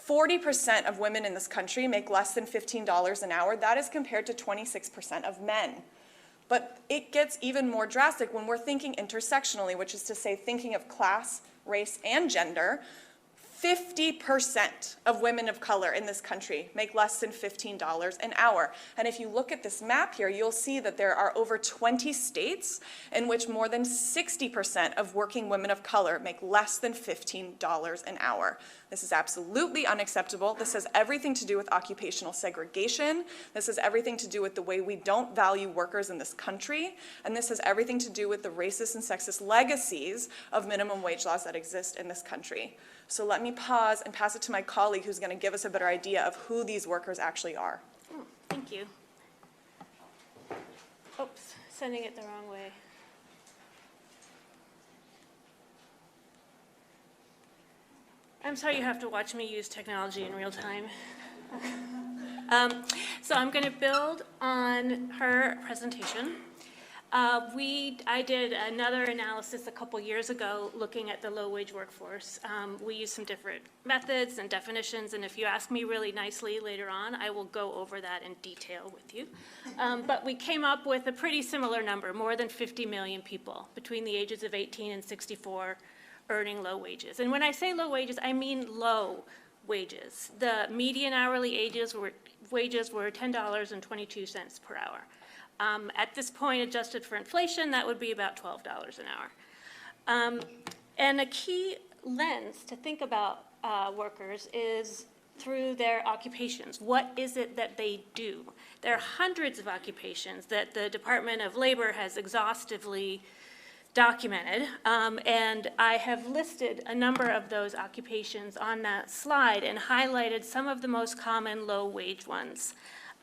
40% of women in this country make less than $15 an hour. That is compared to 26% of men. But it gets even more drastic when we're thinking intersectionally, which is to say thinking of class, race, and gender. 50% of women of color in this country make less than $15 an hour. And if you look at this map here, you'll see that there are over 20 states in which more than 60% of working women of color make less than $15 an hour. This is absolutely unacceptable. This has everything to do with occupational segregation. This has everything to do with the way we don't value workers in this country. And this has everything to do with the racist and sexist legacies of minimum wage laws that exist in this country. So let me pause and pass it to my colleague who's going to give us a better idea of who these workers actually are. Oh, thank you. Oops, sending it the wrong way. I'm sorry you have to watch me use technology in real time. So I'm going to build on her presentation. I did another analysis a couple years ago looking at the low-wage workforce. We used some different methods and definitions, and if you ask me really nicely later on, I will go over that in detail with you. But we came up with a pretty similar number, more than 50 million people between the ages of 18 and 64 earning low wages. And when I say low wages, I mean low wages. The median hourly wages were $10.22 per hour. At this point, adjusted for inflation, that would be about $12 an hour. And a key lens to think about workers is through their occupations. What is it that they do? There are hundreds of occupations that the Department of Labor has exhaustively documented, and I have listed a number of those occupations on that slide and highlighted some of the most common low-wage ones.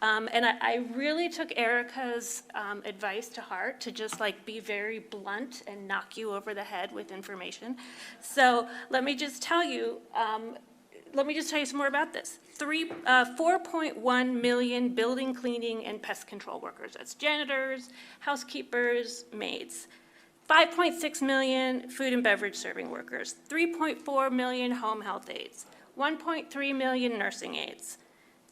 And I really took Erica's advice to heart to just like be very blunt and knock you over the head with information. So let me just tell you some more about this. 4.1 million building cleaning and pest control workers. That's janitors, housekeepers, maids. 5.6 million food and beverage serving workers. 3.4 million home health aides. 1.3 million nursing aides.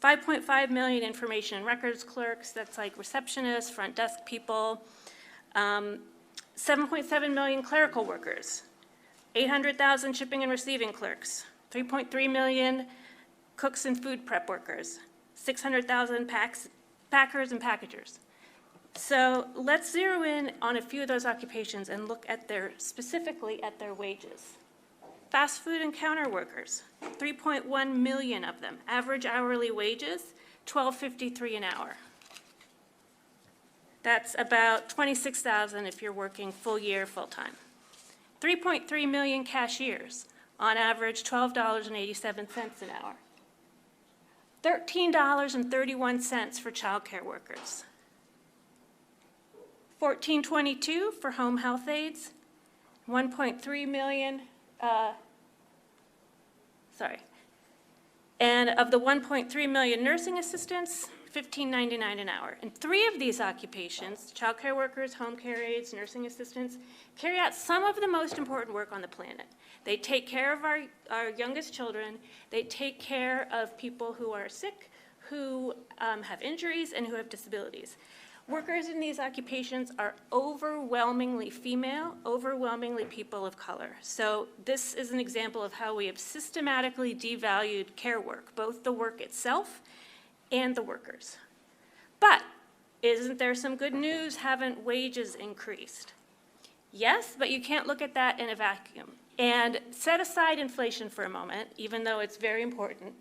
5.5 million information and records clerks, that's like receptionists, front desk people. 7.7 million clerical workers. 800,000 shipping and receiving clerks. 3.3 million cooks and food prep workers. 600,000 packers and packagers. So let's zero in on a few of those occupations and look at specifically at their wages. Fast food and counter workers, 3.1 million of them. Average hourly wages, $12.53 an hour. That's about $26,000 if you're working full year, full time. 3.3 million cashiers, on average $12.87 an hour. $13.31 for childcare workers. $14.22 for home health aides. 1.3 million. And of the 1.3 million nursing assistants, $15.99 an hour. And 3 of these occupations, childcare workers, home care aides, nursing assistants, carry out some of the most important work on the planet. They take care of our youngest children. They take care of people who are sick, who have injuries, and who have disabilities. Workers in these occupations are overwhelmingly female, overwhelmingly people of color. So this is an example of how we have systematically devalued care work, both the work itself and the workers. But isn't there some good news? Haven't wages increased? Yes, but you can't look at that in a vacuum. And set aside inflation for a moment, even though it's very important.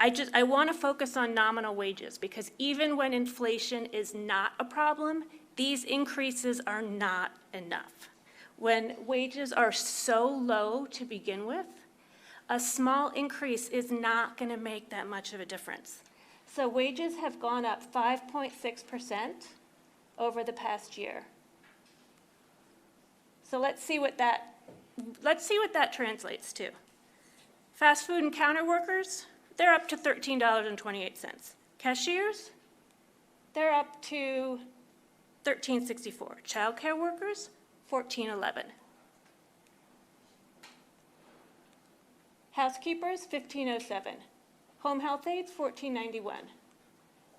I want to focus on nominal wages because even when inflation is not a problem, these increases are not enough. When wages are so low to begin with, a small increase is not going to make that much of a difference. So wages have gone up 5.6% over the past year. So let's see what that translates to. Fast food and counter workers, they're up to $13.28. Cashiers, they're up to $13.64. Childcare workers, $14.11. Housekeepers, $15.07. Home health aides, $14.91.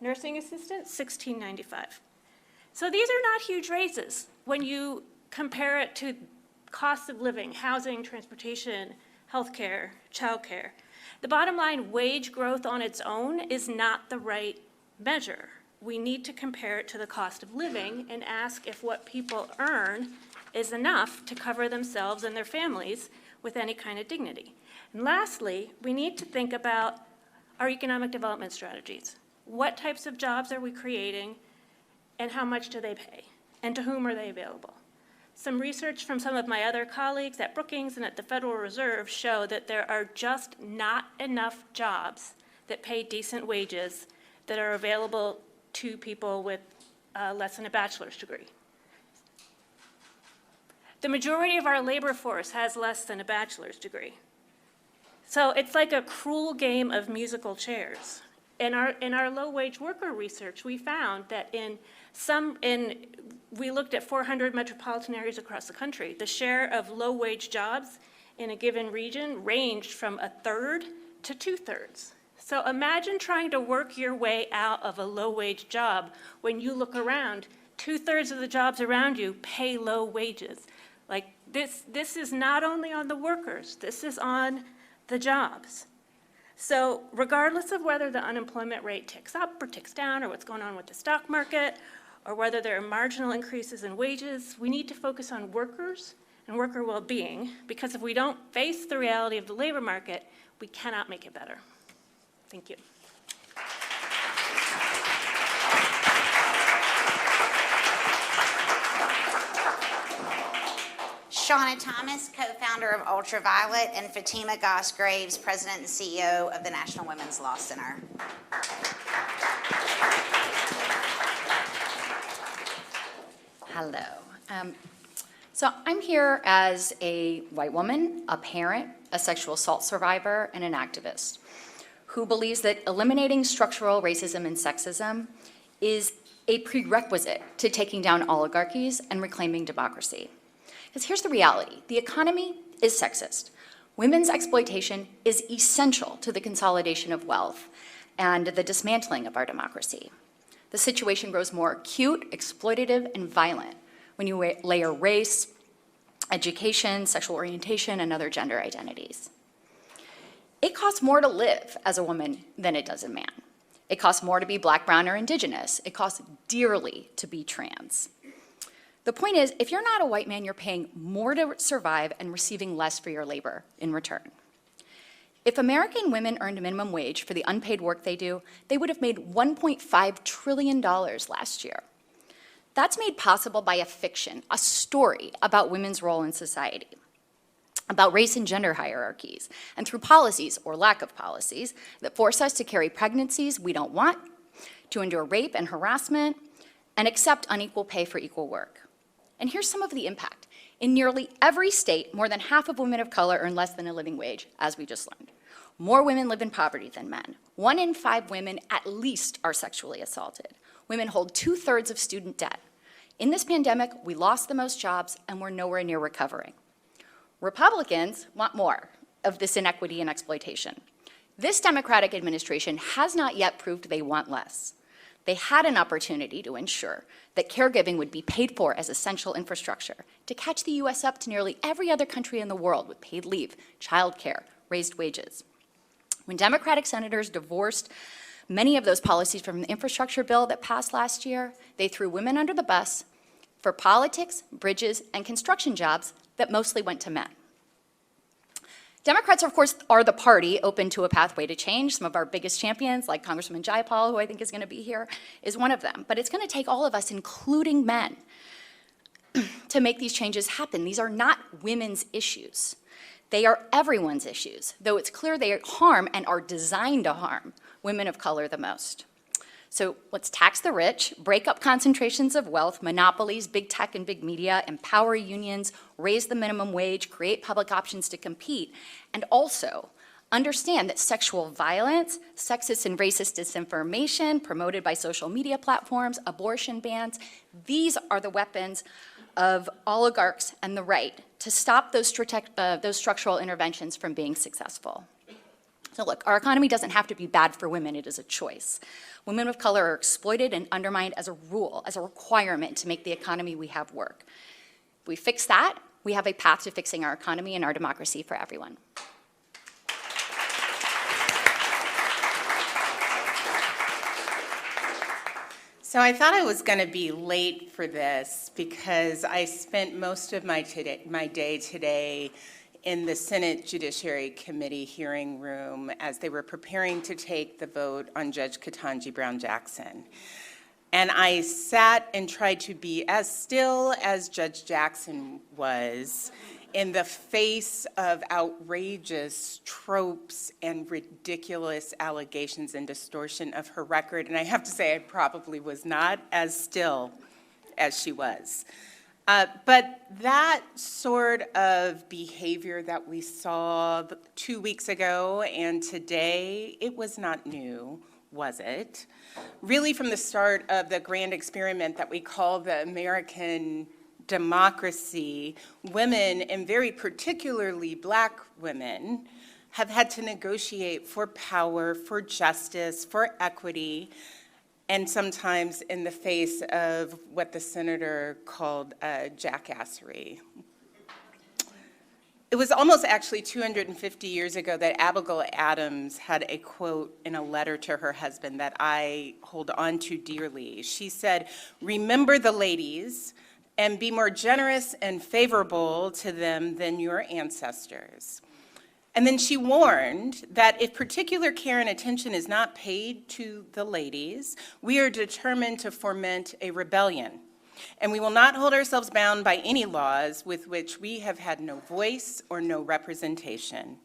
Nursing assistants, $16.95. So these are not huge raises when you compare it to cost of living, housing, transportation, healthcare, childcare. The bottom line, wage growth on its own is not the right measure. We need to compare it to the cost of living and ask if what people earn is enough to cover themselves and their families with any kind of dignity. And lastly, we need to think about our economic development strategies. What types of jobs are we creating and how much do they pay? And to whom are they available? Some research from some of my other colleagues at Brookings and at the Federal Reserve show that there are just not enough jobs that pay decent wages that are available to people with less than a bachelor's degree. The majority of our labor force has less than a bachelor's degree. So it's like a cruel game of musical chairs. In our low-wage worker research, we found that we looked at 400 metropolitan areas across the country. The share of low-wage jobs in a given region ranged from 1/3 to 2/3. So imagine trying to work your way out of a low-wage job when you look around. 2/3 of the jobs around you pay low wages. Like this is not only on the workers, this is on the jobs. So regardless of whether the unemployment rate ticks up or ticks down or what's going on with the stock market or whether there are marginal increases in wages, we need to focus on workers and worker well-being, because if we don't face the reality of the labor market, we cannot make it better. Thank you. Shauna Thomas, co-founder of Ultraviolet, and Fatima Goss-Graves, president and CEO of the National Women's Law Center. Hello. So I'm here as a white woman, a parent, a sexual assault survivor, and an activist who believes that eliminating structural racism and sexism is a prerequisite to taking down oligarchies and reclaiming democracy. Because here's the reality. The economy is sexist. Women's exploitation is essential to the consolidation of wealth and the dismantling of our democracy. The situation grows more acute, exploitative, and violent when you layer race, education, sexual orientation, and other gender identities. It costs more to live as a woman than it does a man. It costs more to be Black, brown, or indigenous. It costs dearly to be trans. The point is, if you're not a white man, you're paying more to survive and receiving less for your labor in return. If American women earned minimum wage for the unpaid work they do, they would have made $1.5 trillion last year. That's made possible by a fiction, a story about women's role in society, about race and gender hierarchies, and through policies, or lack of policies, that force us to carry pregnancies we don't want, to endure rape and harassment, and accept unequal pay for equal work. And here's some of the impact. In nearly every state, more than half of women of color earn less than a living wage, as we just learned. More women live in poverty than men. 1 in 5 women at least are sexually assaulted. Women hold 2/3 of student debt. In this pandemic, we lost the most jobs and we're nowhere near recovering. Republicans want more of this inequity and exploitation. This Democratic administration has not yet proved they want less. They had an opportunity to ensure that caregiving would be paid for as essential infrastructure, to catch the US up to nearly every other country in the world with paid leave, childcare, raised wages. When Democratic senators divorced many of those policies from the infrastructure bill that passed last year, they threw women under the bus for politics, bridges, and construction jobs that mostly went to men. Democrats, of course, are the party open to a pathway to change. Some of our biggest champions, like Congresswoman Jayapal, who I think is going to be here, is one of them. But it's going to take all of us, including men, to make these changes happen. These are not women's issues. They are everyone's issues, though it's clear they harm and are designed to harm women of color the most. So let's tax the rich, break up concentrations of wealth, monopolies, big tech and big media, empower unions, raise the minimum wage, create public options to compete, and also understand that sexual violence, sexist and racist disinformation promoted by social media platforms, abortion bans, these are the weapons of oligarchs and the right to stop those structural interventions from being successful. So look, our economy doesn't have to be bad for women, it is a choice. Women of color are exploited and undermined as a rule, as a requirement to make the economy we have work. If we fix that, we have a path to fixing our economy and our democracy for everyone. So I thought I was going to be late for this because I spent most of my day today in the Senate Judiciary Committee hearing room as they were preparing to take the vote on Judge Ketanji Brown Jackson. And I sat and tried to be as still as Judge Jackson was in the face of outrageous tropes and ridiculous allegations and distortion of her record. And I have to say, I probably was not as still as she was. But that sort of behavior that we saw 2 weeks ago and today, it was not new, was it? Really from the start of the grand experiment that we call the American democracy, women, and very particularly Black women, have had to negotiate for power, for justice, for equity, and sometimes in the face of what the senator called jackassery. It was almost actually 250 years ago that Abigail Adams had a quote in a letter to her husband that I hold on to dearly. She said, "Remember the ladies and be more generous and favorable to them than your ancestors. And then she warned that if particular care and attention is not paid to the ladies, we are determined to foment a rebellion. And we will not hold ourselves bound by any laws with which we have had no voice or no representation.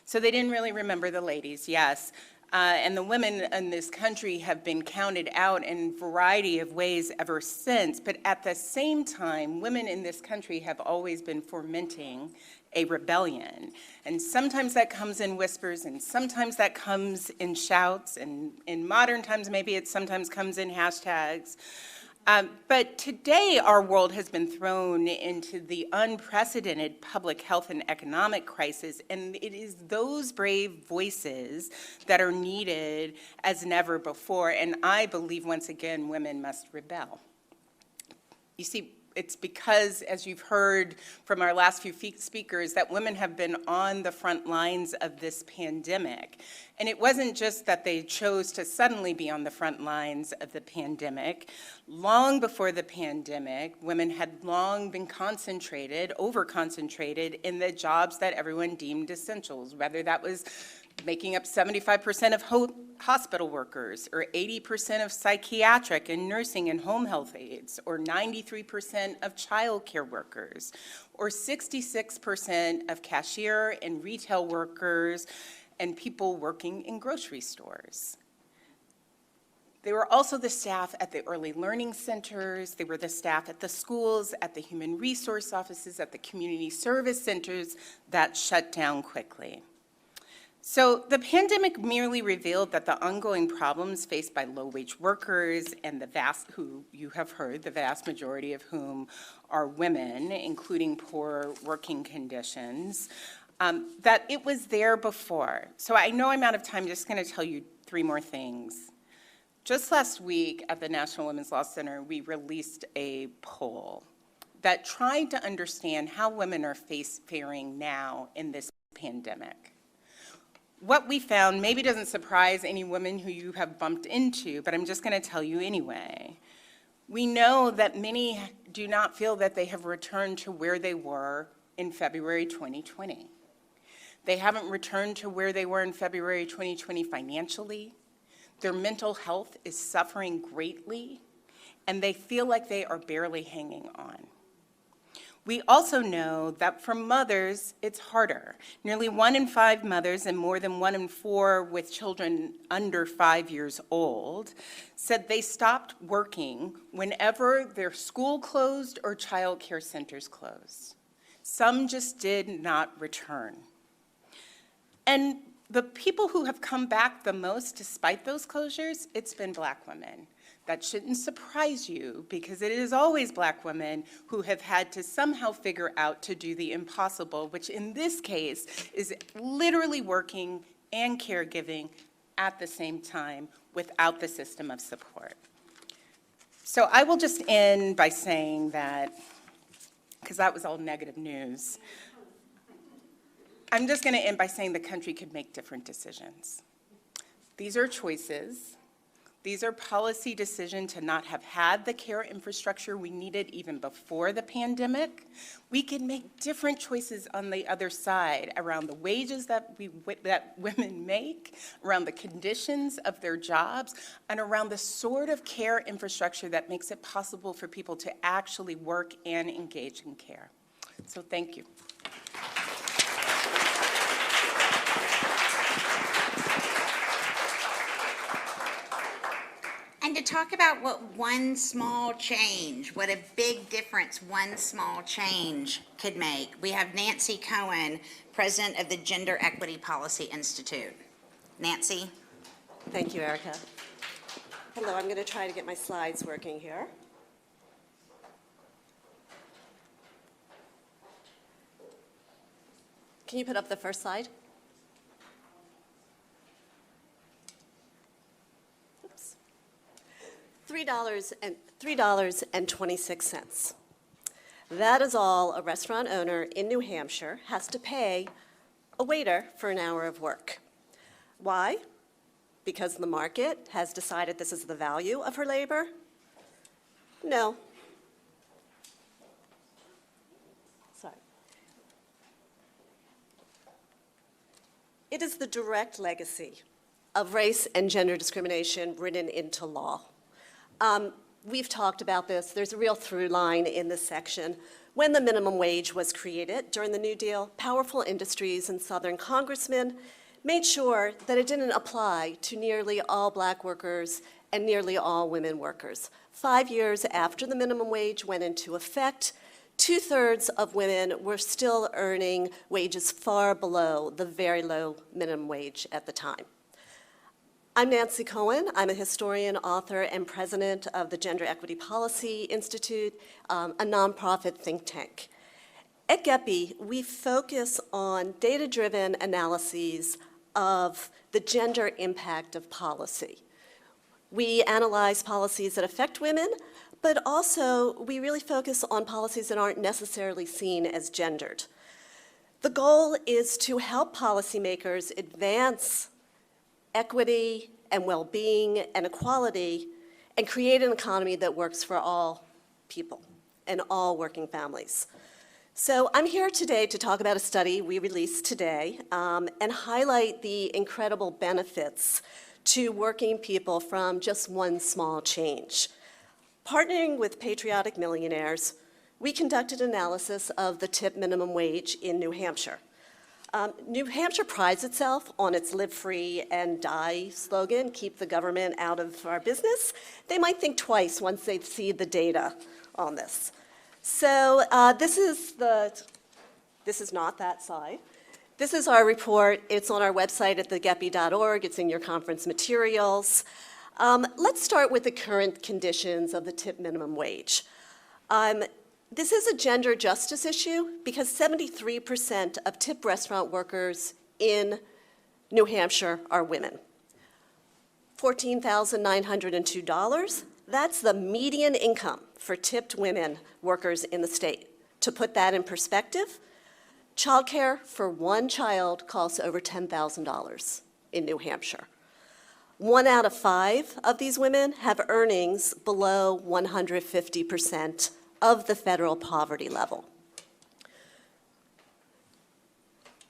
So they didn't really remember the ladies, yes. And the women in this country have been counted out in a variety of ways ever since. But at the same time, women in this country have always been fomenting a rebellion. And sometimes that comes in whispers, and sometimes that comes in shouts, and in modern times, maybe it sometimes comes in hashtags. But today, our world has been thrown into the unprecedented public health and economic crisis, and it is those brave voices that are needed as never before. And I believe, once again, women must rebel. You see, it's because, as you've heard from our last few speakers, that women have been on the front lines of this pandemic. And it wasn't just that they chose to suddenly be on the front lines of the pandemic. Long before the pandemic, women had long been over-concentrated in the jobs that everyone deemed essentials, whether that was making up 75% of hospital workers, or 80% of psychiatric and nursing and home health aides, or 93% of child care workers, or 66% of cashier and retail workers and people working in grocery stores. They were also the staff at the early learning centers. They were the staff at the schools, at the human resource offices, at the community service centers that shut down quickly. So the pandemic merely revealed that the ongoing problems faced by low-wage workers, and who you have heard, the vast majority of whom are women, including poor working conditions, that it was there before. So I know I'm out of time, just going to tell you 3 more things. Just last week at the National Women's Law Center, we released a poll that tried to understand how women are faring now in this pandemic. What we found maybe doesn't surprise any women who you have bumped into, but I'm just going to tell you anyway. We know that many do not feel that they have returned to where they were in February 2020. They haven't returned to where they were in February 2020 financially. Their mental health is suffering greatly, and they feel like they are barely hanging on. We also know that for mothers, it's harder. Nearly 1 in 5 mothers and more than 1 in 4 with children under 5 years old said they stopped working whenever their school closed or child care centers closed. Some just did not return. And the people who have come back the most despite those closures, it's been Black women. That shouldn't surprise you, because it is always Black women who have had to somehow figure out to do the impossible, which in this case is literally working and caregiving at the same time without the system of support. So I will just end by saying that, because that was all negative news, I'm just going to end by saying the country could make different decisions. These are choices. These are policy decisions to not have had the care infrastructure we needed even before the pandemic. We can make different choices on the other side around the wages that women make, around the conditions of their jobs, and around the sort of care infrastructure that makes it possible for people to actually work and engage in care. So thank you. And to talk about what one small change, what a big difference one small change could make, we have Nancy Cohen, president of the Gender Equity Policy Institute. Nancy? Thank you, Erica. Hello, I'm going to try to get my slides working here. Can you put up the first slide? $3.26. That is all a restaurant owner in New Hampshire has to pay a waiter for an hour of work. Why? Because the market has decided this is the value of her labor? No. It is the direct legacy of race and gender discrimination written into law. We've talked about this. There's a real through line in this section. When the minimum wage was created during the New Deal, powerful industries and Southern congressmen made sure that it didn't apply to nearly all black workers and nearly all women workers. 5 years after the minimum wage went into effect, 2/3 of women were still earning wages far below the very low minimum wage at the time. I'm Nancy Cohen. I'm a historian, author, and president of the Gender Equity Policy Institute, a nonprofit think tank. At GEPI, we focus on data-driven analyses of the gender impact of policy. We analyze policies that affect women, but also we really focus on policies that aren't necessarily seen as gendered. The goal is to help policymakers advance equity and well-being and equality and create an economy that works for all people and all working families. So I'm here today to talk about a study we released today and highlight the incredible benefits to working people from just one small change. Partnering with patriotic millionaires, we conducted analysis of the tip minimum wage in New Hampshire. New Hampshire prides itself on its live free and die slogan, keep the government out of our business. They might think twice once they see the data on this. So this is not that slide. This is our report. It's on our website at thegepi.org. It's in your conference materials. Let's start with the current conditions of the tip minimum wage. This is a gender justice issue because 73% of tip restaurant workers in New Hampshire are women. $14,902, that's the median income for tipped women workers in the state. To put that in perspective, childcare for one child costs over $10,000 in New Hampshire. 1 out of 5 of these women have earnings below 150% of the federal poverty level.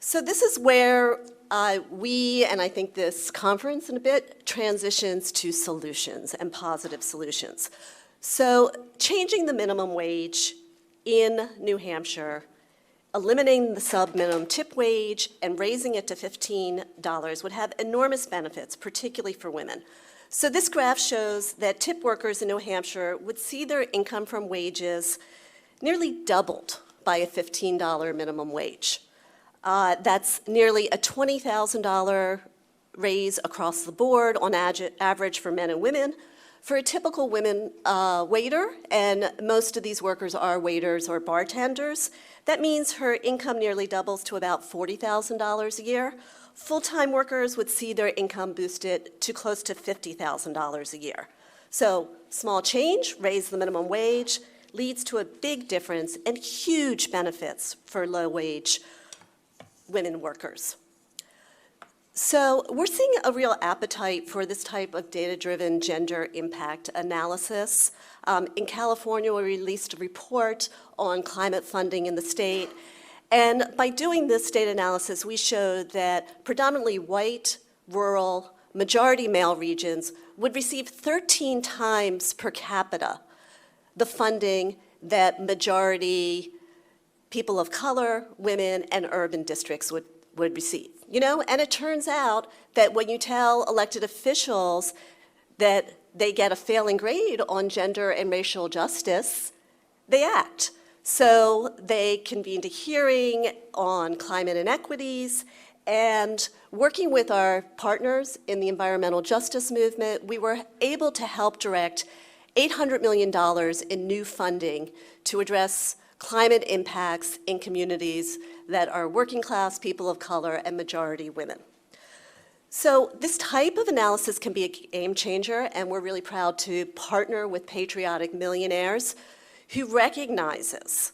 So this is where we, and I think this conference in a bit, transitions to solutions and positive solutions. So changing the minimum wage in New Hampshire, eliminating the sub-minimum tip wage and raising it to $15 would have enormous benefits, particularly for women. So this graph shows that tip workers in New Hampshire would see their income from wages nearly doubled by a $15 minimum wage. That's nearly a $20,000 raise across the board on average for men and women. For a typical women waiter, and most of these workers are waiters or bartenders, that means her income nearly doubles to about $40,000 a year. Full-time workers would see their income boosted to close to $50,000 a year. So small change, raise the minimum wage, leads to a big difference and huge benefits for low-wage women workers. So we're seeing a real appetite for this type of data-driven gender impact analysis. In California, we released a report on climate funding in the state. And by doing this data analysis, we showed that predominantly white, rural, majority male regions would receive 13 times per capita the funding that majority people of color, women, and urban districts would receive. You know, and it turns out that when you tell elected officials that they get a failing grade on gender and racial justice, they act. So they convened a hearing on climate inequities, and working with our partners in the environmental justice movement, we were able to help direct $800 million in new funding to address climate impacts in communities that are working class, people of color, and majority women. So this type of analysis can be a game changer, and we're really proud to partner with patriotic millionaires who recognizes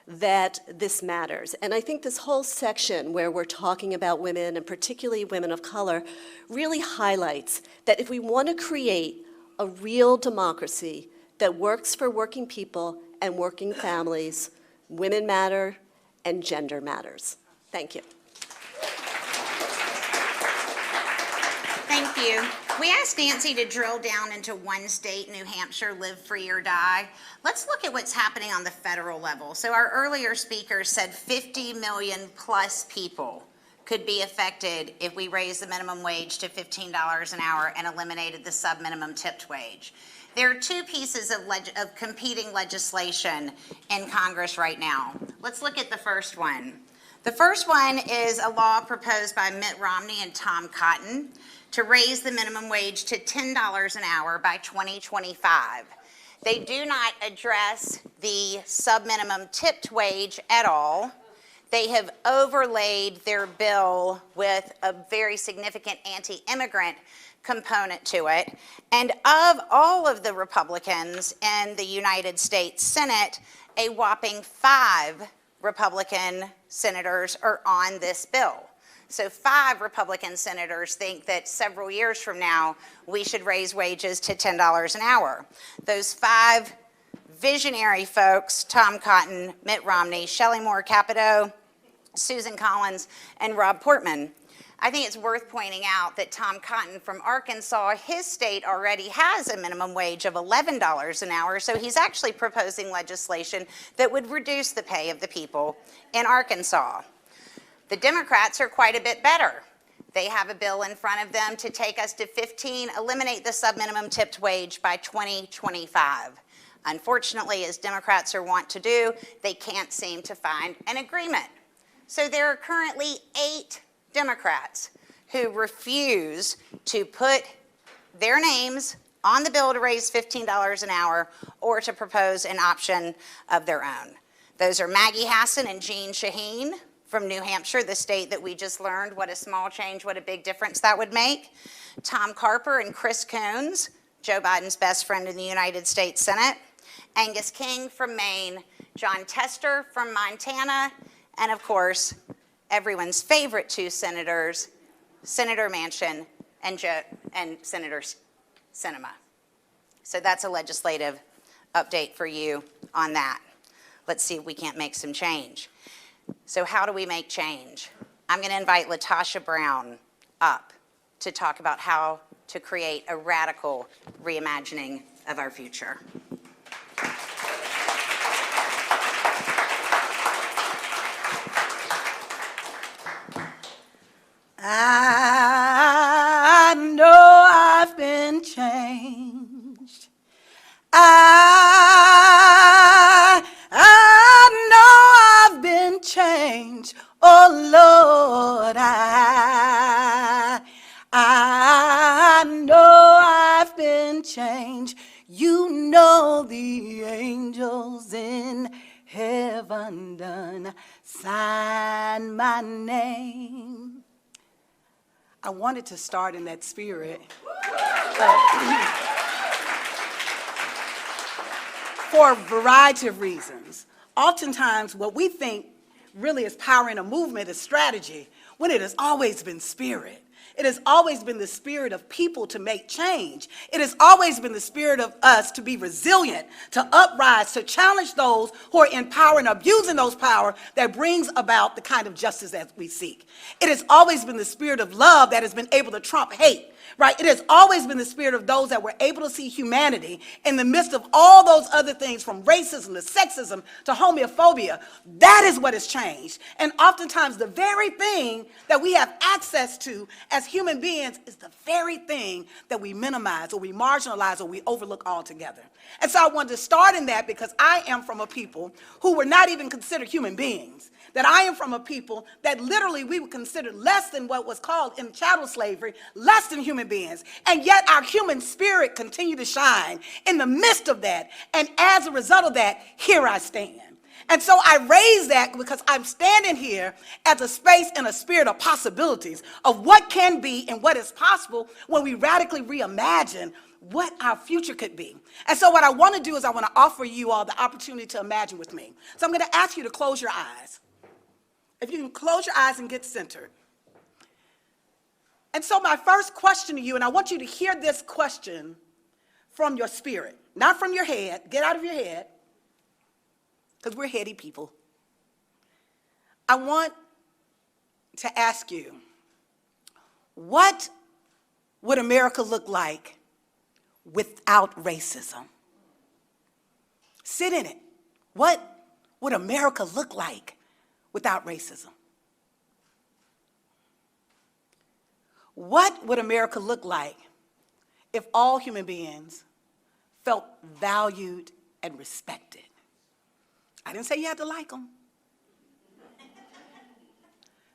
that this matters. And I think this whole section where we're talking about women, and particularly women of color, really highlights that if we want to create a real democracy that works for working people and working families, women matter and gender matters. Thank you. Thank you. We asked Nancy to drill down into one state, New Hampshire, live free or die. Let's look at what's happening on the federal level. So our earlier speakers said 50 million plus people could be affected if we raised the minimum wage to $15 an hour and eliminated the sub-minimum tipped wage. There are two pieces of competing legislation in Congress right now. Let's look at the first one. The first one is a law proposed by Mitt Romney and Tom Cotton to raise the minimum wage to $10 an hour by 2025. They do not address the sub-minimum tipped wage at all. They have overlaid their bill with a very significant anti-immigrant component to it. And of all of the Republicans in the United States Senate, a whopping 5 Republican senators are on this bill. So 5 Republican senators think that several years from now, we should raise wages to $10 an hour. Those 5 visionary folks, Tom Cotton, Mitt Romney, Shelley Moore Capito, Susan Collins, and Rob Portman. I think it's worth pointing out that Tom Cotton from Arkansas, his state already has a minimum wage of $11 an hour, so he's actually proposing legislation that would reduce the pay of the people in Arkansas. The Democrats are quite a bit better. They have a bill in front of them to take us to eliminate the sub-minimum tipped wage by 2025. Unfortunately, as Democrats are wont to do, they can't seem to find an agreement. So there are currently 8 Democrats who refuse to put their names on the bill to raise $15 an hour or to propose an option of their own. Those are Maggie Hassan and Jean Shaheen from New Hampshire, the state that we just learned what a small change, what a big difference that would make. Tom Carper and Chris Coons, Joe Biden's best friend in the United States Senate. Angus King from Maine, John Tester from Montana, and of course, everyone's favorite 2 senators, Senator Manchin and Senator Sinema. So that's a legislative update for you on that. Let's see if we can't make some change. So how do we make change? I'm going to invite Latasha Brown up to talk about how to create a radical reimagining of our future. I know I've been changed. I know I've been changed. Oh Lord, I know I've been changed. You know the angels in heaven done sign my name. I wanted to start in that spirit for a variety of reasons. Oftentimes, what we think really is powering a movement is strategy, when it has always been spirit. It has always been the spirit of people to make change. It has always been the spirit of us to be resilient, to uprise, to challenge those who are in power and abusing those power that brings about the kind of justice that we seek. It has always been the spirit of love that has been able to trump hate. Right? It has always been the spirit of those that were able to see humanity in the midst of all those other things, from racism to sexism to homophobia. That is what has changed. And oftentimes the very thing that we have access to as human beings is the very thing that we minimize or we marginalize or we overlook altogether. And so I wanted to start in that because I am from a people who were not even considered human beings. That I am from a people that literally we would consider less than what was called in chattel slavery, less than human beings. And yet our human spirit continued to shine in the midst of that. And as a result of that, here I stand. And so I raise that because I'm standing here at a space and a spirit of possibilities of what can be and what is possible when we radically reimagine what our future could be. And so what I want to do is I want to offer you all the opportunity to imagine with me. So I'm going to ask you to close your eyes. If you can close your eyes and get centered. And so my first question to you, and I want you to hear this question from your spirit, not from your head. Get out of your head, because we're heady people. I want to ask you, what would America look like without racism? Sit in it. What would America look like without racism? What would America look like if all human beings felt valued and respected? I didn't say you had to like them.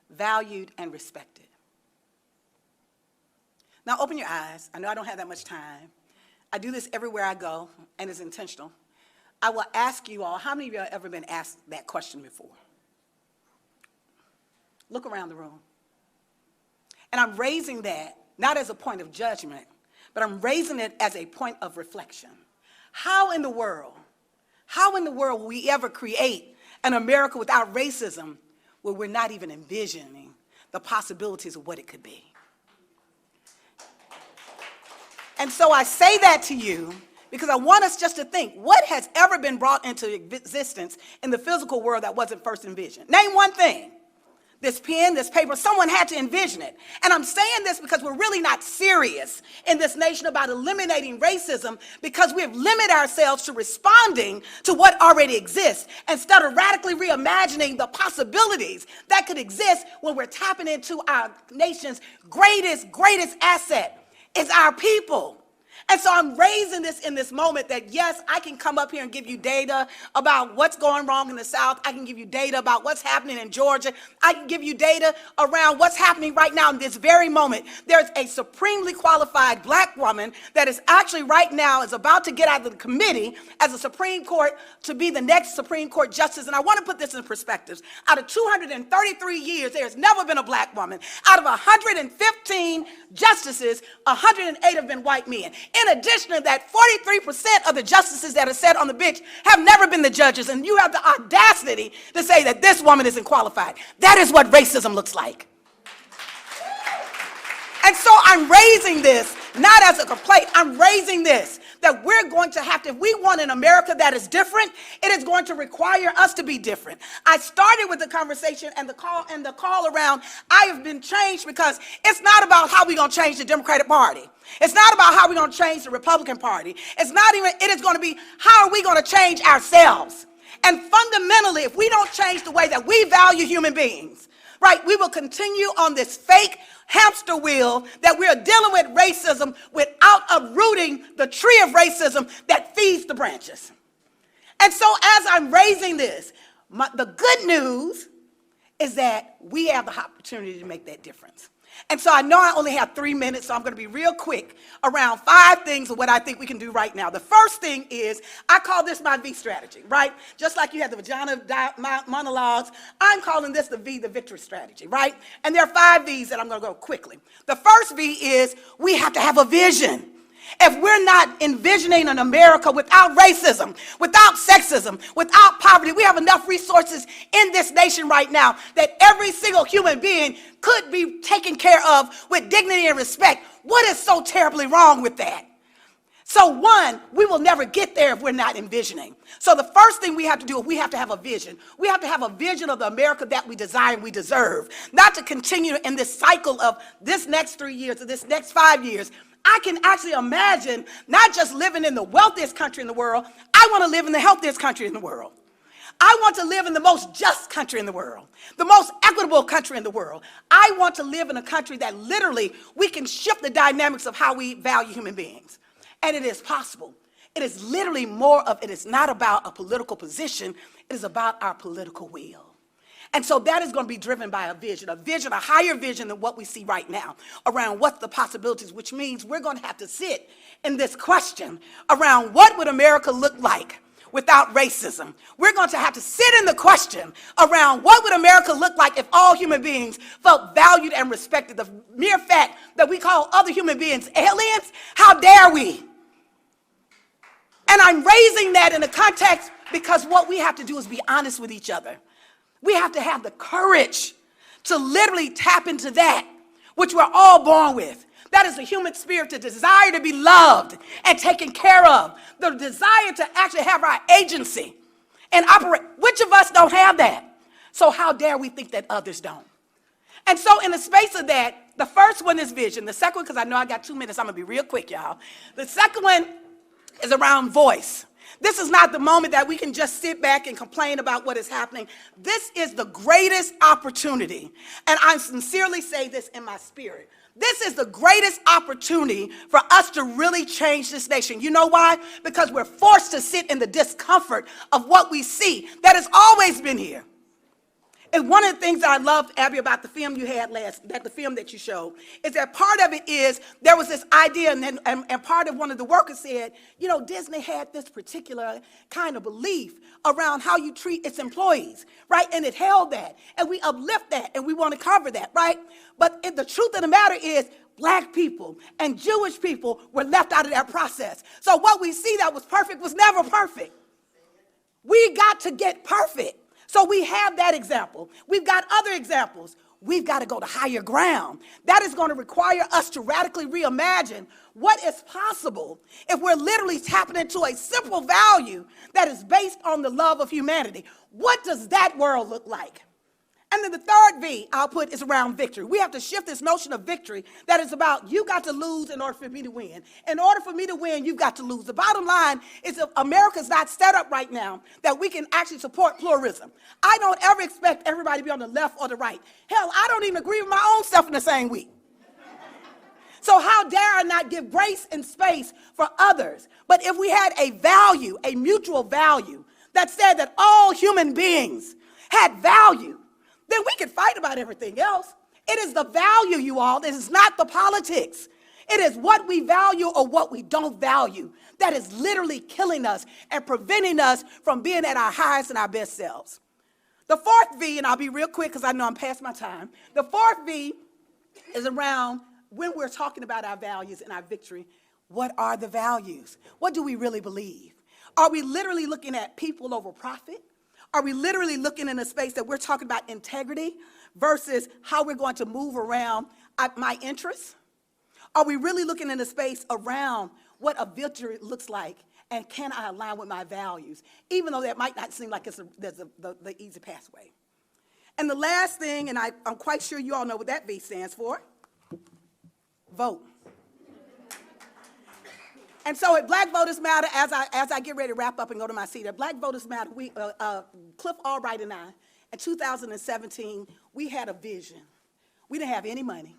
Valued and respected. Now open your eyes. I know I don't have that much time. I do this everywhere I go, and it's intentional. I will ask you all, how many of you have ever been asked that question before? Look around the room. And I'm raising that not as a point of judgment, but I'm raising it as a point of reflection. How in the world will we ever create an America without racism where we're not even envisioning the possibilities of what it could be? And so I say that to you because I want us just to think, what has ever been brought into existence in the physical world that wasn't first envisioned? Name one thing. This pen, this paper, someone had to envision it. And I'm saying this because we're really not serious in this nation about eliminating racism, because we have limited ourselves to responding to what already exists instead of radically reimagining the possibilities that could exist when we're tapping into our nation's greatest asset is our people. And so I'm raising this in this moment that, yes, I can come up here and give you data about what's going wrong in the South. I can give you data about what's happening in Georgia. I can give you data around what's happening right now in this very moment. There's a supremely qualified black woman that is actually right now is about to get out of the committee as a Supreme Court to be the next Supreme Court justice. And I want to put this in perspective. Out of 233 years, there's never been a black woman. Out of 115 justices, 108 have been white men. In addition to that, 43% of the justices that are sat on the bench have never been the judges, and you have the audacity to say that this woman isn't qualified. That is what racism looks like. And so I'm raising this, not as a complaint, I'm raising this, that we're going to have to, if we want an America that is different, it is going to require us to be different. I started with the conversation and the call around, I have been changed, because it's not about how we're going to change the Democratic Party. It's not about how we're going to change the Republican Party. It is going to be, how are we going to change ourselves? And fundamentally, if we don't change the way that we value human beings, right, we will continue on this fake hamster wheel that we are dealing with racism without uprooting the tree of racism that feeds the branches. And so as I'm raising this, the good news is that we have the opportunity to make that difference. And so I know I only have 3 minutes, so I'm going to be real quick around 5 things of what I think we can do right now. The first thing is, I call this my V strategy, right? Just like you had the vagina monologues, I'm calling this the V, the victory strategy, right? And there are 5 Vs that I'm going to go quickly. The first V is, we have to have a vision. If we're not envisioning an America without racism, without sexism, without poverty, we have enough resources in this nation right now that every single human being could be taken care of with dignity and respect. What is so terribly wrong with that? So one, we will never get there if we're not envisioning. So the first thing we have to do is we have to have a vision. We have to have a vision of the America that we desire and we deserve, not to continue in this cycle of this next 3 years or this next 5 years. I can actually imagine not just living in the wealthiest country in the world, I want to live in the healthiest country in the world. I want to live in the most just country in the world, the most equitable country in the world. I want to live in a country that literally we can shift the dynamics of how we value human beings. And it is possible. It is literally more of, it is not about a political position, it is about our political will. And so that is going to be driven by a vision, a higher vision than what we see right now around what's the possibilities, which means we're going to have to sit in this question around what would America look like without racism. We're going to have to sit in the question around what would America look like if all human beings felt valued and respected. The mere fact that we call other human beings aliens, how dare we? And I'm raising that in the context because what we have to do is be honest with each other. We have to have the courage to literally tap into that which we're all born with. That is the human spirit, the desire to be loved and taken care of, the desire to actually have our agency and operate. Which of us don't have that? So how dare we think that others don't? And so in the space of that, The first one is vision. The second one, because I know I got 2 minutes, I'm going to be real quick, y'all. The second one is around voice. This is not the moment that we can just sit back and complain about what is happening. This is the greatest opportunity, and I sincerely say this in my spirit. This is the greatest opportunity for us to really change this nation. You know why? Because we're forced to sit in the discomfort of what we see that has always been here. And one of the things that I loved, Abby, about the film you had the film that you showed, is that part of it is there was this idea, and part of one of the workers said, you know, Disney had this particular kind of belief around how you treat its employees, right? And it held that, and we uplift that, and we want to cover that, right? But the truth of the matter is, Black people and Jewish people were left out of that process. So what we see that was perfect was never perfect. We got to get perfect. So we have that example. We've got other examples. We've got to go to higher ground. That is going to require us to radically reimagine what is possible if we're literally tapping into a simple value that is based on the love of humanity. What does that world look like? And then the third V I'll put is around victory. We have to shift this notion of victory that is about you got to lose in order for me to win. In order for me to win, you've got to lose. The bottom line is that America's not set up right now that we can actually support pluralism. I don't ever expect everybody to be on the left or the right. Hell, I don't even agree with my own self in the same week. So how dare I not give grace and space for others? But if we had a value, a mutual value, that said that all human beings had value, then we can fight about everything else. It is the value, you all. It is not the politics. It is what we value or what we don't value that is literally killing us and preventing us from being at our highest and our best selves. The fourth V, and I'll be real quick because I know I'm past my time. The fourth V is around when we're talking about our values and our victory. What are the values? What do we really believe? Are we literally looking at people over profit? Are we literally looking in a space that we're talking about integrity versus how we're going to move around my interests? Are we really looking in a space around what a victory looks like and can I align with my values, even though that might not seem like there's the easy pathway? And the last thing, and I'm quite sure you all know what that V stands for, vote. And so at Black Voters Matter, as I get ready to wrap up and go to my seat, at Black Voters Matter, Cliff Albright and I, in 2017, we had a vision. We didn't have any money.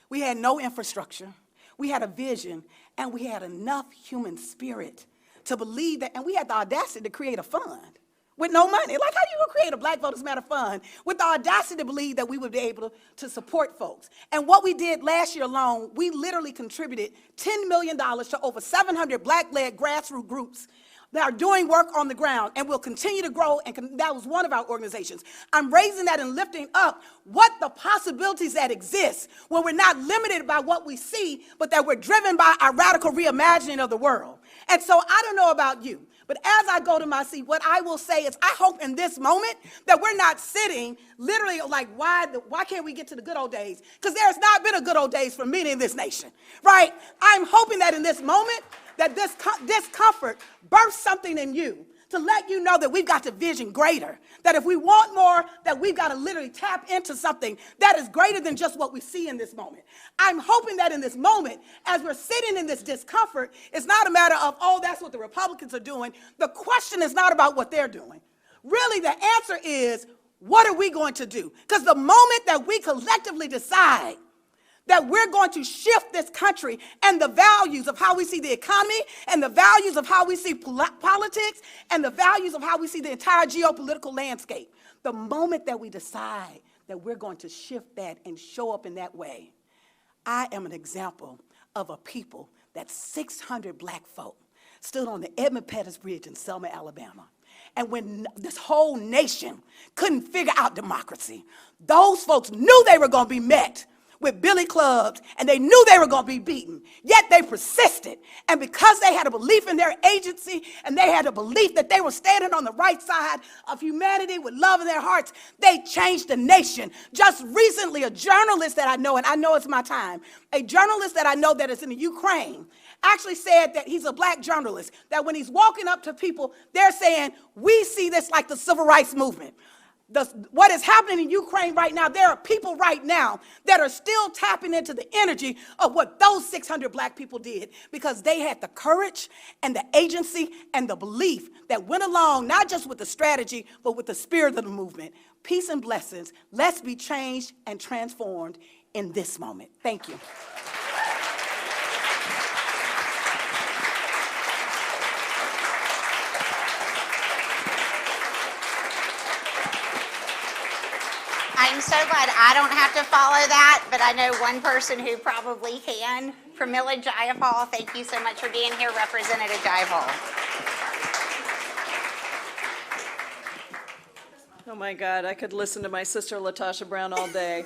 We had no infrastructure. We had a vision, and we had enough human spirit to believe that, and we had the audacity to create a fund with no money. Like, how do you create a Black Voters Matter fund with the audacity to believe that we would be able to support folks? And what we did last year alone, we literally contributed $10 million to over 700 Black-led grassroots groups that are doing work on the ground and will continue to grow, and that was one of our organizations. I'm raising that and lifting up what the possibilities that exist when we're not limited by what we see, but that we're driven by our radical reimagining of the world. And so I don't know about you, but as I go to my seat, what I will say is I hope in this moment that we're not sitting literally like, why can't we get to the good old days? Because there's not been a good old days for many in this nation, right? I'm hoping that in this moment that this discomfort births something in you to let you know that we've got to vision greater, that if we want more, that we've got to literally tap into something that is greater than just what we see in this moment. I'm hoping that in this moment, as we're sitting in this discomfort, it's not a matter of, oh, that's what the Republicans are doing. The question is not about what they're doing. Really, the answer is, what are we going to do? Because the moment that we collectively decide that we're going to shift this country and the values of how we see the economy and the values of how we see politics and the values of how we see the entire geopolitical landscape. The moment that we decide that we're going to shift that and show up in that way, I am an example of a people that 600 Black folk stood on the Edmund Pettus Bridge in Selma, Alabama. And when this whole nation couldn't figure out democracy, those folks knew they were going to be met with billy clubs, and they knew they were going to be beaten, yet they persisted. And because they had a belief in their agency, and they had a belief that they were standing on the right side of humanity with love in their hearts, they changed the nation. Just recently, a journalist that I know, and I know it's my time, a journalist that I know that is in the Ukraine, actually said that he's a Black journalist, that when he's walking up to people, they're saying, we see this like the civil rights movement. what is happening in Ukraine right now, there are people right now that are still tapping into the energy of what those 600 black people did, because they had the courage and the agency and the belief that went along not just with the strategy, but with the spirit of the movement. Peace and blessings. Let's be changed and transformed in this moment. Thank you. I'm so glad I don't have to follow that, but I know one person who probably can. Pramila Jayapal, thank you so much for being here, Representative Jayapal. Oh my God, I could listen to my sister LaTosha Brown all day.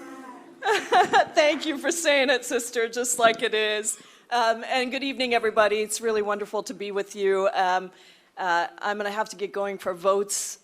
Thank you for saying it, sister, just like it is. And good evening, everybody. It's really wonderful to be with you. I'm going to have to get going for votes.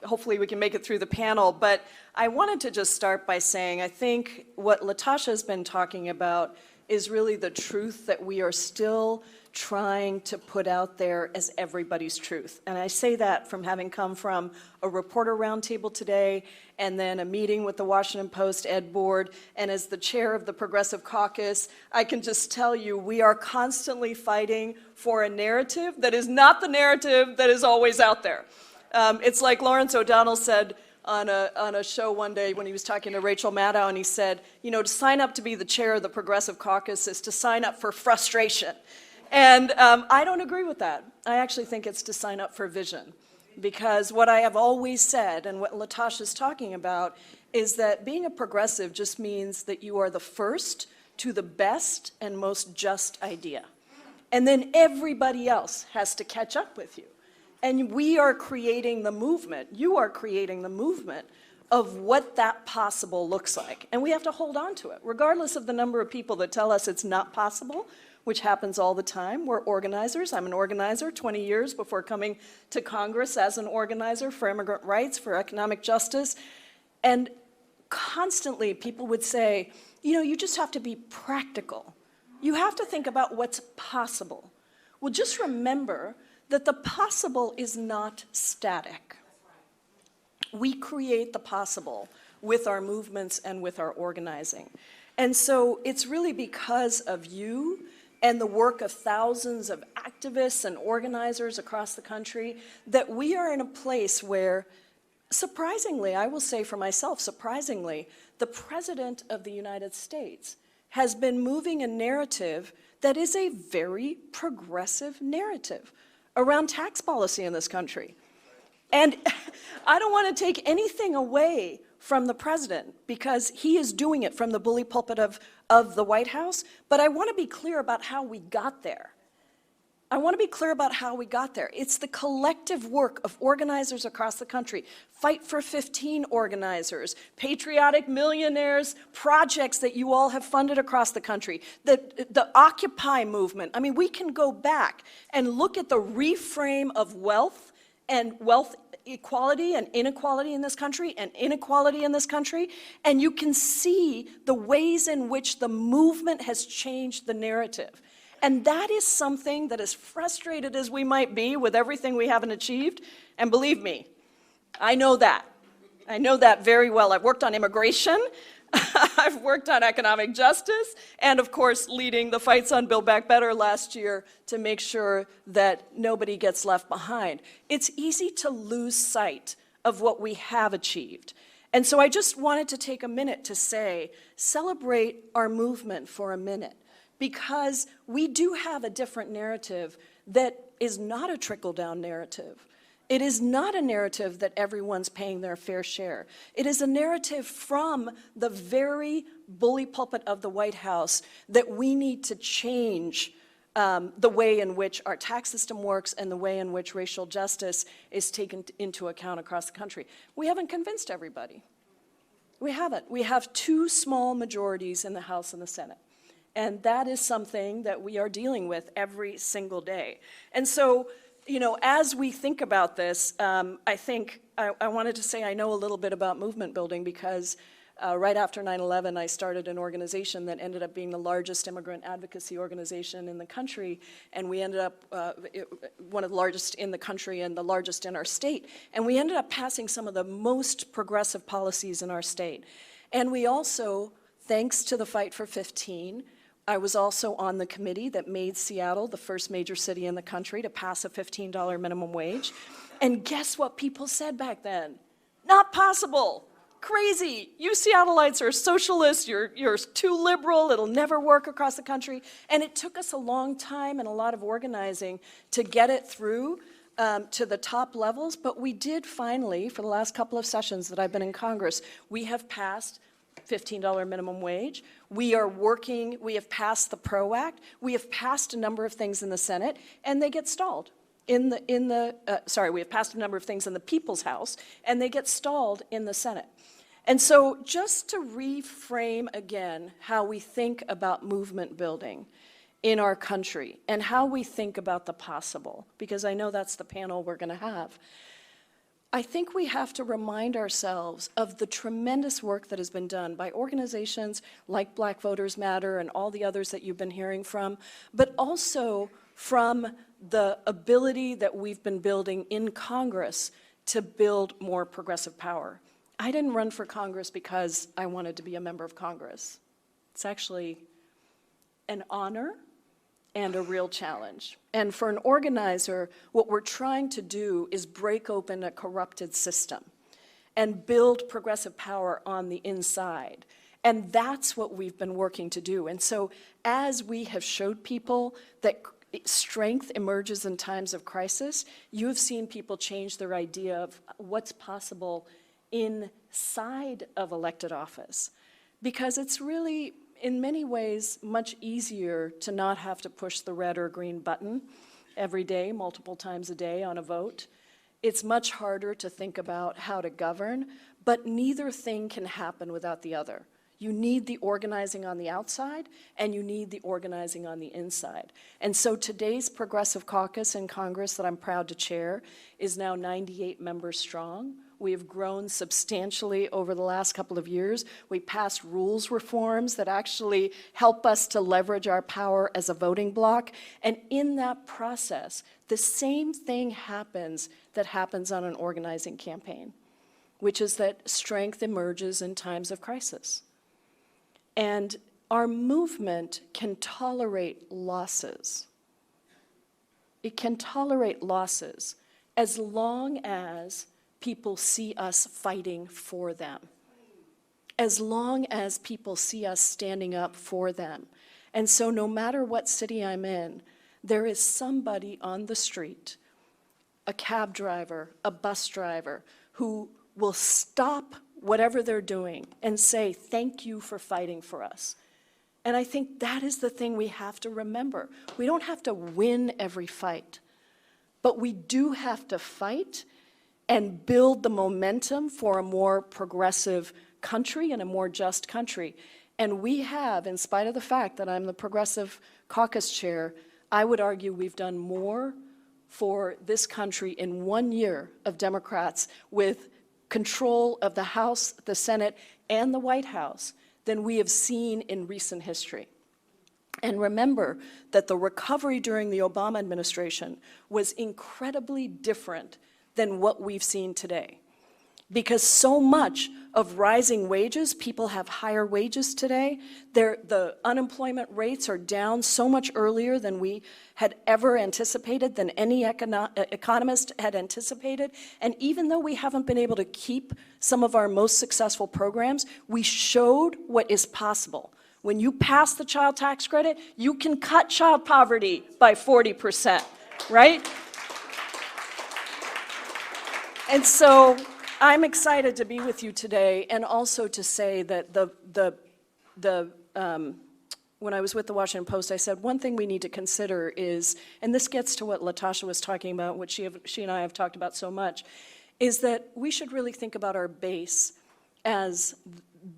Hopefully we can make it through the panel, but I wanted to just start by saying I think what LaTosha has been talking about is really the truth that we are still trying to put out there as everybody's truth. And I say that from having come from a reporter roundtable today, and then a meeting with the Washington Post Ed Board, and as the chair of the Progressive Caucus, I can just tell you we are constantly fighting for a narrative that is not the narrative that is always out there. It's like Lawrence O'Donnell said on a show one day when he was talking to Rachel Maddow, and he said, you know, to sign up to be the chair of the Progressive Caucus is to sign up for frustration. And I don't agree with that. I actually think it's to sign up for vision. Because what I have always said, and what LaTosha is talking about, is that being a progressive just means that you are the first to the best and most just idea. And then everybody else has to catch up with you. And we are creating the movement, you are creating the movement of what that possible looks like. And we have to hold on to it, regardless of the number of people that tell us it's not possible, which happens all the time. We're organizers. I'm an organizer 20 years before coming to Congress as an organizer for immigrant rights, for economic justice. And constantly people would say, you know, you just have to be practical. You have to think about what's possible. Well, just remember that the possible is not static. We create the possible with our movements and with our organizing. And so it's really because of you and the work of thousands of activists and organizers across the country that we are in a place where, surprisingly, I will say for myself, surprisingly, the President of the United States has been moving a narrative that is a very progressive narrative around tax policy in this country. And I don't want to take anything away from the president because he is doing it from the bully pulpit of the White House, but I want to be clear about how we got there. I want to be clear about how we got there. It's the collective work of organizers across the country, Fight for 15 organizers, patriotic millionaires, projects that you all have funded across the country, the Occupy movement. I mean, we can go back and look at the reframe of wealth and wealth equality and inequality in this country and inequality in this country, and you can see the ways in which the movement has changed the narrative. And that is something that, as frustrated as we might be with everything we haven't achieved, and believe me, I know that. I know that very well. I've worked on immigration, I've worked on economic justice, and of course, leading the fights on Build Back Better last year to make sure that nobody gets left behind. It's easy to lose sight of what we have achieved. And so I just wanted to take a minute to say, celebrate our movement for a minute, because we do have a different narrative that is not a trickle-down narrative. It is not a narrative that everyone's paying their fair share. It is a narrative from the very bully pulpit of the White House that we need to change the way in which our tax system works and the way in which racial justice is taken into account across the country. We haven't convinced everybody. We haven't. We have two small majorities in the House and the Senate. And that is something that we are dealing with every single day. And so, you know, as we think about this, I think I wanted to say I know a little bit about movement building because Right after 9/11, I started an organization that ended up being the largest immigrant advocacy organization in the country, and we ended up one of the largest in the country and the largest in our state. And we ended up passing some of the most progressive policies in our state. And we also, thanks to the Fight for 15, I was also on the committee that made Seattle the first major city in the country to pass a $15 minimum wage. And guess what people said back then? Not possible. Crazy. You Seattleites are socialists, you're too liberal, it'll never work across the country. And it took us a long time and a lot of organizing to get it through to the top levels, but we did finally, for the last couple of sessions that I've been in Congress, we have passed $15 minimum wage. We are working, we have passed the PRO Act, we have passed a number of things in the Senate, and they get stalled. We have passed a number of things in the People's House, and they get stalled in the Senate. And so just to reframe again how we think about movement building in our country and how we think about the possible, because I know that's the panel we're going to have, I think we have to remind ourselves of the tremendous work that has been done by organizations like Black Voters Matter and all the others that you've been hearing from, but also from the ability that we've been building in Congress to build more progressive power. I didn't run for Congress because I wanted to be a member of Congress. It's actually an honor and a real challenge. And for an organizer, what we're trying to do is break open a corrupted system and build progressive power on the inside. And that's what we've been working to do. And so as we have showed people that strength emerges in times of crisis, you have seen people change their idea of what's possible inside of elected office. Because it's really, in many ways, much easier to not have to push the red or green button every day, multiple times a day on a vote. It's much harder to think about how to govern, but neither thing can happen without the other. You need the organizing on the outside, and you need the organizing on the inside. And so today's Progressive Caucus in Congress that I'm proud to chair is now 98 members strong. We have grown substantially over the last couple of years. We passed rules reforms that actually help us to leverage our power as a voting bloc. And in that process, the same thing happens that happens on an organizing campaign, which is that strength emerges in times of crisis. And our movement can tolerate losses. It can tolerate losses as long as people see us fighting for them, as long as people see us standing up for them. And so no matter what city I'm in, there is somebody on the street, a cab driver, a bus driver, who will stop whatever they're doing and say, thank you for fighting for us. And I think that is the thing we have to remember. We don't have to win every fight, but we do have to fight and build the momentum for a more progressive country and a more just country. And we have, in spite of the fact that I'm the Progressive Caucus chair, I would argue we've done more for this country in 1 year of Democrats with control of the House, the Senate, and the White House than we have seen in recent history. And remember that the recovery during the Obama administration was incredibly different than what we've seen today. Because so much of rising wages, people have higher wages today. The unemployment rates are down so much earlier than we had ever anticipated, than any economist had anticipated. And even though we haven't been able to keep some of our most successful programs, we showed what is possible. When you pass the child tax credit, you can cut child poverty by 40%, right? And so I'm excited to be with you today, and also to say that when I was with the Washington Post, I said one thing we need to consider is, and this gets to what Latasha was talking about, what she and I have talked about so much, is that we should really think about our base as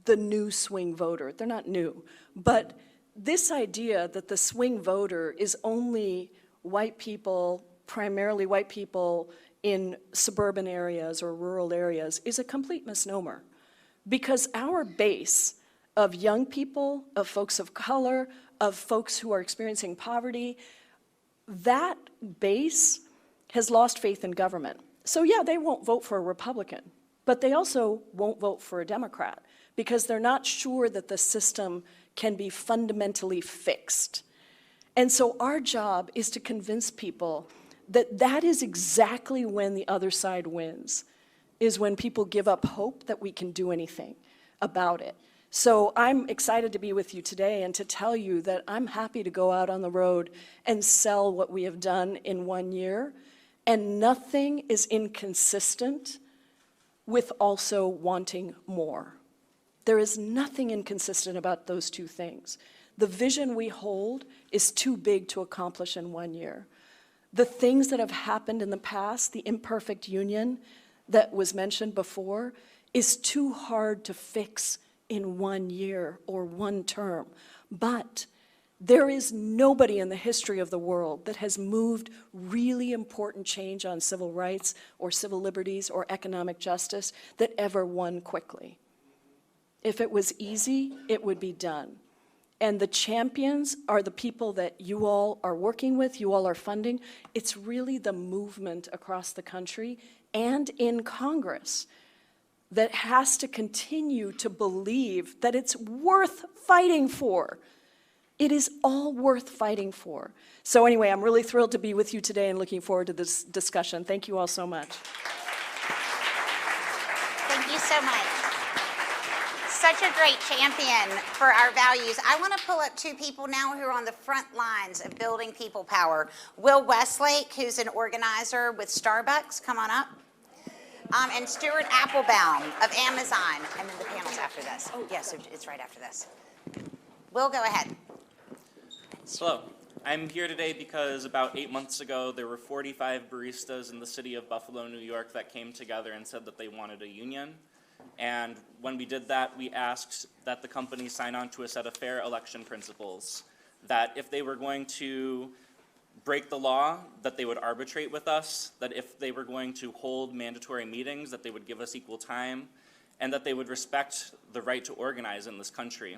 the new swing voter. They're not new, but this idea that the swing voter is only white people, primarily white people in suburban areas or rural areas, is a complete misnomer. because our base of young people, of folks of color, of folks who are experiencing poverty, that base has lost faith in government. So yeah, they won't vote for a Republican, but they also won't vote for a Democrat because they're not sure that the system can be fundamentally fixed. And so our job is to convince people that that is exactly when the other side wins, is when people give up hope that we can do anything about it. So I'm excited to be with you today and to tell you that I'm happy to go out on the road and sell what we have done in 1 year, and nothing is inconsistent with also wanting more. There is nothing inconsistent about those two things. The vision we hold is too big to accomplish in 1 year. The things that have happened in the past, the imperfect union that was mentioned before, is too hard to fix in 1 year or one term. But there is nobody in the history of the world that has moved really important change on civil rights or civil liberties or economic justice that ever won quickly. If it was easy, it would be done. And the champions are the people that you all are working with, you all are funding. It's really the movement across the country and in Congress that has to continue to believe that it's worth fighting for. It is all worth fighting for. So anyway, I'm really thrilled to be with you today and looking forward to this discussion. Thank you all so much. Thank you so much. Such a great champion for our values. I want to pull up two people now who are on the front lines of building people power. Will Westlake, who's an organizer with Starbucks, come on up. And Stuart Applebaum of Amazon. And then the panel's after this. Oh, yes, yeah, so it's right after this. Will, go ahead. Hello. I'm here today because about 8 months ago, there were 45 baristas in the city of Buffalo, New York, that came together and said that they wanted a union. And when we did that, we asked that the company sign on to a set of fair election principles, that if they were going to break the law, that they would arbitrate with us, that if they were going to hold mandatory meetings, that they would give us equal time, and that they would respect the right to organize in this country.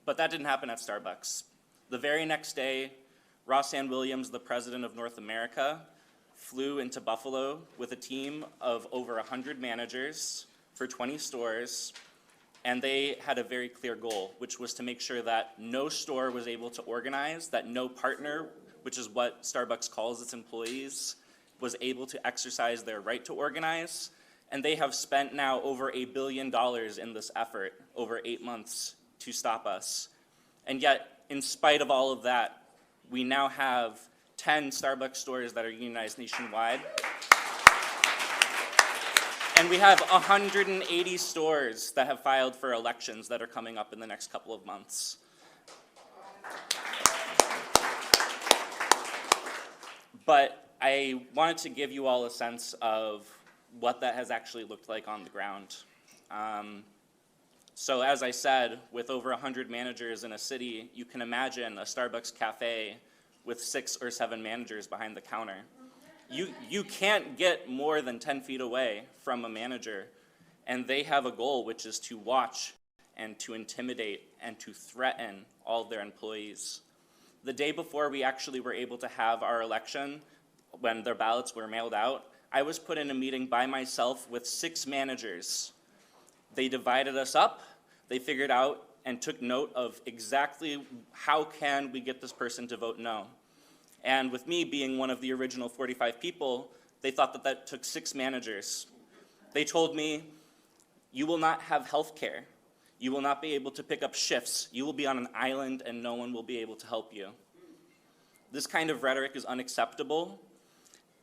But that didn't happen at Starbucks. The very next day, Ross Ann Williams, the president of North America, flew into Buffalo with a team of over 100 managers for 20 stores, and they had a very clear goal, which was to make sure that no store was able to organize, that no partner, which is what Starbucks calls its employees, was able to exercise their right to organize. And they have spent now over $1 billion in this effort over 8 months to stop us. And yet, in spite of all of that, we now have 10 Starbucks stores that are unionized nationwide. And we have 180 stores that have filed for elections that are coming up in the next couple of months. But I wanted to give you all a sense of what that has actually looked like on the ground. So as I said, with over 100 managers in a city, you can imagine a Starbucks cafe with 6 or 7 managers behind the counter. You can't get more than 10 feet away from a manager, and they have a goal, which is to watch and to intimidate and to threaten all of their employees. The day before we actually were able to have our election, when their ballots were mailed out, I was put in a meeting by myself with 6 managers. They divided us up, they figured out and took note of exactly how can we get this person to vote no. And with me being one of the original 45 people, they thought that that took 6 managers. They told me, you will not have health care. You will not be able to pick up shifts. You will be on an island and no one will be able to help you. This kind of rhetoric is unacceptable.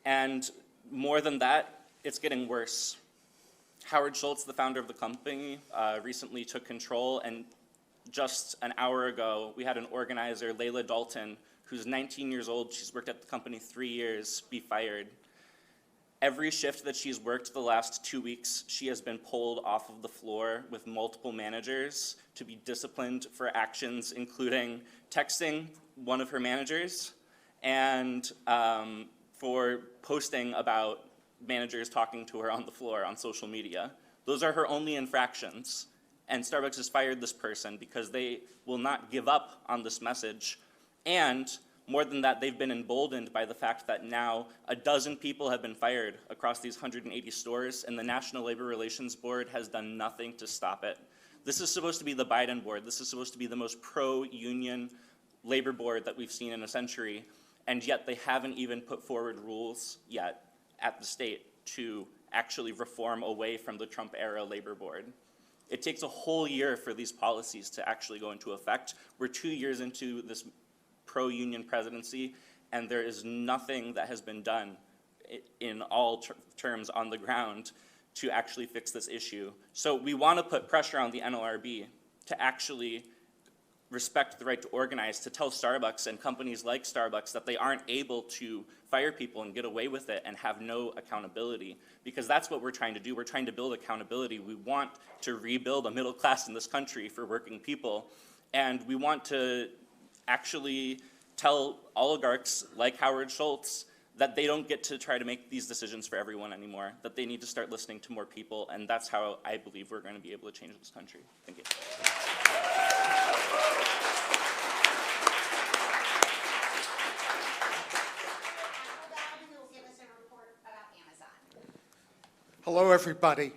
And more than that, it's getting worse. Howard Schultz, the founder of the company, recently took control, and just an hour ago, we had an organizer, Layla Dalton, who's 19 years old, she's worked at the company 3 years, be fired. Every shift that she's worked the last 2 weeks, she has been pulled off of the floor with multiple managers to be disciplined for actions, including texting one of her managers and for posting about managers talking to her on the floor on social media, Those are her only infractions. And Starbucks has fired this person because they will not give up on this message. And more than that, they've been emboldened by the fact that now a dozen people have been fired across these 180 stores, and the National Labor Relations Board has done nothing to stop it. This is supposed to be the Biden board. This is supposed to be the most pro-union labor board that we've seen in a century, and yet they haven't even put forward rules yet at the state to actually reform away from the Trump-era labor board. It takes a whole year for these policies to actually go into effect. We're 2 years into this pro-union presidency, and there is nothing that has been done in all terms on the ground to actually fix this issue. So we want to put pressure on the NLRB to actually respect the right to organize, to tell Starbucks and companies like Starbucks that they aren't able to fire people and get away with it and have no accountability, because that's what we're trying to do. We're trying to build accountability. We want to rebuild a middle class in this country for working people, and we want to actually tell oligarchs like Howard Schultz that they don't get to try to make these decisions for everyone anymore, that they need to start listening to more people, and that's how I believe we're going to be able to change this country. Thank you. Hello, everybody.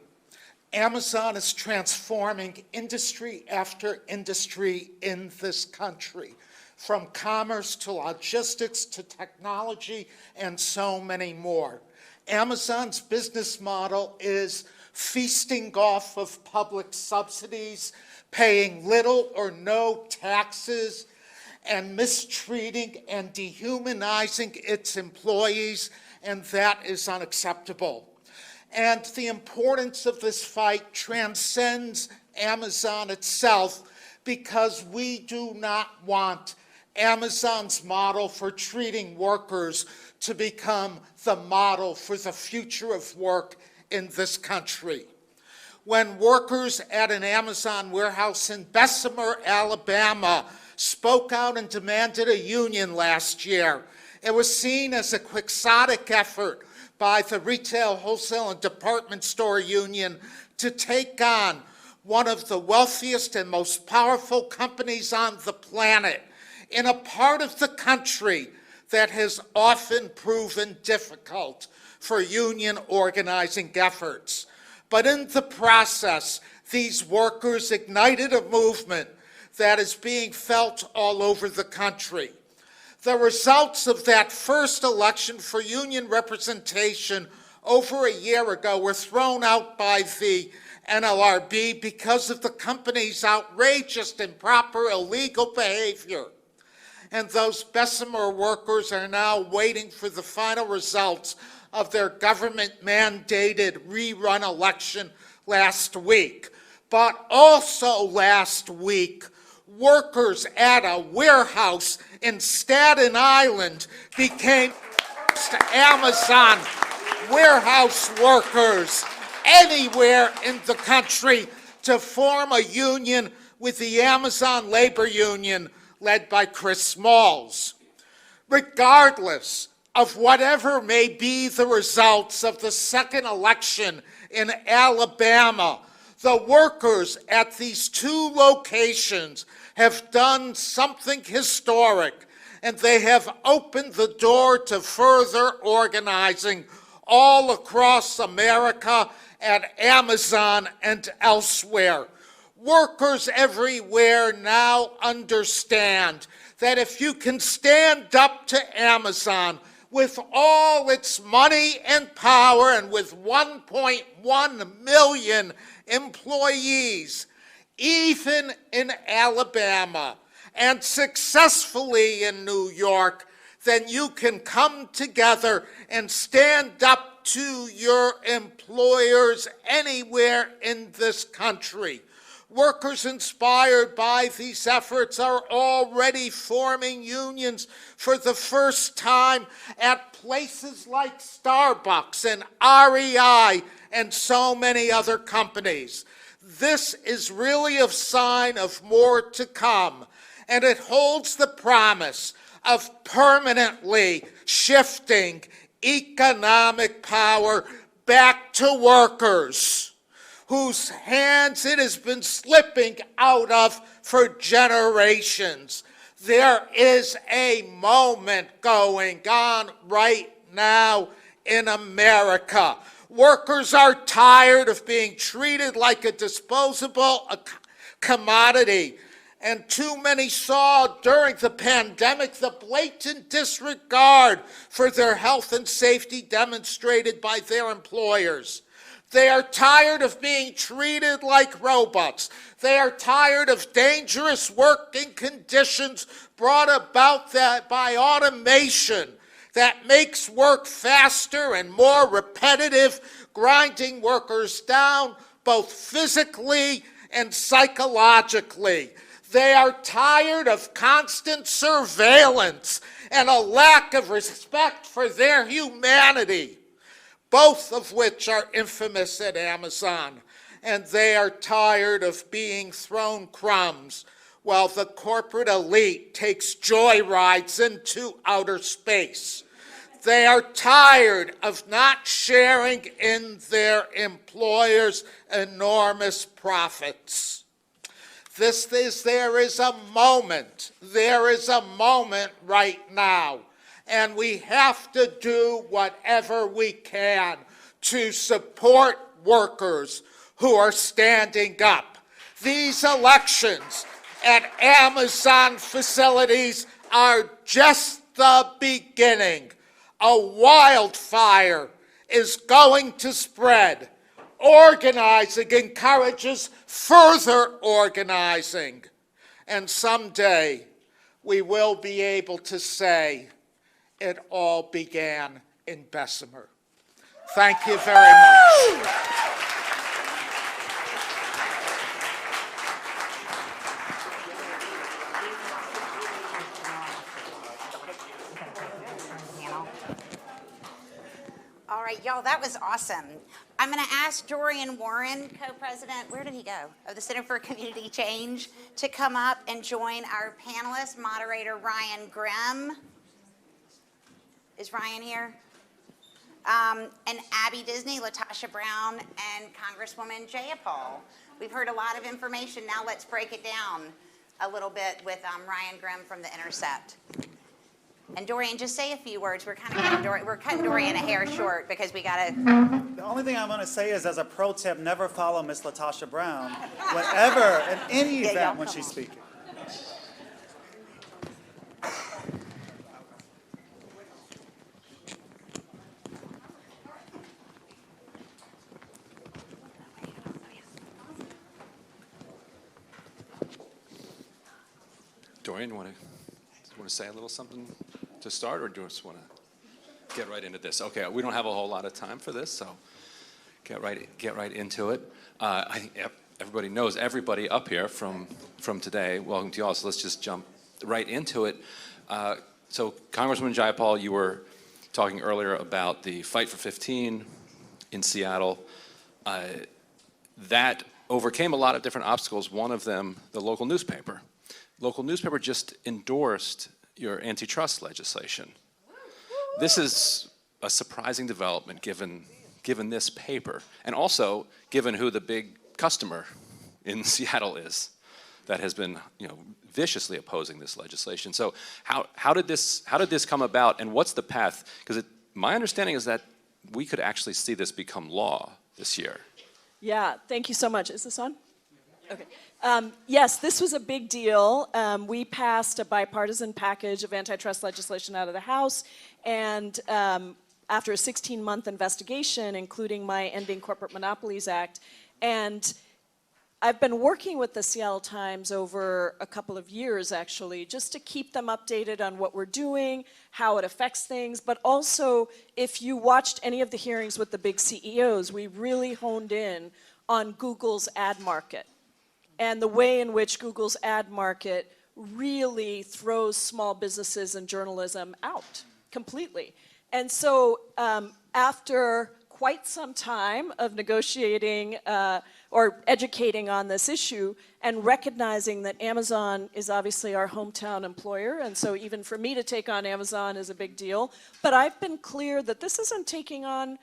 Amazon is transforming industry after industry in this country, from commerce to logistics to technology and so many more. Amazon's business model is feasting off of public subsidies, paying little or no taxes, and mistreating and dehumanizing its employees, and that is unacceptable. And the importance of this fight transcends Amazon itself, because we do not want Amazon's model for treating workers to become the model for the future of work in this country. When workers at an Amazon warehouse in Bessemer, Alabama, spoke out and demanded a union last year, it was seen as a quixotic effort by the retail, wholesale, and department store union to take on one of the wealthiest and most powerful companies on the planet in a part of the country that has often proven difficult for union organizing efforts. But in the process, these workers ignited a movement that is being felt all over the country. The results of that first election for union representation over a year ago were thrown out by the NLRB because of the company's outrageous, improper, illegal behavior. And those Bessemer workers are now waiting for the final results of their government-mandated rerun election last week. But also last week, workers at a warehouse in Staten Island became Amazon warehouse workers anywhere in the country to form a union with the Amazon Labor Union led by Chris Smalls. Regardless of whatever may be the results of the second election in Alabama, the workers at these two locations have done something historic, and they have opened the door to further organizing all across America at Amazon and elsewhere. Workers everywhere now understand that if you can stand up to Amazon with all its money and power and with 1.1 million employees, even in Alabama, and successfully in New York, then you can come together and stand up to your employers anywhere in this country. Workers inspired by these efforts are already forming unions for the first time at places like Starbucks and REI and so many other companies. This is really a sign of more to come, and it holds the promise of permanently shifting economic power back to workers. whose hands it has been slipping out of for generations. There is a moment going on right now in America. Workers are tired of being treated like a disposable commodity. And too many saw during the pandemic the blatant disregard for their health and safety demonstrated by their employers. They are tired of being treated like robots. They are tired of dangerous working conditions brought about by automation that makes work faster and more repetitive, grinding workers down both physically and psychologically. They are tired of constant surveillance and a lack of respect for their humanity, both of which are infamous at Amazon. And they are tired of being thrown crumbs while the corporate elite takes joyrides into outer space. They are tired of not sharing in their employers' enormous profits. There is a moment right now, and we have to do whatever we can to support workers who are standing up. These elections at Amazon facilities are just the beginning. A wildfire is going to spread. Organizing encourages further organizing. And someday we will be able to say it all began in Bessemer. Thank you very much. All right, y'all, that was awesome. I'm going to ask Dorian Warren, co-president, where did he go? Of the Center for Community Change, to come up and join our panelists, moderator Ryan Grimm. Is Ryan here? And Abby Disney, Latasha Brown, and Congresswoman Jayapal. We've heard a lot of information. Now let's break it down a little bit with Ryan Grimm from The Intercept. And Dorian, just say a few words. We're cutting Dorian a hair short because we got to. The only thing I'm going to say is, as a pro tip, never follow Miss Latasha Brown whenever, in any event, when she's speaking. Dorian, you want to say a little something to start, or do you just want to get right into this? Okay, we don't have a whole lot of time for this, so get right into it. I think everybody knows everybody up here from today. Welcome to you all. So let's just jump right into it. So Congresswoman Jayapal, you were talking earlier about the Fight for 15 in Seattle. That overcame a lot of different obstacles. One of them, the local newspaper. Local newspaper just endorsed your antitrust legislation. This is a surprising development given this paper, and also given who the big customer in Seattle is that has been, viciously opposing this legislation. So how did this come about, and what's the path? Because my understanding is that we could actually see this become law this year. Yeah, thank you so much. Is this on? Okay. Yes, this was a big deal. We passed a bipartisan package of antitrust legislation out of the House, and after a 16-month investigation, including my Ending Corporate Monopolies Act, and I've been working with the Seattle Times over a couple of years, actually, just to keep them updated on what we're doing, how it affects things, but also, if you watched any of the hearings with the big CEOs, we really honed in on Google's ad market and the way in which Google's ad market really throws small businesses and journalism out completely. And so after quite some time of negotiating or educating on this issue and recognizing that Amazon is obviously our hometown employer, and so even for me to take on Amazon is a big deal, but I've been clear that this isn't taking on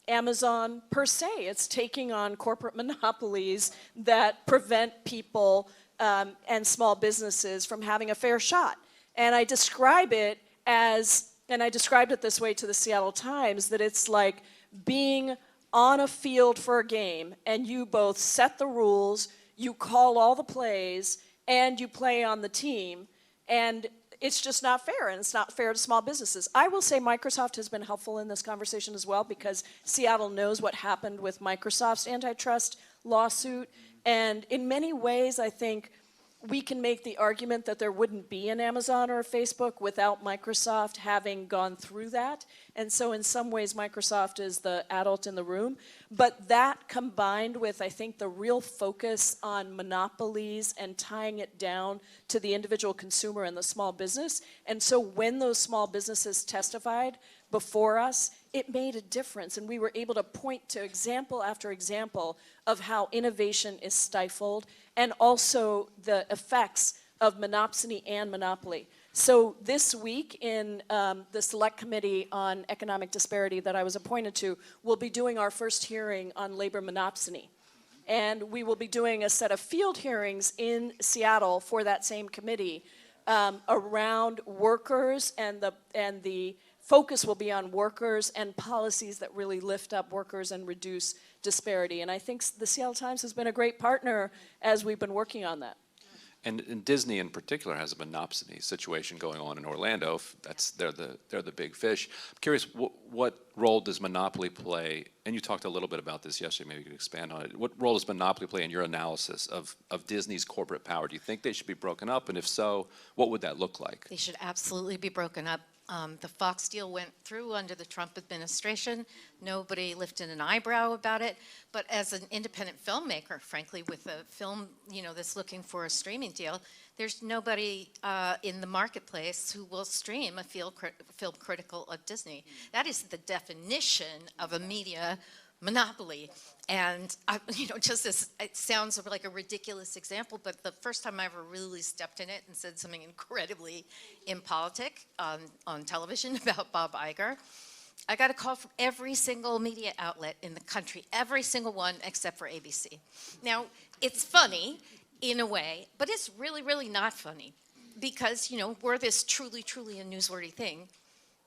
Amazon per se. It's taking on corporate monopolies that prevent people and small businesses from having a fair shot. And I describe it as, and I described it this way to the Seattle Times, that it's like being on a field for a game, and you both set the rules, you call all the plays, and you play on the team, and it's just not fair, and it's not fair to small businesses. I will say Microsoft has been helpful in this conversation as well, because Seattle knows what happened with Microsoft's antitrust lawsuit, and in many ways, I think we can make the argument that there wouldn't be an Amazon or a Facebook without Microsoft having gone through that. And so in some ways, Microsoft is the adult in the room. But that combined with, I think, the real focus on monopolies and tying it down to the individual consumer and the small business. And so when those small businesses testified before us, it made a difference. And we were able to point to example after example of how innovation is stifled, and also the effects of monopsony and monopoly. So this week in the Select Committee on Economic Disparity that I was appointed to, we'll be doing our first hearing on labor monopsony. And we will be doing a set of field hearings in Seattle for that same committee around workers, and the focus will be on workers and policies that really lift up workers and reduce disparity. And I think the Seattle Times has been a great partner as we've been working on that. And Disney in particular has a monopsony situation going on in Orlando. They're the big fish. I'm curious, what role does monopoly play? And you talked a little bit about this yesterday, maybe you could expand on it. What role does monopoly play in your analysis of Disney's corporate power? Do you think they should be broken up? And if so, what would that look like? They should absolutely be broken up. The Fox deal went through under the Trump administration. Nobody lifted an eyebrow about it. But as an independent filmmaker, frankly, with a film, that's looking for a streaming deal, there's nobody in the marketplace who will stream a film critical of Disney. That is the definition of a media monopoly. And just as it sounds like a ridiculous example, but the first time I ever really stepped in it and said something incredibly impolitic on television about Bob Iger, I got a call from every single media outlet in the country, every single one except for ABC. Now, it's funny in a way, but it's really, really not funny, because, were this truly, truly a newsworthy thing,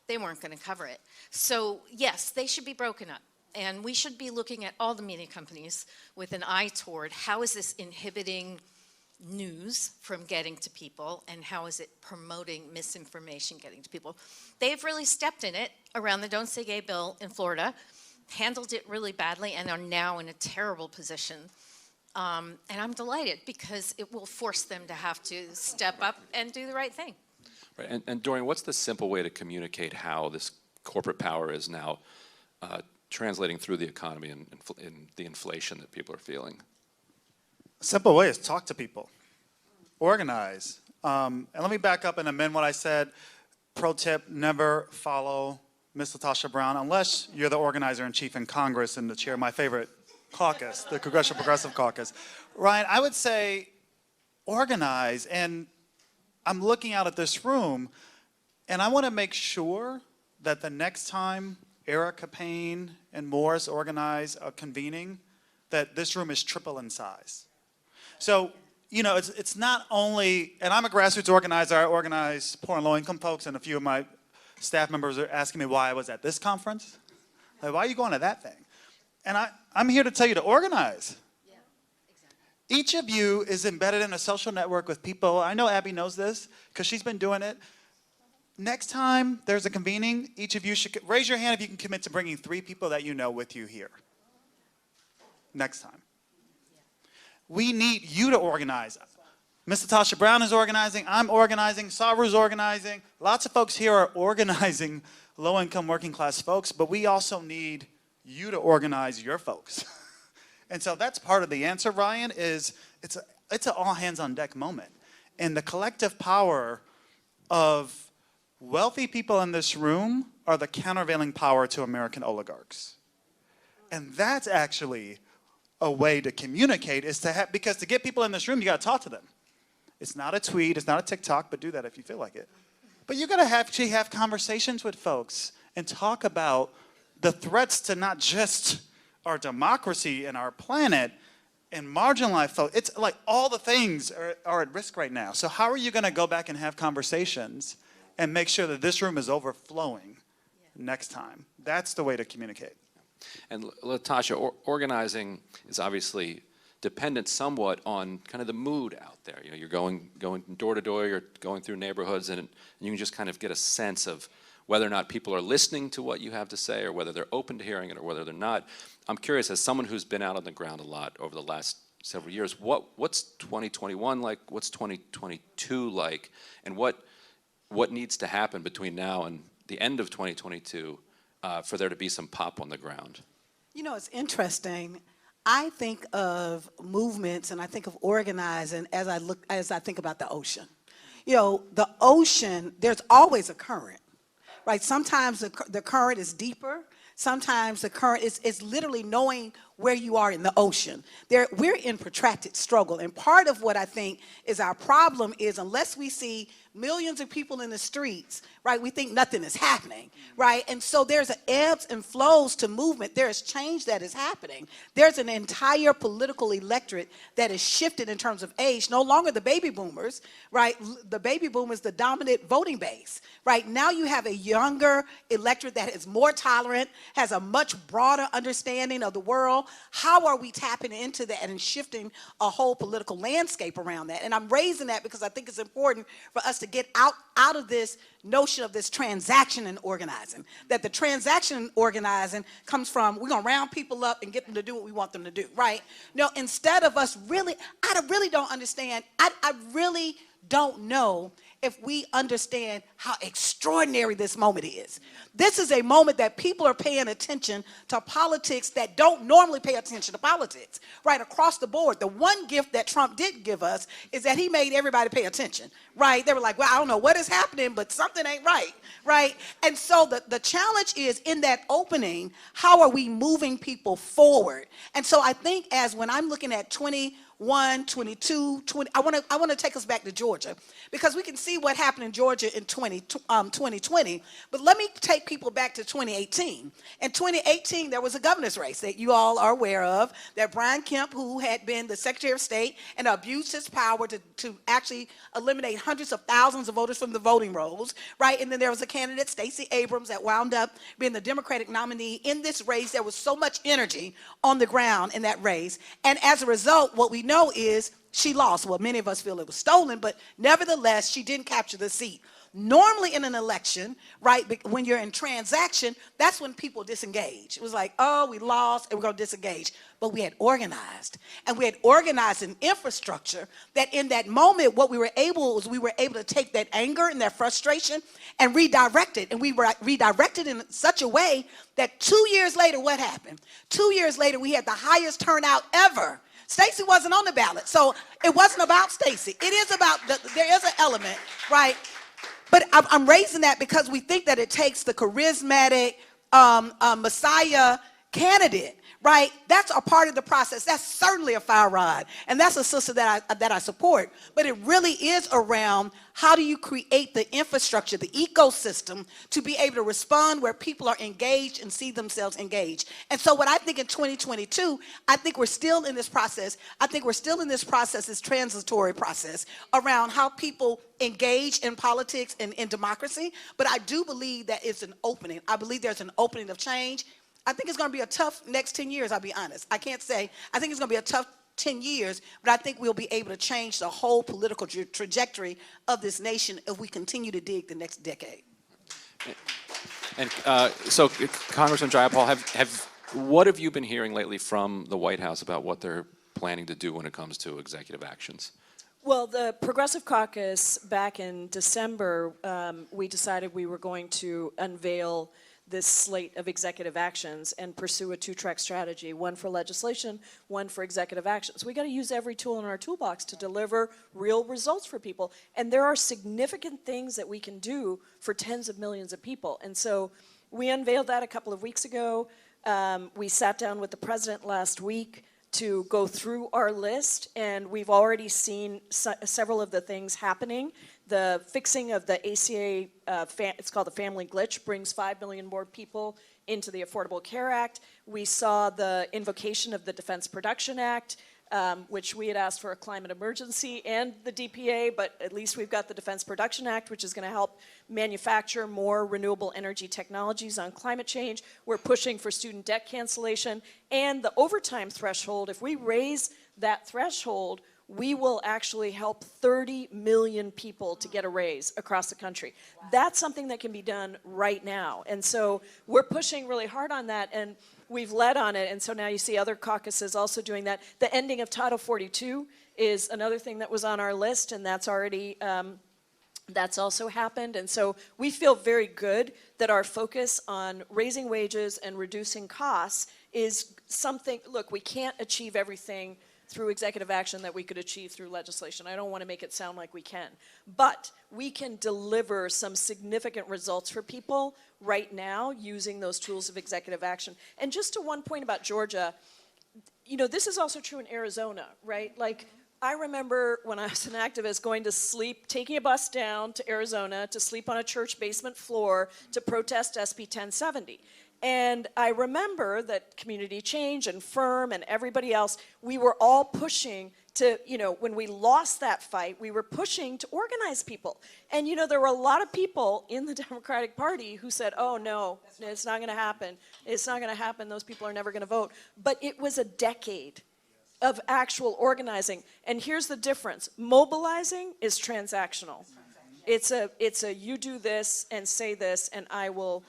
they weren't going to cover it. So, yes, they should be broken up. And we should be looking at all the media companies with an eye toward how is this inhibiting news from getting to people, and how is it promoting misinformation getting to people. They've really stepped in it around the Don't Say Gay bill in Florida, handled it really badly, and are now in a terrible position. And I'm delighted, because it will force them to have to step up and do the right thing. Right. And Dorian, what's the simple way to communicate how this corporate power is now translating through the economy and the inflation that people are feeling? A simple way is talk to people, organize. And let me back up and amend what I said. Pro tip, never follow Ms. LaTosha Brown unless you're the organizer-in-chief in Congress and the chair of my favorite caucus, the Congressional Progressive Caucus. Ryan, I would say organize, and I'm looking out at this room, and I want to make sure that the next time Erica Payne and Morris organize a convening, that this room is triple in size. So, it's not only, and I'm a grassroots organizer, I organize poor and low-income folks, and a few of my staff members are asking me why I was at this conference. Like, why are you going to that thing? And I'm here to tell you to organize. Yeah, exactly. Each of you is embedded in a social network with people. I know Abby knows this, because she's been doing it. Next time there's a convening, each of you should raise your hand if you can commit to bringing 3 people that you know with you here. Next time. We need you to organize. Ms. LaTosha Brown is organizing, I'm organizing, Saru's organizing. Lots of folks here are organizing low-income working class folks, but we also need you to organize your folks. And so that's part of the answer, Ryan, is it's an all-hands-on-deck moment. And the collective power of wealthy people in this room are the countervailing power to American oligarchs. And that's actually a way to communicate, is to have, because to get people in this room, you got to talk to them. It's not a tweet, it's not a TikTok, but do that if you feel like it. But you got to actually have conversations with folks and talk about the threats to not just our democracy and our planet and marginalized folks, it's like all the things are at risk right now. So how are you going to go back and have conversations and make sure that this room is overflowing next time? That's the way to communicate. And Latasha, organizing is obviously dependent somewhat on kind of the mood out there. You know, you're going door to door, you're going through neighborhoods, and you can just kind of get a sense of whether or not people are listening to what you have to say, or whether they're open to hearing it, or whether they're not. I'm curious, as someone who's been out on the ground a lot over the last several years, what's 2021 like? What's 2022 like? And what needs to happen between now and the end of 2022 for there to be some pop on the ground? You know, it's interesting. I think of movements and I think of organizing as I think about the ocean. You know, the ocean, there's always a current, right? Sometimes the current is deeper. Sometimes the current is literally knowing where you are in the ocean. We're in protracted struggle. And part of what I think is our problem is unless we see millions of people in the streets, right, we think nothing is happening, right? And so there's ebbs and flows to movement. There's change that is happening. There's an entire political electorate that is shifted in terms of age. No longer the baby boomers, right? The baby boomers, the dominant voting base, right? Now you have a younger electorate that is more tolerant, has a much broader understanding of the world. How are we tapping into that and shifting a whole political landscape around that? And I'm raising that because I think it's important for us to get out of this notion of this transaction in organizing, that the transaction in organizing comes from we're going to round people up and get them to do what we want them to do, right? No, instead of us really, I really don't understand, I really don't know if we understand how extraordinary this moment is. This is a moment that people are paying attention to politics that don't normally pay attention to politics, right, across the board. The one gift that Trump did give us is that he made everybody pay attention, right? They were like, well, I don't know what is happening, but something ain't right, right? And so the challenge is in that opening, how are we moving people forward? And so I think as when I'm looking at 21, 22, 20, I want to take us back to Georgia because we can see what happened in Georgia in 2020, but let me take people back to 2018. In 2018, there was a governor's race that you all are aware of, that Brian Kemp, who had been the Secretary of State and abused his power to actually eliminate hundreds of thousands of voters from the voting rolls, right? And then there was a candidate, Stacey Abrams, that wound up being the Democratic nominee in this race. There was so much energy on the ground in that race, and as a result, what we know is she lost. Well, many of us feel it was stolen, but nevertheless, she didn't capture the seat. Normally in an election, right, when you're in transaction, that's when people disengage. It was like, oh, we lost and we're going to disengage. But we had organized, and we had organized an infrastructure that in that moment, what we were able to take that anger and that frustration and redirect it. And we were redirected in such a way that 2 years later, what happened? 2 years later, we had the highest turnout ever. Stacey wasn't on the ballot, so it wasn't about Stacey. It is about, there is an element, right? But I'm raising that because we think that it takes the charismatic Messiah candidate, right? That's a part of the process. That's certainly a fire rod, and that's a sister that I support. But it really is around how do you create the infrastructure, the ecosystem, to be able to respond where people are engaged and see themselves engaged. And so what I think in 2022, I think we're still in this process. I think we're still in this process, this transitory process around how people engage in politics and in democracy. But I do believe that it's an opening. I believe there's an opening of change. I think it's going to be a tough next 10 years, I'll be honest. I can't say. I think it's going to be a tough 10 years, but I think we'll be able to change the whole political trajectory of this nation if we continue to dig the next decade. And so, Congressman Jayapal, what have you been hearing lately from the White House about what they're planning to do when it comes to executive actions? Well, the Progressive Caucus, back in December, we decided we were going to unveil this slate of executive actions and pursue a two-track strategy, one for legislation, one for executive actions. We got to use every tool in our toolbox to deliver real results for people. And there are significant things that we can do for tens of millions of people. And so we unveiled that a couple of weeks ago. We sat down with the president last week to go through our list, and we've already seen several of the things happening. The fixing of the ACA, it's called the family glitch, brings 5 million more people into the Affordable Care Act. We saw the invocation of the Defense Production Act, which we had asked for a climate emergency and the DPA, but at least we've got the Defense Production Act, which is going to help manufacture more renewable energy technologies on climate change. We're pushing for student debt cancellation and the overtime threshold. If we raise that threshold, we will actually help 30 million people to get a raise across the country. That's something that can be done right now. And so we're pushing really hard on that, and we've led on it, and so now you see other caucuses also doing that. The ending of Title 42 is another thing that was on our list, and that's already, that's also happened. And so we feel very good that our focus on raising wages and reducing costs is something, look, we can't achieve everything through executive action that we could achieve through legislation. I don't want to make it sound like we can. But we can deliver some significant results for people right now using those tools of executive action. And just to one point about Georgia, you know, this is also true in Arizona, right? Like, I remember when I was an activist going to sleep, taking a bus down to Arizona to sleep on a church basement floor to protest SB 1070. And I remember that Community Change and Firm and everybody else, we were all pushing to, you know, when we lost that fight, we were pushing to organize people. And, you know, there were a lot of people in the Democratic Party who said, oh, no, it's not going to happen. It's not going to happen. Those people are never going to vote. But it was a decade of actual organizing. And here's the difference. Mobilizing is transactional. It's a you do this and say this, and I will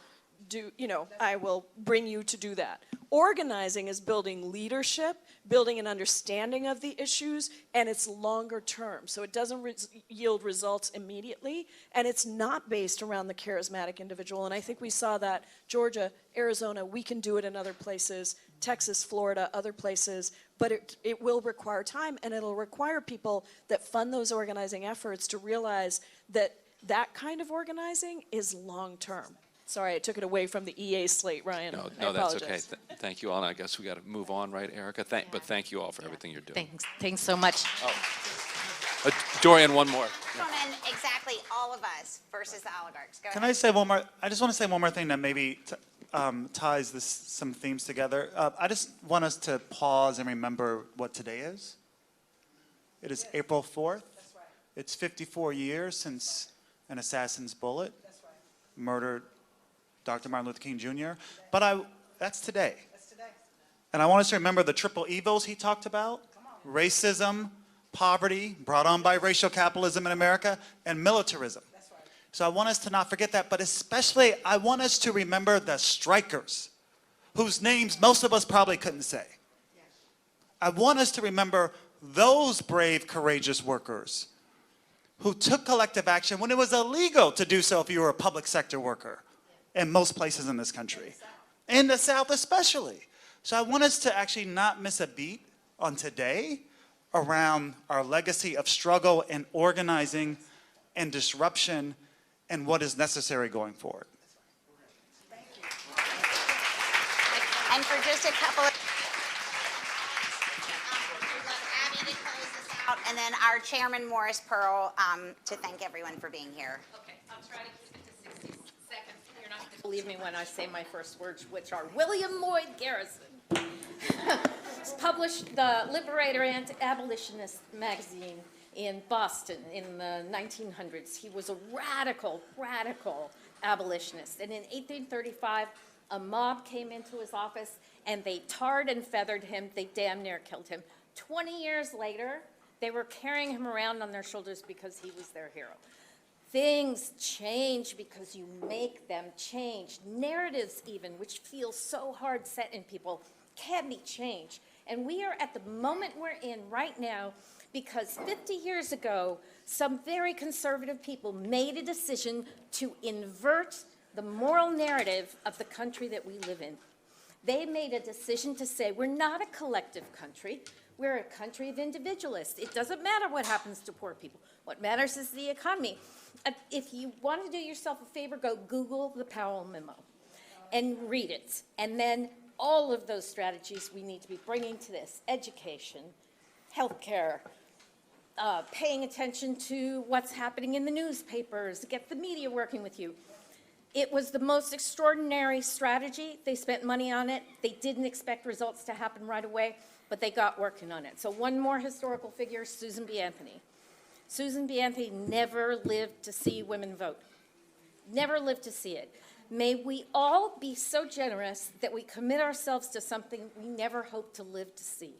do, you know, I will bring you to do that. Organizing is building leadership, building an understanding of the issues, and it's longer term. So it doesn't yield results immediately, and it's not based around the charismatic individual. And I think we saw that Georgia, Arizona, we can do it in other places, Texas, Florida, other places, but it will require time, and it'll require people that fund those organizing efforts to realize that that kind of organizing is long term. Sorry, I took it away from the EA slate, Ryan. No, that's okay. Thank you all. And I guess we got to move on, right, Erica? But thank you all for everything you're doing. Thanks so much. Dorian, one more. Gentlemen, exactly all of us versus the oligarchs. Go Can ahead. I say one more? I just want to say one more thing that maybe ties some themes together. I just want us to pause and remember what today is. It is April 4th. That's right. It's 54 years since an assassin's bullet murdered Dr. Martin Luther King Jr. But that's today. And I want us to remember the triple evils he talked about: racism, poverty, brought on by racial capitalism in America, and militarism. So I want us to not forget that, but especially I want us to remember the strikers, whose names most of us probably couldn't say. I want us to remember those brave, courageous workers who took collective action when it was illegal to do so if you were a public sector worker in most places in this country, in the South especially. So I want us to actually not miss a beat on today around our legacy of struggle and organizing and disruption and what is necessary going forward. And for just a couple of we'd love Abby to close this out, and then our chairman, Morris Pearl, to thank everyone for being here. Okay, I'll try to keep it to 60 seconds. You're not going to believe me when I say my first words, which are William Lloyd Garrison. Published the Liberator Anti-Abolitionist magazine in Boston in the 1900s. He was a radical abolitionist. And in 1835, a mob came into his office and they tarred and feathered him. They damn near killed him. 20 years later, they were carrying him around on their shoulders because he was their hero. Things change because you make them change. Narratives even, which feel so hard set in people, can be changed. And we are at the moment we're in right now because 50 years ago, some very conservative people made a decision to invert the moral narrative of the country that we live in. They made a decision to say, we're not a collective country, we're a country of individualists. It doesn't matter what happens to poor people. What matters is the economy. If you want to do yourself a favor, go Google the Powell Memo and read it. And then all of those strategies we need to be bringing to this: education, healthcare, paying attention to what's happening in the newspapers, get the media working with you. It was the most extraordinary strategy. They spent money on it. They didn't expect results to happen right away, but they got working on it. So one more historical figure, Susan B. Anthony. Susan B. Anthony never lived to see women vote. Never lived to see it. May we all be so generous that we commit ourselves to something we never hoped to live to see,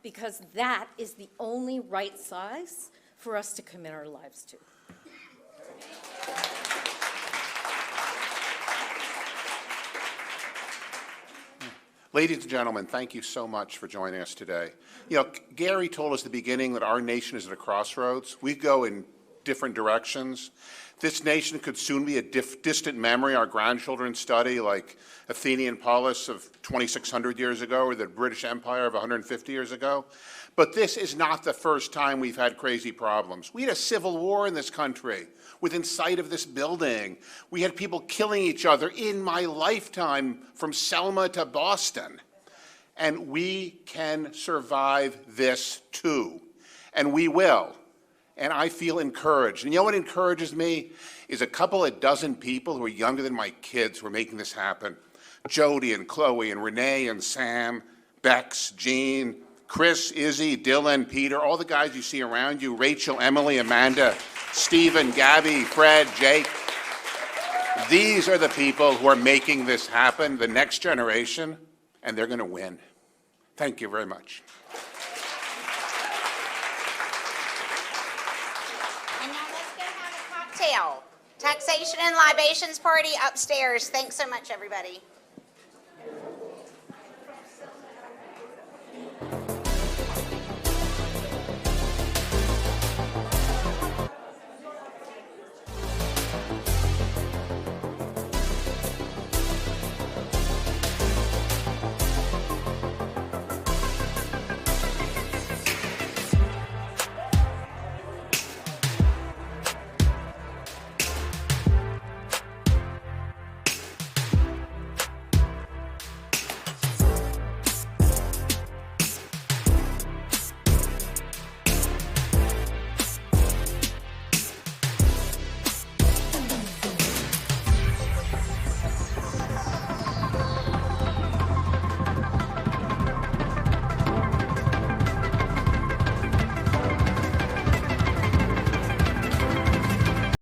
because that is the only right size for us to commit our lives to. Ladies and gentlemen, thank you so much for joining us today. You know, Gary told us at the beginning that our nation is at a crossroads. We go in different directions. This nation could soon be a distant memory our grandchildren study, like Athenian polis of 2,600 years ago or the British Empire of 150 years ago. But this is not the first time we've had crazy problems. We had a civil war in this country within sight of this building. We had people killing each other in my lifetime from Selma to Boston. And we can survive this too. And we will. And I feel encouraged. And you know what encourages me? Is a couple of dozen people who are younger than my kids who are making this happen. Jody and Chloe and Renee and Sam, Bex, Jean, Chris, Izzy, Dylan, Peter, all the guys you see around you, Rachel, Emily, Amanda, Stephen, Gabby, Fred, Jake. These are the people who are making this happen, the next generation, and they're going to win. Thank you very much. Taxation and libations party upstairs. Thanks so much, everybody.